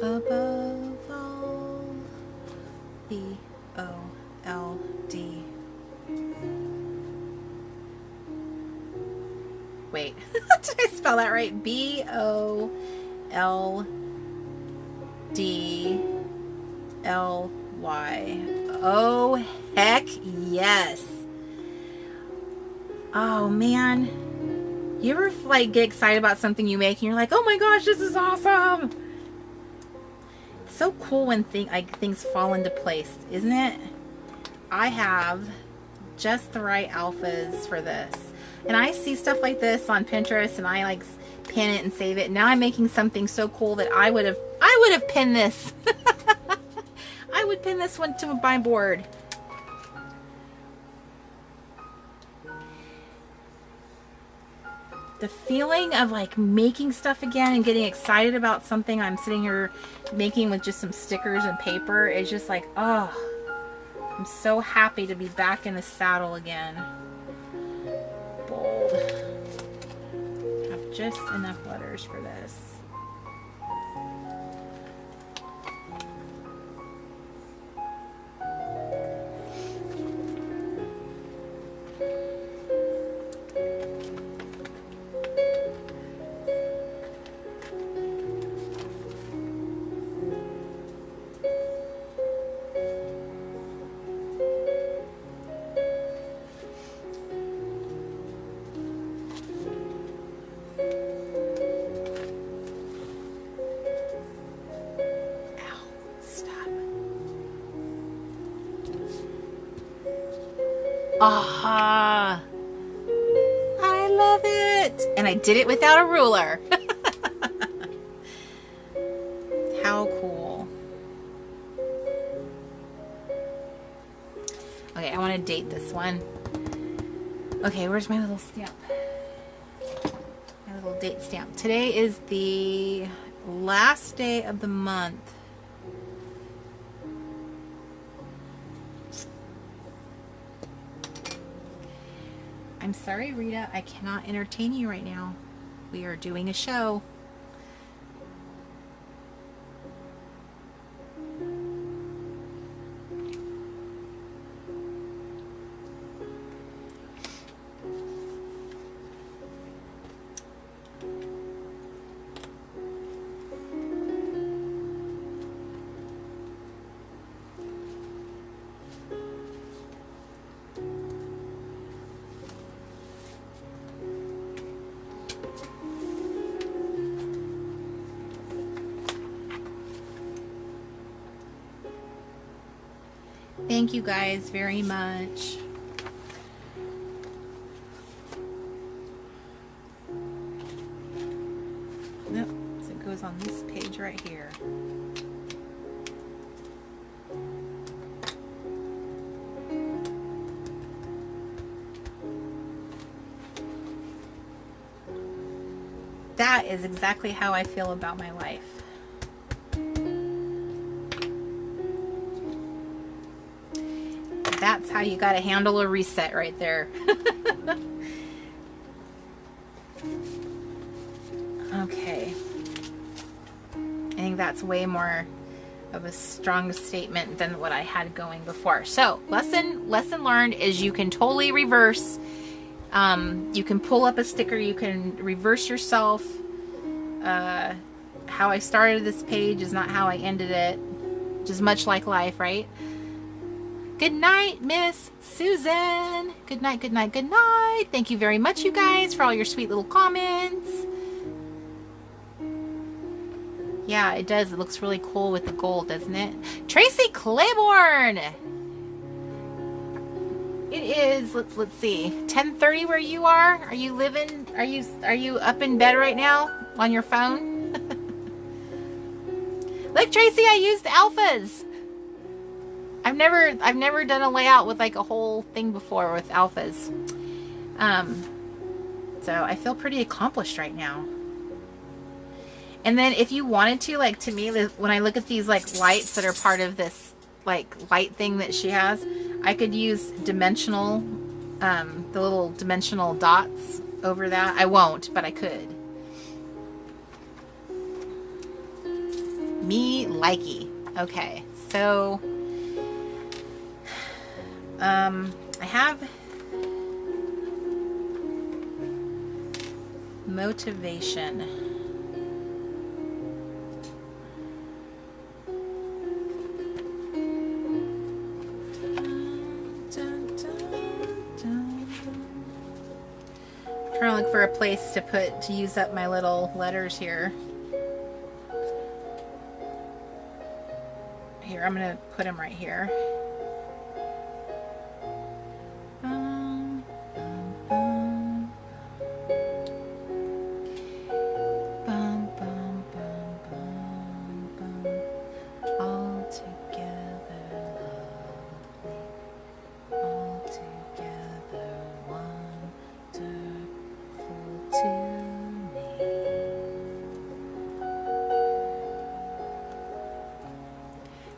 Above all, B-O-L-D. Wait, did I spell that right? B-O-L-D-L-Y. Oh, heck yes. Oh, man. You ever like get excited about something you make and you're like, oh my gosh, this is awesome. So cool when things fall into place, isn't it? I have just the right alphas for this, and I see stuff like this on Pinterest, and I like pin it and save it. Now I'm making something so cool that I would have pinned this. I would pin this one to my board. The feeling of like making stuff again and getting excited about something I'm sitting here making with just some stickers and paper is just like, oh, I'm so happy to be back in the saddle again. Bold. I have just enough letters for this. Aha! I love it! And I did it without a ruler. How cool. Okay, I want to date this one. Okay, where's my little stamp? My little date stamp. Today is the last day of the month. I'm sorry, Rita, I cannot entertain you right now. We are doing a show. Thank you guys very much. Nope, so it goes on this page right here. That is exactly how I feel about my life. That's how you got to handle a reset right there. Okay. I think that's way more of a strong statement than what I had going before. So lesson learned is you can totally reverse. You can pull up a sticker. You can reverse yourself. How I started this page is not how I ended it. Just much like life, right? Good night, Miss Susan. Good night, good night, good night. Thank you very much, you guys, for all your sweet little comments. Yeah, it does. It looks really cool with the gold, doesn't it? Tracy Claiborne. It is, let's see, 10:30 where you are. Are you living? Are you up in bed right now on your phone? Look, Tracy, I used alphas. I've never done a layout with like a whole thing before with alphas. So I feel pretty accomplished right now. And then if you wanted to, like, to me, when I look at these like lights that are part of this like light thing that she has, I could use dimensional, the little dimensional dots over that. I won't, but I could. Me likey. Okay, so I have motivation. Trying to look for a place to use up my little letters here. Here, I'm gonna put them right here.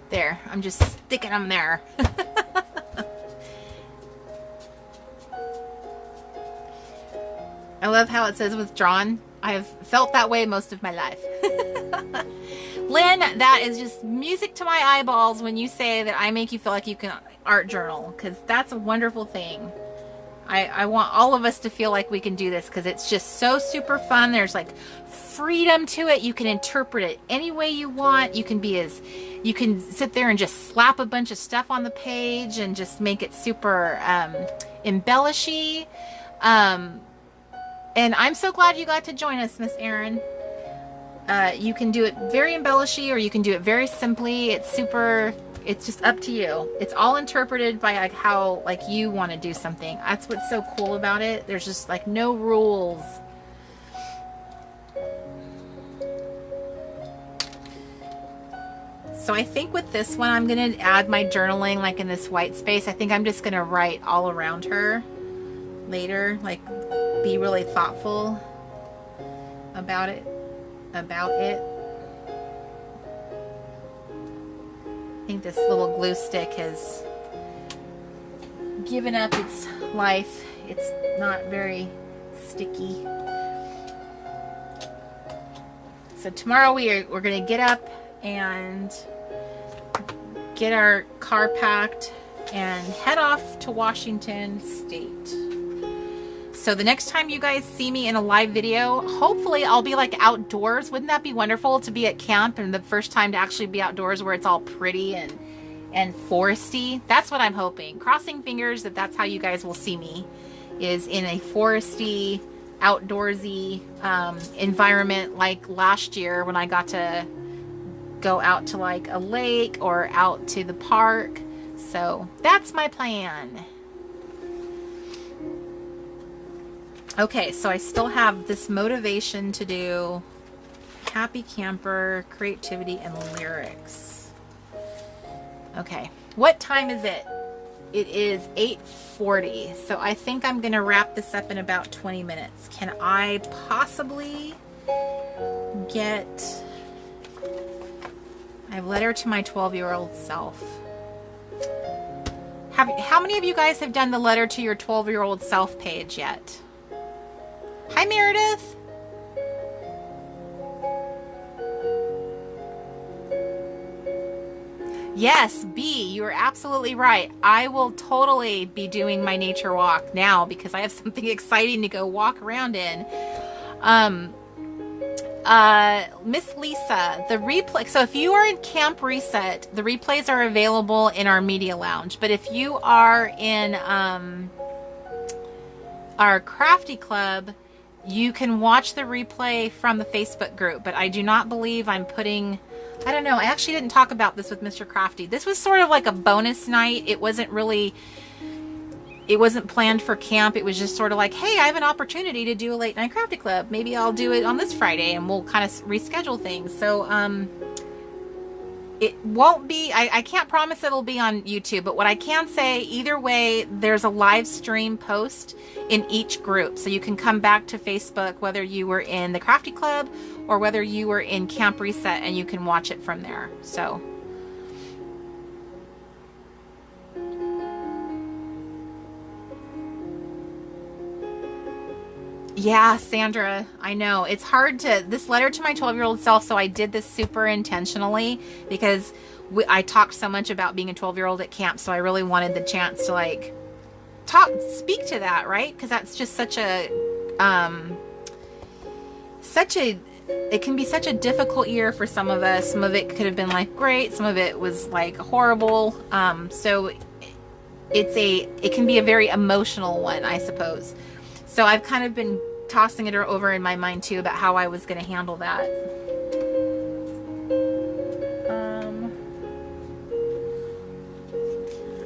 There, I'm just sticking them there. I love how it says withdrawn. I have felt that way most of my life. Lynn, that is just music to my eyeballs when you say that I make you feel like you can art journal, because that's a wonderful thing. I want all of us to feel like we can do this because it's just so super fun. There's like freedom to it. You can interpret it any way you want. You can sit there and just slap a bunch of stuff on the page and just make it super embellishy. And I'm so glad you got to join us, Miss Erin. You can do it very embellishy or you can do it very simply. It's just up to you. It's all interpreted by like how like you want to do something. That's what's so cool about it. There's just like no rules. So I think with this one, I'm going to add my journaling like in this white space. I think I'm just going to write all around her later, like be really thoughtful about it. I think this little glue stick has given up its life. It's not very sticky. So tomorrow we're going to get up and get our car packed and head off to Washington State. So the next time you guys see me in a live video, hopefully I'll be like outdoors. Wouldn't that be wonderful to be at camp and the first time to actually be outdoors where it's all pretty and foresty? That's what I'm hoping. Crossing fingers that that's how you guys will see me, is in a foresty, outdoorsy environment like last year when I got to go out to like a lake or out to the park. So that's my plan. Okay, so I still have this motivation to do, happy camper, creativity, and lyrics. Okay, what time is it? It is 8:40, so I think I'm gonna wrap this up in about 20 minutes. Can I possibly get a letter to my 12-year-old self? How many of you guys have done the letter to your 12-year-old self page yet? Hi, Meredith. Yes, B, you are absolutely right. I will totally be doing my nature walk now because I have something exciting to go walk around in. Miss Lisa, the replay. So if you are in Camp Reset, the replays are available in our media lounge. But if you are in our Crafty Club, you can watch the replay from the Facebook group. But I do not believe I'm putting, I don't know, I actually didn't talk about this with Mr. Crafty. This was sort of like a bonus night. It wasn't planned for camp. It was just sort of like, hey, I have an opportunity to do a late night Crafty Club. Maybe I'll do it on this Friday and we'll kind of reschedule things. So it won't be, I can't promise it'll be on YouTube, but what I can say, either way, there's a live stream post in each group. So you can come back to Facebook, whether you were in the Crafty Club or whether you were in Camp Reset, and you can watch it from there. So yeah, Sandra, I know. It's hard to, this letter to my 12-year-old self, so I did this super intentionally because I talked so much about being a 12-year-old at camp, so I really wanted the chance to like speak to that, right? Because that's just such a, it can be such a difficult year for some of us. Some of it could have been like great, some of it was like horrible. So it can be a very emotional one, I suppose. So I've kind of been tossing it over in my mind too about how I was going to handle that.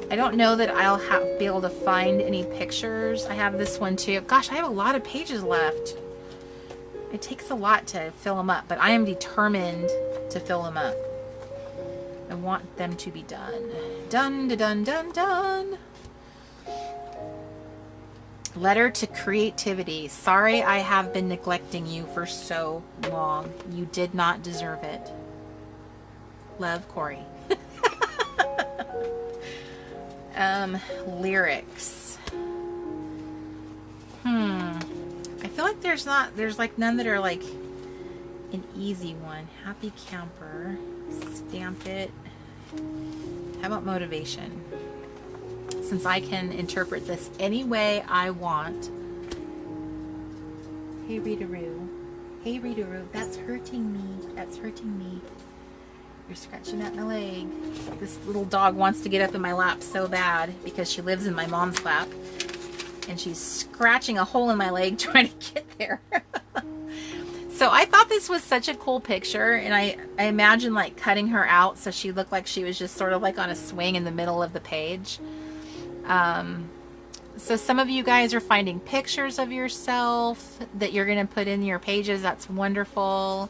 I don't know that I'll be able to find any pictures. I have this one too. Gosh, I have a lot of pages left. It takes a lot to fill them up, but I am determined to fill them up. I want them to be done. Done, done, done, done. Letter to creativity. Sorry I have been neglecting you for so long. You did not deserve it. Love, Corey. Lyrics. I feel like there's like none that are like an easy one. Happy camper. Stamp it. How about motivation? Since I can interpret this any way I want. Hey, Rita-roo. Hey, Rita-roo. That's hurting me. That's hurting me. You're scratching at my leg. This little dog wants to get up in my lap so bad because she lives in my mom's lap. And she's scratching a hole in my leg trying to get there. So I thought this was such a cool picture. And I imagine like cutting her out so she looked like she was just sort of like on a swing in the middle of the page. So some of you guys are finding pictures of yourself that you're going to put in your pages. That's wonderful.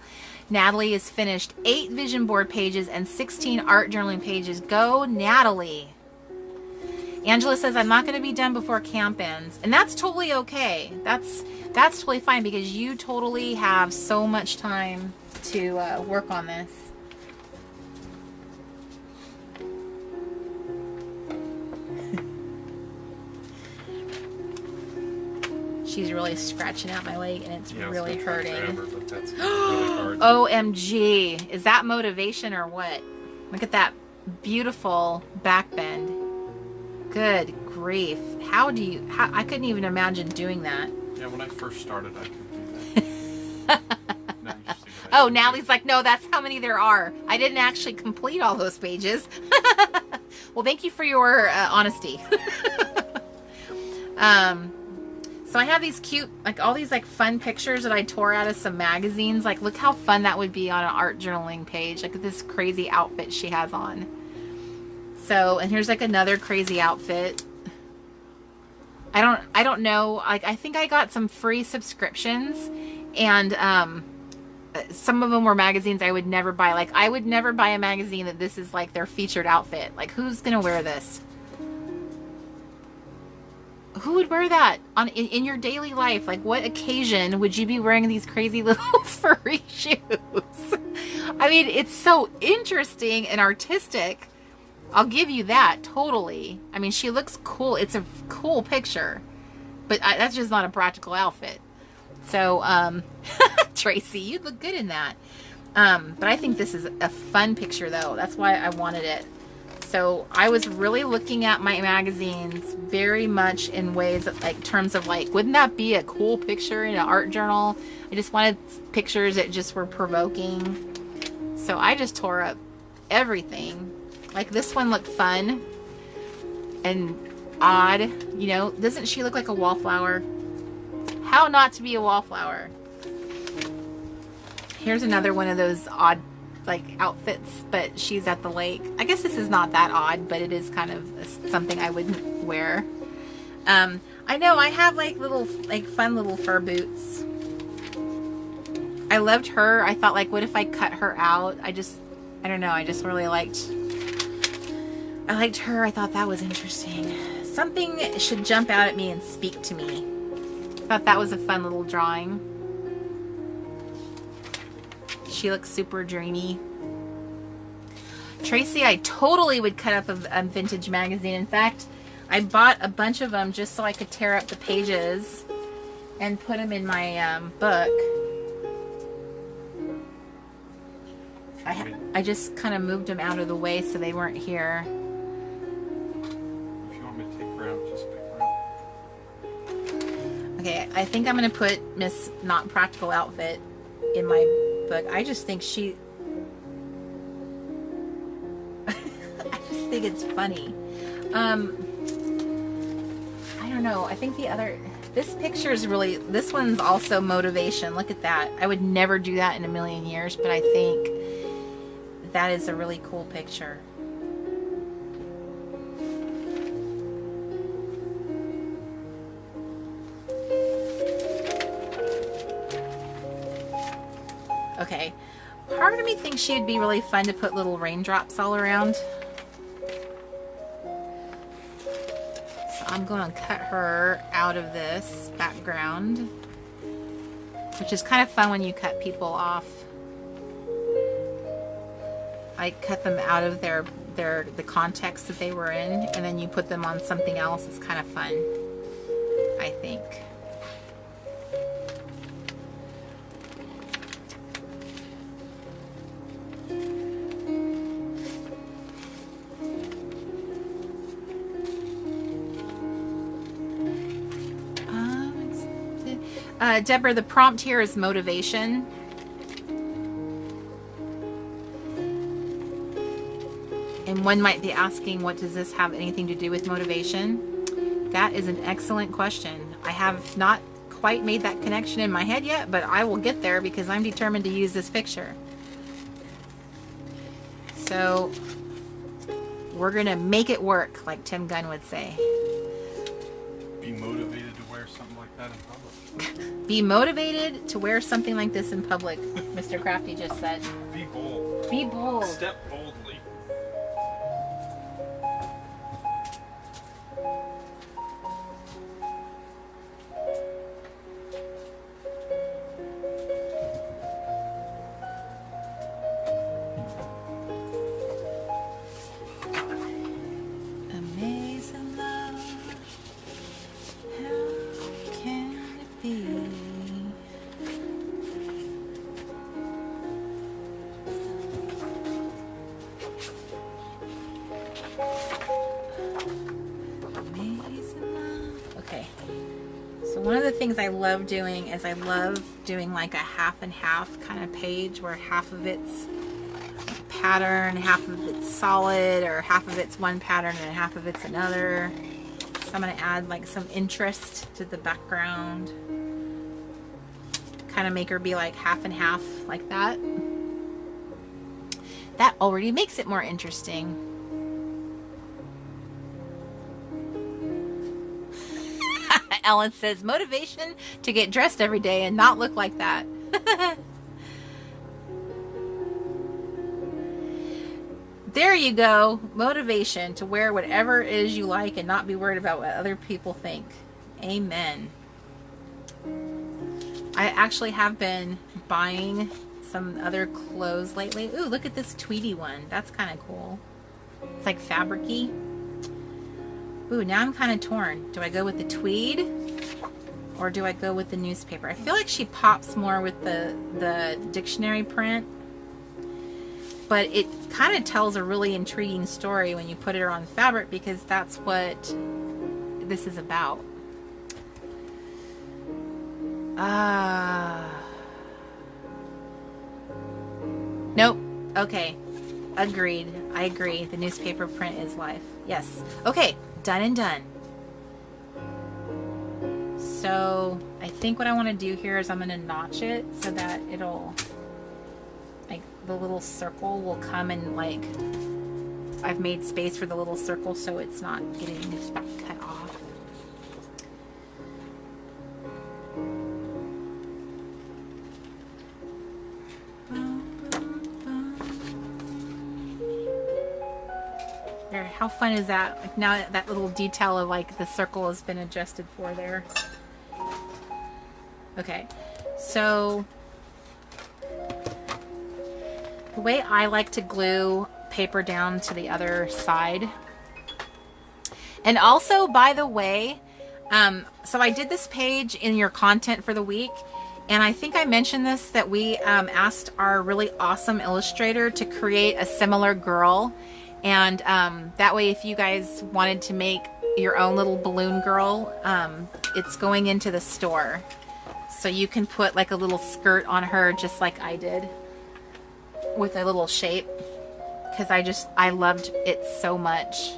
Natalie has finished 8 vision board pages and 16 art journaling pages. Go, Natalie. Angela says, I'm not going to be done before camp ends. And that's totally okay. That's totally fine because you totally have so much time to work on this. She's really scratching out my leg and it's really hurting. Forever, but that's really hard. OMG. Is that motivation or what? Look at that beautiful back bend. Good grief. How I couldn't even imagine doing that. Yeah, when I first started, I couldn't do that. Oh, Natalie's like, no, that's how many there are. I didn't actually complete all those pages. Well, thank you for your honesty. So I have these cute, like all these like fun pictures that I tore out of some magazines. Like, look how fun that would be on an art journaling page. Look at this crazy outfit she has on. So, and here's like another crazy outfit. I don't know. Like, I think I got some free subscriptions and, some of them were magazines I would never buy. Like, I would never buy a magazine that this is like their featured outfit. Like, who's gonna wear this? Who would wear that in your daily life? Like, what occasion would you be wearing these crazy little furry shoes? I mean, it's so interesting and artistic. I'll give you that, totally. I mean, she looks cool. It's a cool picture. But that's just not a practical outfit. So, Tracy, you'd look good in that. But I think this is a fun picture, though. That's why I wanted it. So I was really looking at my magazines very much in ways of, like, terms of like, wouldn't that be a cool picture in an art journal? I just wanted pictures that just were provoking. So I just tore up everything. Like this one looked fun and odd, you know. Doesn't she look like a wallflower? How not to be a wallflower? Here's another one of those odd like outfits, but she's at the lake. I guess this is not that odd, but it is kind of something I wouldn't wear. I know I have like little, like fun little fur boots. I loved her. I thought like, what if I cut her out? I don't know. I just really liked her. I thought that was interesting. Something should jump out at me and speak to me. I thought that was a fun little drawing. She looks super dreamy. Tracy, I totally would cut up a vintage magazine. In fact, I bought a bunch of them just so I could tear up the pages and put them in my book. I just kind of moved them out of the way so they weren't here. If you want me to take her out, just pick her up. Okay, I think I'm going to put Miss Not Practical Outfit in my book. I just think she... I just think it's funny. I don't know. I think the other... This picture is really... This one's also motivation. Look at that. I would never do that in a million years, but I think that is a really cool picture. Okay, part of me thinks she'd be really fun to put little raindrops all around. So I'm going to cut her out of this background, which is kind of fun when you cut people off. I cut them out of the context that they were in, and then you put them on something else. It's kind of fun, I think. Deborah, the prompt here is motivation. And one might be asking, what does this have anything to do with motivation? That is an excellent question. I have not quite made that connection in my head yet, but I will get there because I'm determined to use this picture. So we're going to make it work, like Tim Gunn would say. Be motivated to wear something like that in public. Be motivated to wear something like this in public, Mr. Crafty just said. Be bold. Be bold. Step boldly. Amazing love, how can it be? Amazing love. Okay, so one of the things I love doing is I love doing like a half and half kind of page where half of it's pattern, half of it's solid, or half of it's one pattern and half of it's another. So I'm going to add like some interest to the background, kind of make her be like half and half like that. That already makes it more interesting. Ellen says motivation to get dressed every day and not look like that. There you go. Motivation to wear whatever it is you like and not be worried about what other people think. Amen. I actually have been buying some other clothes lately. Ooh, look at this Tweety one. That's kind of cool. It's like fabric-y. Ooh, now I'm kind of torn. Do I go with the tweed or do I go with the newspaper? I feel like she pops more with the dictionary print. but it kind of tells a really intriguing story when you put it on fabric, because that's what this is about. Nope. Okay. Agreed. I agree. The newspaper print is life. Yes. Okay. Done and done. So I think what I want to do here is I'm going to notch it so that it'll, like, the little circle will come and, like, I've made space for the little circle so it's not getting cut off. There, how fun is that? Like, now that little detail of, like, the circle has been adjusted for there. Okay, so the way I like to glue paper down to the other side, and also, by the way, so I did this page in your content for the week, and I think I mentioned this, that we asked our really awesome illustrator to create a similar girl, and that way if you guys wanted to make your own little balloon girl, it's going into the store. So you can put like a little skirt on her just like I did with a little shape, because I loved it so much.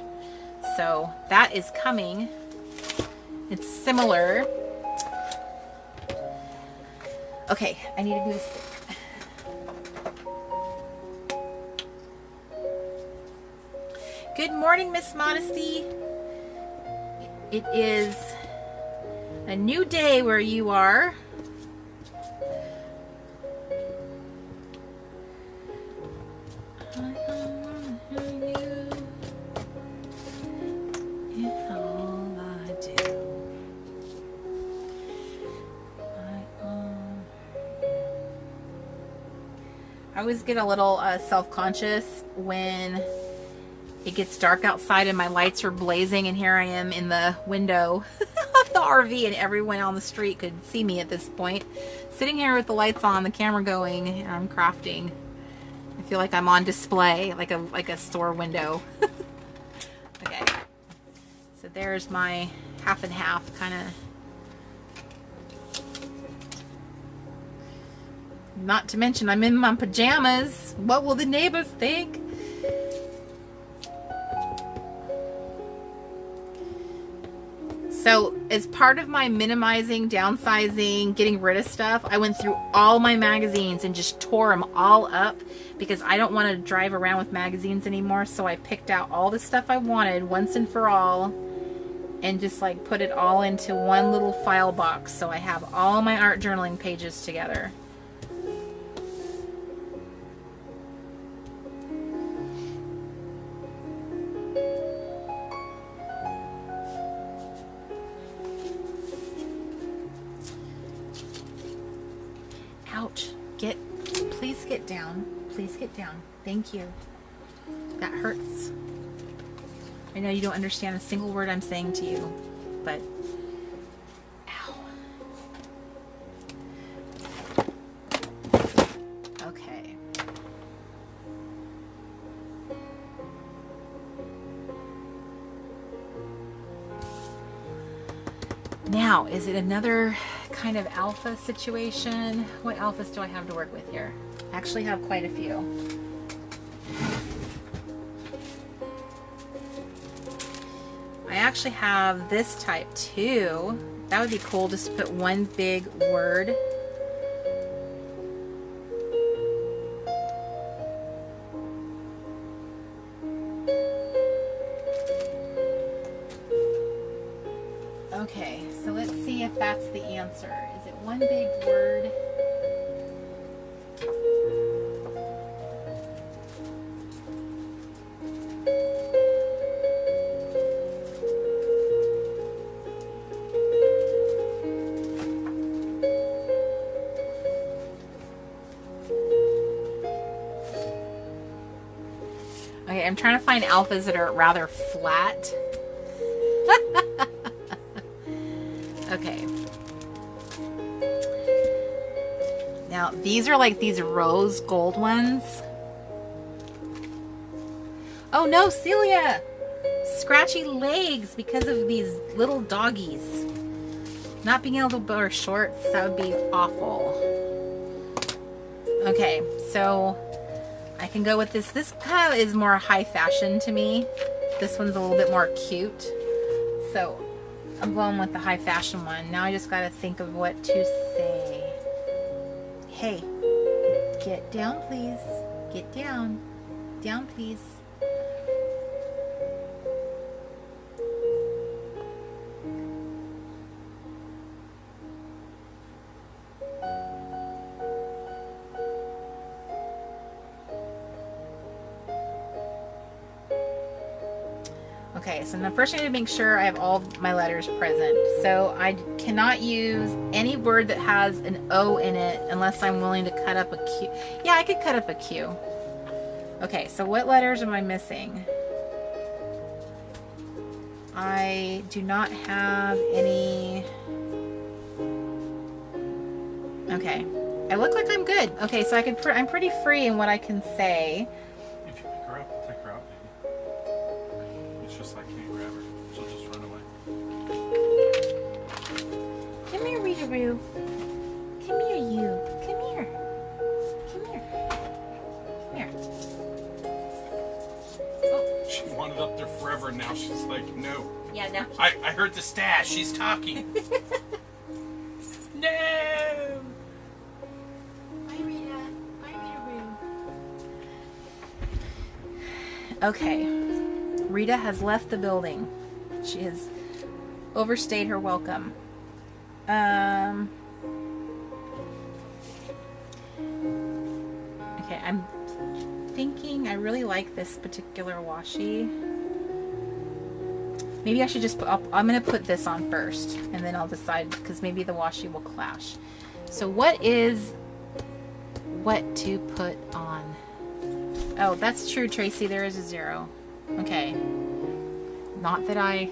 So that is coming. It's similar. Okay, I need to do this. Good morning, Miss Modesty. It is a new day where you are. I always get a little self-conscious when it gets dark outside and my lights are blazing, and here I am in the window of the RV and everyone on the street could see me at this point. Sitting here with the lights on, the camera going, and I'm crafting. I feel like I'm on display, like a store window. Okay, so there's my half and half kind of. Not to mention I'm in my pajamas. What will the neighbors think? So as part of my minimizing, downsizing, getting rid of stuff, I went through all my magazines and just tore them all up, because I don't want to drive around with magazines anymore. So I picked out all the stuff I wanted once and for all and just like put it all into one little file box. So I have all my art journaling pages together. Ouch. Please get down. Please get down. Thank you. That hurts. I know you don't understand a single word I'm saying to you, but ow. Okay. Now, is it another kind of alpha situation? What alphas do I have to work with here? I actually have quite a few. I actually have this type too. That would be cool, just to put one big word. Okay, so let's see if that's the answer. Is it one big word? Okay, I'm trying to find alphas that are rather flat. Okay. Now, these are like these rose gold ones. Oh no, Celia! Scratchy legs because of these little doggies. Not being able to wear shorts, that would be awful. Okay, so I can go with this. This kind of is more high fashion to me. This one's a little bit more cute. So I'm going with the high fashion one. Now I just got to think of what to say. Hey, get down, please. Get down. Down, please. Okay, so now first I need to make sure I have all my letters present. So I cannot use any word that has an O in it unless I'm willing to cut up a Q. Yeah, I could cut up a Q. Okay, so what letters am I missing? I do not have any. Okay, I look like I'm good. Okay, so I'm pretty free in what I can say. If you pick her up, I'll take her out, baby. It's just I can't grab her. She'll just run away. Come here, Rita-Roo. Come here, you. Come here. Come here. Come here. Oh. She wanted up there forever, and now she's like, no. Yeah, no. I heard the stash. She's talking. No! Bye, Rita. Bye, Rita-Roo. Okay. Rita has left the building. She has overstayed her welcome. Okay, I'm thinking I really like this particular washi. Maybe I should just put, I'm going to put this on first and then I'll decide because maybe the washi will clash. So what to put on? Oh, that's true, Tracy. There is a 0. Okay. Not that I...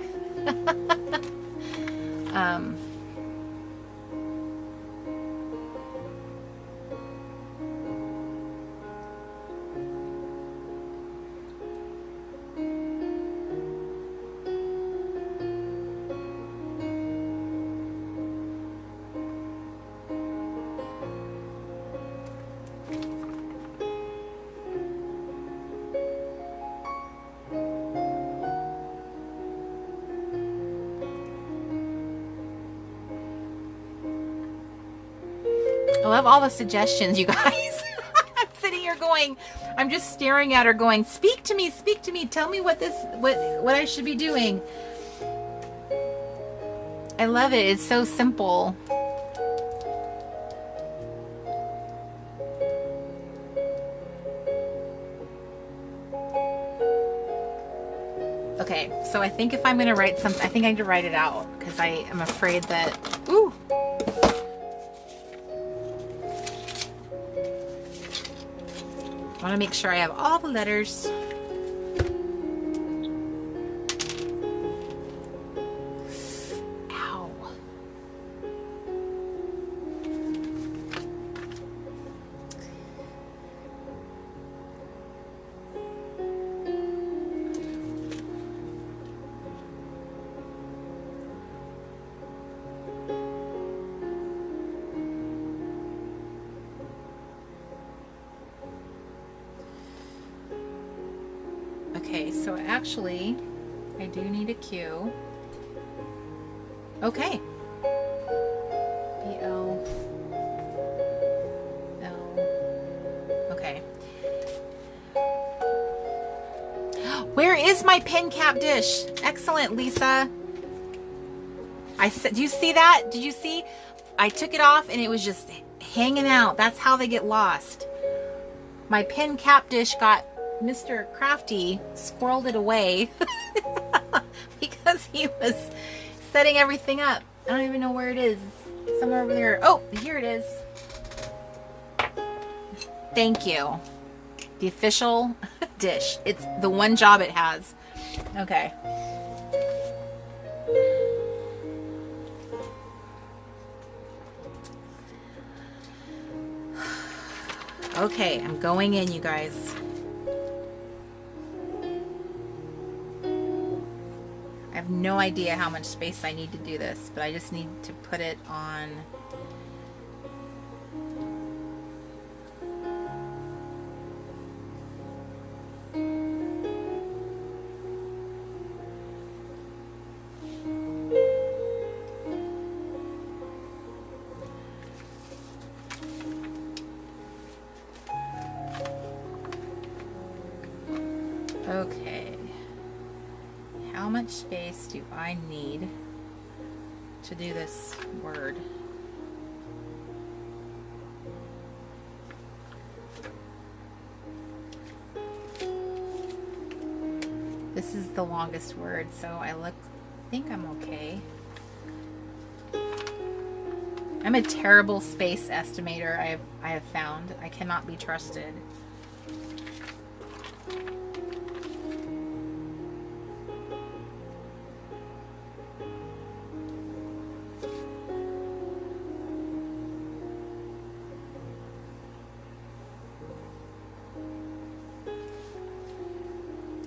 I love all the suggestions, you guys. I'm sitting here going, I'm just staring at her going, speak to me, tell me what I should be doing. I love it. It's so simple. Okay, so I think if I'm going to write something, I think I need to write it out because I am afraid that, ooh. I want to make sure I have all the letters. Ow. Okay, so actually, I do need a Q. Okay. B-L. L. Okay. Where is my pin cap dish? Excellent, Lisa. I said, do you see that? Did you see? I took it off and it was just hanging out. That's how they get lost. My pin cap dish got Mr. Crafty squirreled it away because he was setting everything up. I don't even know where it is. It's somewhere over there. Oh, here it is. Thank you. The official dish. It's the one job it has. Okay. Okay, I'm going in, you guys. I have no idea how much space I need to do this, but I just need to put it on. Okay, how much space do I need to do this word? This is the longest word, so I think I'm okay. I'm a terrible space estimator, I have found. I cannot be trusted.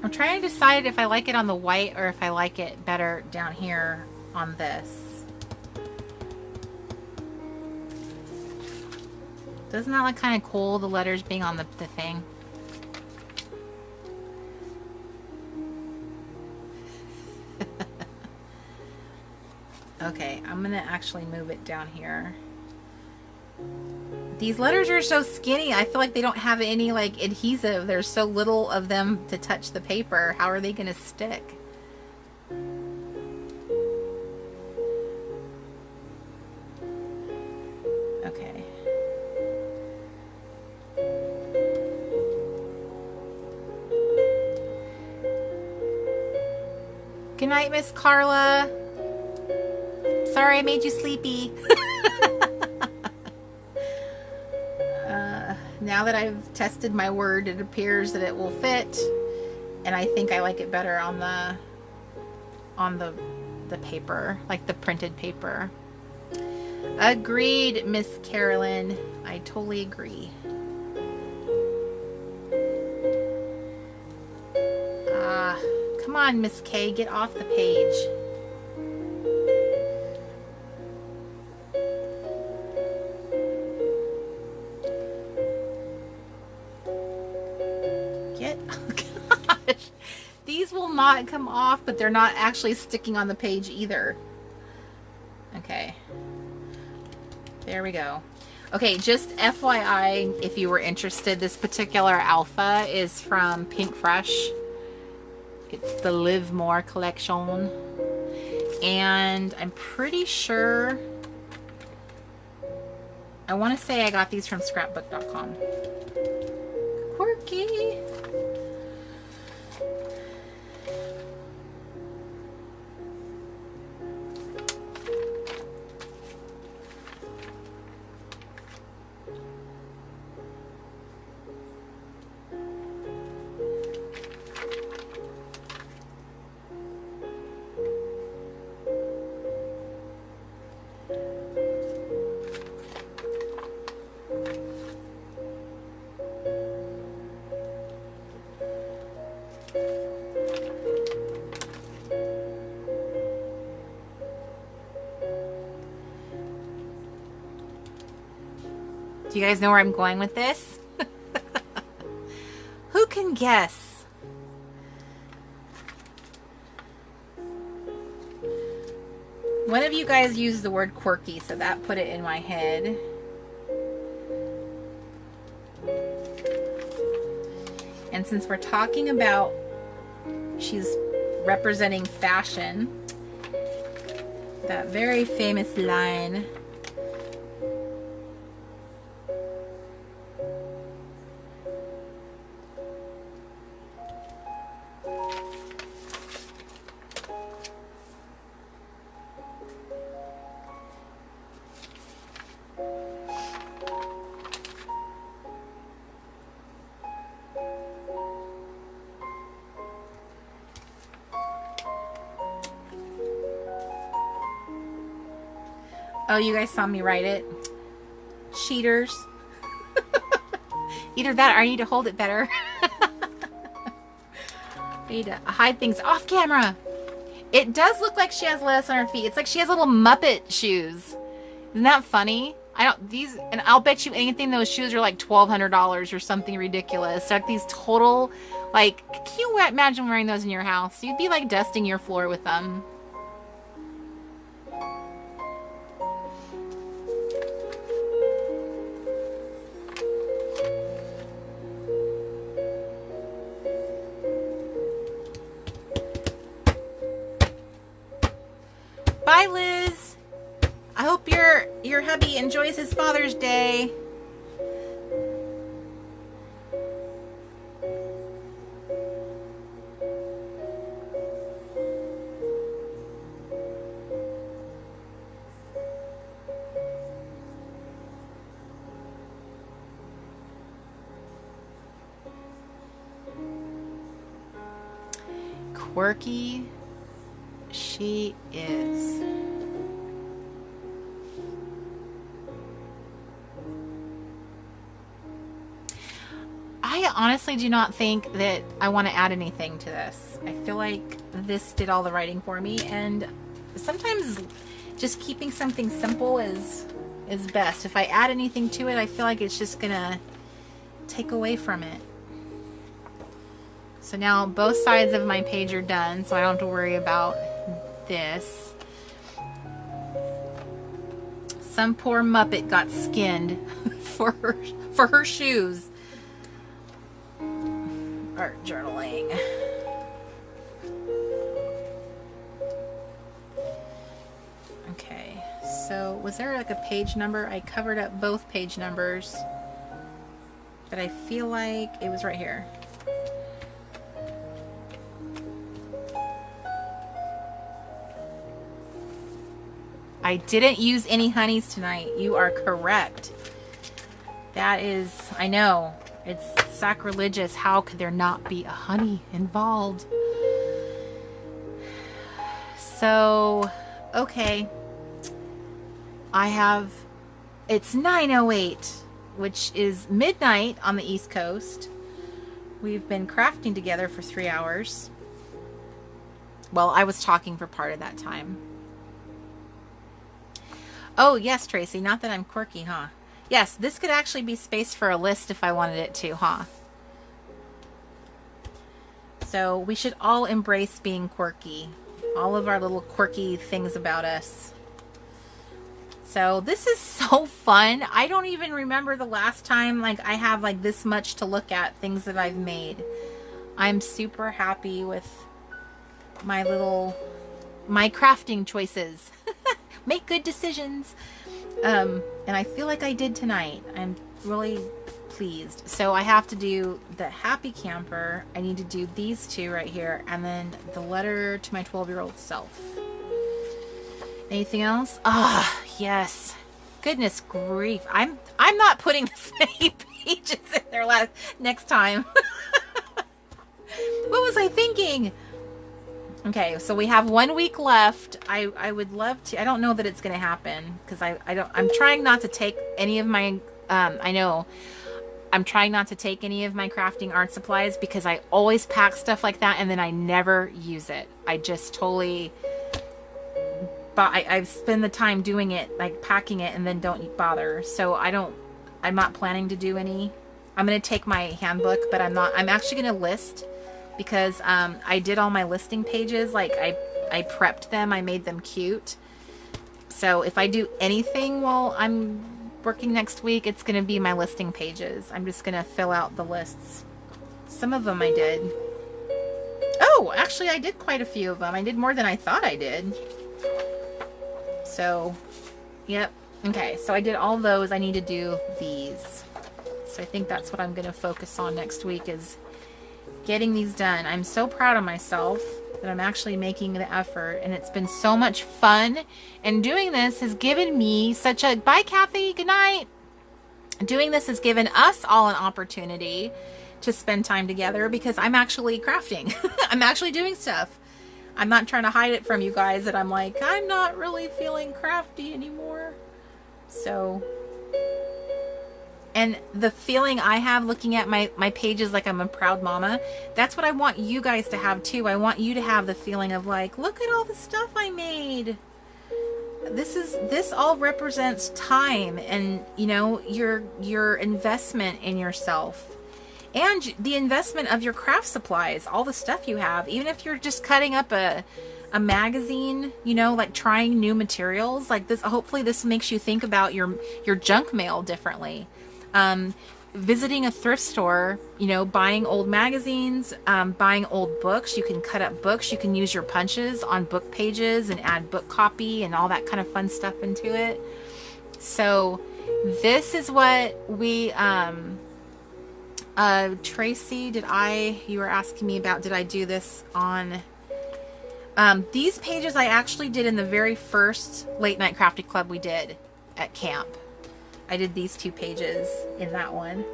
I'm trying to decide if I like it on the white or if I like it better down here on this. Doesn't that look kind of cool, the letters being on the thing? Okay, I'm gonna actually move it down here. These letters are so skinny. I feel like they don't have any like adhesive. There's so little of them to touch the paper. How are they gonna stick? Okay. Good night, Miss Carla. Sorry I made you sleepy. Now that I've tested my word, it appears that it will fit, and I think I like it better on the paper, like the printed paper. Agreed, Miss Carolyn. I totally agree. Come on, Miss K, get off the page. Not come off, but they're not actually sticking on the page either. Okay, there we go. Okay, just FYI, if you were interested, this particular alpha is from Pink Fresh. It's the Live More collection, and I'm pretty sure, I want to say I got these from scrapbook.com. Quirky. Do you guys know where I'm going with this? Who can guess? One of you guys used the word quirky, so that put it in my head. And since we're talking about, she's representing fashion, that very famous line, oh, you guys saw me write it. Cheaters. Either that or I need to hold it better. I need to hide things off camera. It does look like she has lettuce on her feet. It's like she has little Muppet shoes. Isn't that funny? And I'll bet you anything those shoes are like $1,200 or something ridiculous. Like these total, like, can you imagine wearing those in your house? You'd be like dusting your floor with them. Bye, Liz. I hope your hubby enjoys his Father's Day. Quirky she is. I honestly do not think that I want to add anything to this. I feel like this did all the writing for me, and sometimes just keeping something simple is best. If I add anything to it, I feel like it's just gonna take away from it. So now both sides of my page are done, so I don't have to worry about this. Some poor Muppet got skinned for her shoes. Art journaling. Okay, so was there like a page number? I covered up both page numbers, but I feel like it was right here. I didn't use any honeys tonight. You are correct. That is, I know, it's sacrilegious. How could there not be a honey involved? So, okay. It's 9:08, which is midnight on the East Coast. We've been crafting together for 3 hours. Well, I was talking for part of that time. Oh, yes, Tracy. Not that I'm quirky, huh? Yes, this could actually be space for a list if I wanted it to, huh? So we should all embrace being quirky. All of our little quirky things about us. So this is so fun. I don't even remember the last time like I have like this much to look at, things that I've made. I'm super happy with my crafting choices. Make good decisions. And I feel like I did tonight. I'm really pleased. So I have to do the happy camper. I need to do these two right here, and then the letter to my 12-year-old self. Anything else? Ah, yes. Goodness grief. I'm not putting this many pages in there next time. What was I thinking? Okay, so we have 1 week left. I would love to. I don't know that it's going to happen because I'm trying not to take any of my. I know. I'm trying not to take any of my crafting art supplies because I always pack stuff like that and then I never use it. I just totally. But I spend the time doing it, like packing it, and then don't bother. So I'm not planning to do any. I'm going to take my handbook, but I'm not. I'm actually going to list. Because I did all my listing pages, like I prepped them, I made them cute. So if I do anything while I'm working next week, it's going to be my listing pages. I'm just going to fill out the lists. Some of them I did. Oh, actually I did quite a few of them. I did more than I thought I did. So, yep. Okay, so I did all those. I need to do these. So I think that's what I'm going to focus on next week is getting these done. I'm so proud of myself that I'm actually making the effort, and it's been so much fun, and doing this has given me such a bye Kathy, good night. Doing this has given us all an opportunity to spend time together because I'm actually crafting. I'm actually doing stuff. I'm not trying to hide it from you guys that I'm like, I'm not really feeling crafty anymore. So And the feeling I have looking at my pages like I'm a proud mama, that's what I want you guys to have too. I want you to have the feeling of like, look at all the stuff I made. This all represents time and, you know, your investment in yourself and the investment of your craft supplies, all the stuff you have. Even if you're just cutting up a magazine, you know, like trying new materials like this, hopefully this makes you think about your junk mail differently. Visiting a thrift store, you know, buying old magazines, buying old books. You can cut up books. You can use your punches on book pages and add book copy and all that kind of fun stuff into it. So this is what we, Tracy, you were asking me about, did I do this on, these pages I actually did in the very first Late Night Crafty Club we did at camp. I did these 2 pages in that one.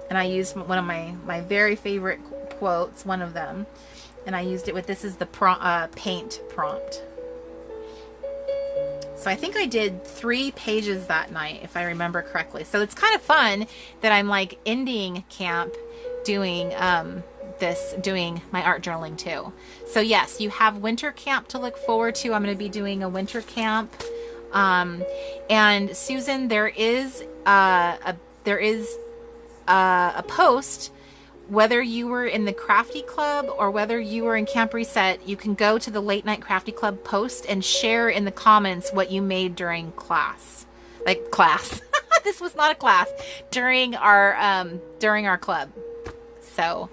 And I used one of my very favorite quotes, one of them. And I used it with, this is the paint prompt. So I think I did 3 pages that night, if I remember correctly. So it's kind of fun that I'm like ending camp doing doing my art journaling too. So yes, you have winter camp to look forward to. I'm going to be doing a winter camp. And Susan, there is a post, whether you were in the Crafty Club or whether you were in Camp Reset, you can go to the Late Night Crafty Club post and share in the comments what you made during class. Like class. This was not a class. During our club. So,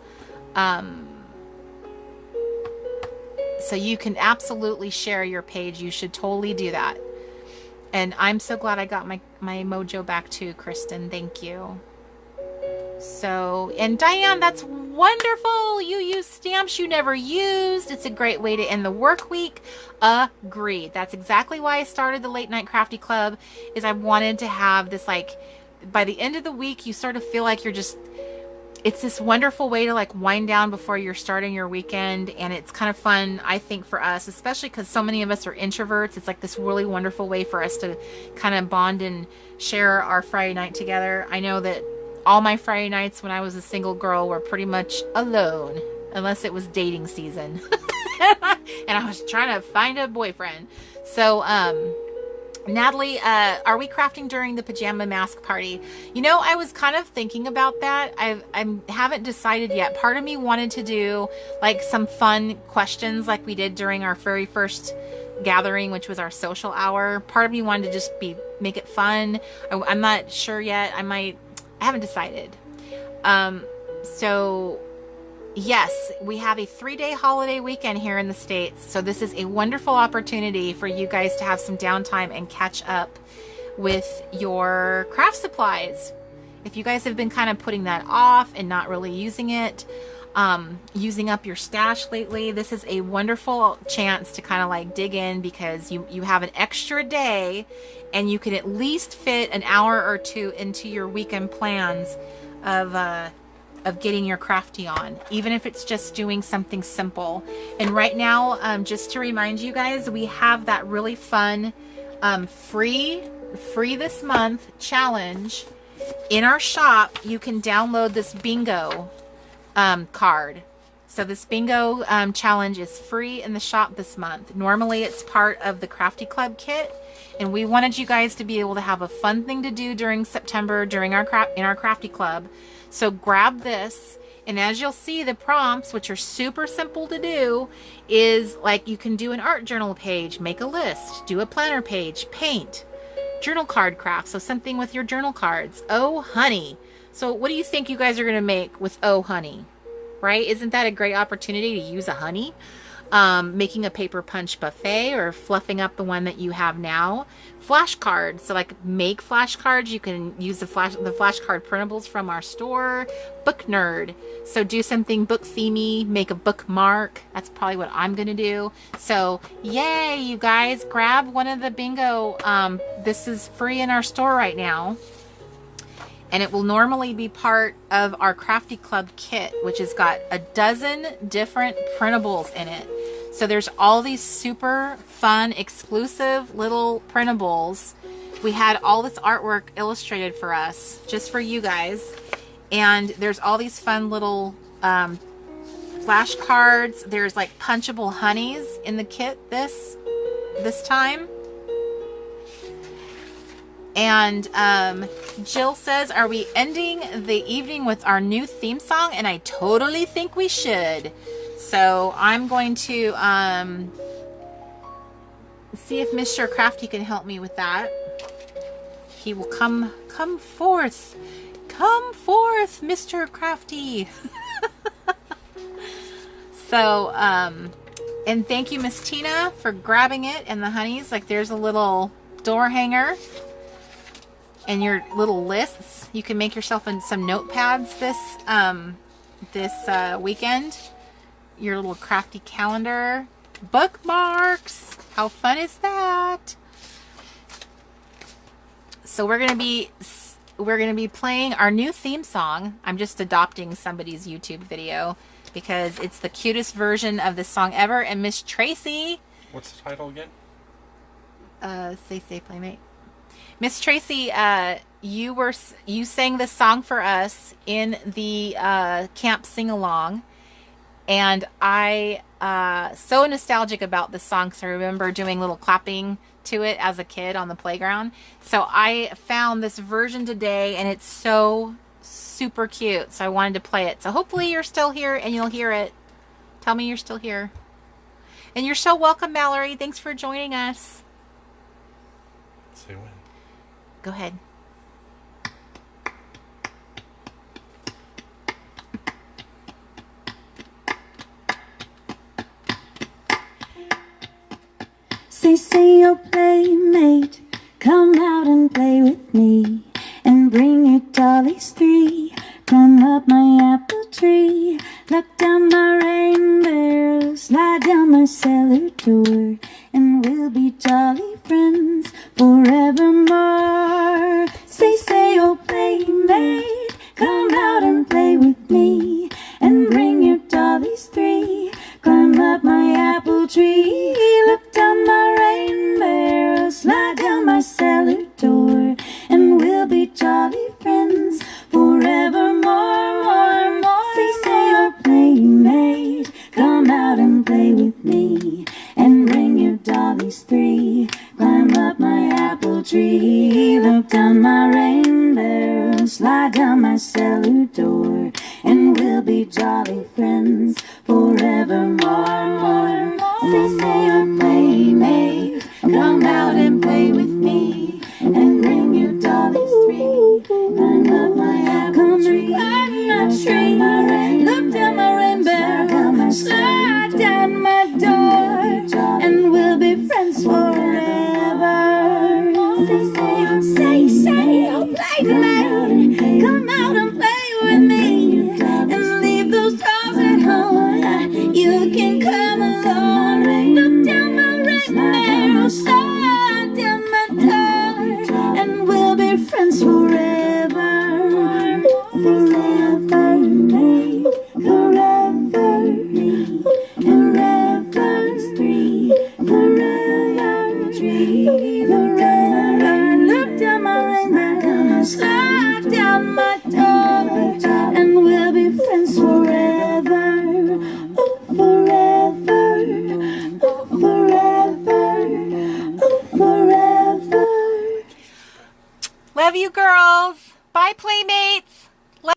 so you can absolutely share your page. You should totally do that. And I'm so glad I got my mojo back too, Kristen. Thank you. So, and Diane, that's wonderful. You use stamps you never used. It's a great way to end the work week. Agreed. That's exactly why I started the Late Night Crafty Club, is I wanted to have this, like, by the end of the week, you sort of feel like you're just, it's this wonderful way to like wind down before you're starting your weekend. And it's kind of fun, I think, for us, especially because so many of us are introverts. It's like this really wonderful way for us to kind of bond and share our Friday night together. I know that all my Friday nights when I was a single girl were pretty much alone, unless it was dating season. And I was trying to find a boyfriend. So, Natalie, are we crafting during the pajama mask party? You know, I was kind of thinking about that. I haven't decided yet. Part of me wanted to do like some fun questions like we did during our very first gathering, which was our social hour. Part of me wanted to just make it fun. I'm not sure yet. I haven't decided. So yes, we have a 3-day holiday weekend here in the States. So this is a wonderful opportunity for you guys to have some downtime and catch up with your craft supplies. If you guys have been kind of putting that off and not really using it, using up your stash lately, this is a wonderful chance to kind of like dig in, because you have an extra day and you can at least fit an hour or 2 into your weekend plans of getting your crafty on, even if it's just doing something simple. And right now, just to remind you guys, we have that really fun free this month challenge in our shop. You can download this bingo card. So this bingo challenge is free in the shop this month. Normally it's part of the Crafty Club kit, and we wanted you guys to be able to have a fun thing to do during September during in our Crafty Club. So grab this, and as you'll see, the prompts, which are super simple to do, is like you can do an art journal page, make a list, do a planner page, paint, journal card craft, so something with your journal cards. Oh honey. So what do you think you guys are going to make with oh honey? Right? Isn't that a great opportunity to use a honey? Making a paper punch buffet or fluffing up the one that you have now. Flashcards, so like make flashcards. You can use the flashcard printables from our store. Book nerd, so do something book themey, make a bookmark. That's probably what I'm gonna do. So yay, you guys, grab one of the bingo. This is free in our store right now, and it will normally be part of our Crafty Club kit, which has got a dozen different printables in it. So there's all these super fun, exclusive little printables we had all this artwork illustrated for us, just for you guys. And there's all these fun little flashcards. There's like punchable honeys in the kit this time. And Jill says, are we ending the evening with our new theme song? And I totally think we should. So I'm going to see if Mr. Crafty can help me with that. He will come forth. Come forth, Mr. Crafty. So, and thank you, Miss Tina, for grabbing it and the honeys. Like, there's a little door hanger and your little lists. You can make yourself some notepads this weekend. Your little crafty calendar, bookmarks. How fun is that? So we're gonna be playing our new theme song. I'm just adopting somebody's YouTube video because it's the cutest version of this song ever. And Miss Tracy, what's the title again? Say Playmate. Miss Tracy, you sang this song for us in the camp sing along, and I so nostalgic about this song because I remember doing little clapping to it as a kid on the playground. So I found this version today, and it's so super cute. So I wanted to play it. So hopefully you're still here and you'll hear it. Tell me you're still here. And you're so welcome, Mallory. Thanks for joining us. Say when. Go ahead. Say, oh playmate, come out and play with me, and bring your dollies three. Climb up my apple tree, look down my rain barrel, slide down my cellar door, and we'll be jolly friends forevermore. Say, oh playmate, come out and play with me, and bring your dollies three. Climb up my apple tree, look down my rain barrel, slide down my cellar door, and we'll be jolly friends forevermore. Say, oh playmate, come out and play with me, and bring your dollies three. Climb up my apple tree, look down my rain barrel, slide down my cellar door, and we'll be jolly friends forevermore. Say, oh playmate, come out and play with me, and bring your dollies three. Climb up my apple tree, look down my rain barrel, slide down my door, and we'll be friends forever. Say, oh playmate, come out and play with me, and leave those dolls at home. You can come along, look down my rain barrel, slide down my door, and we'll be friends forever. Forever, look down my rain barrel, slide down my door, and we'll be friends forever. Oh, forever, oh, forever, oh, forever. Love you, girls. Bye, playmates.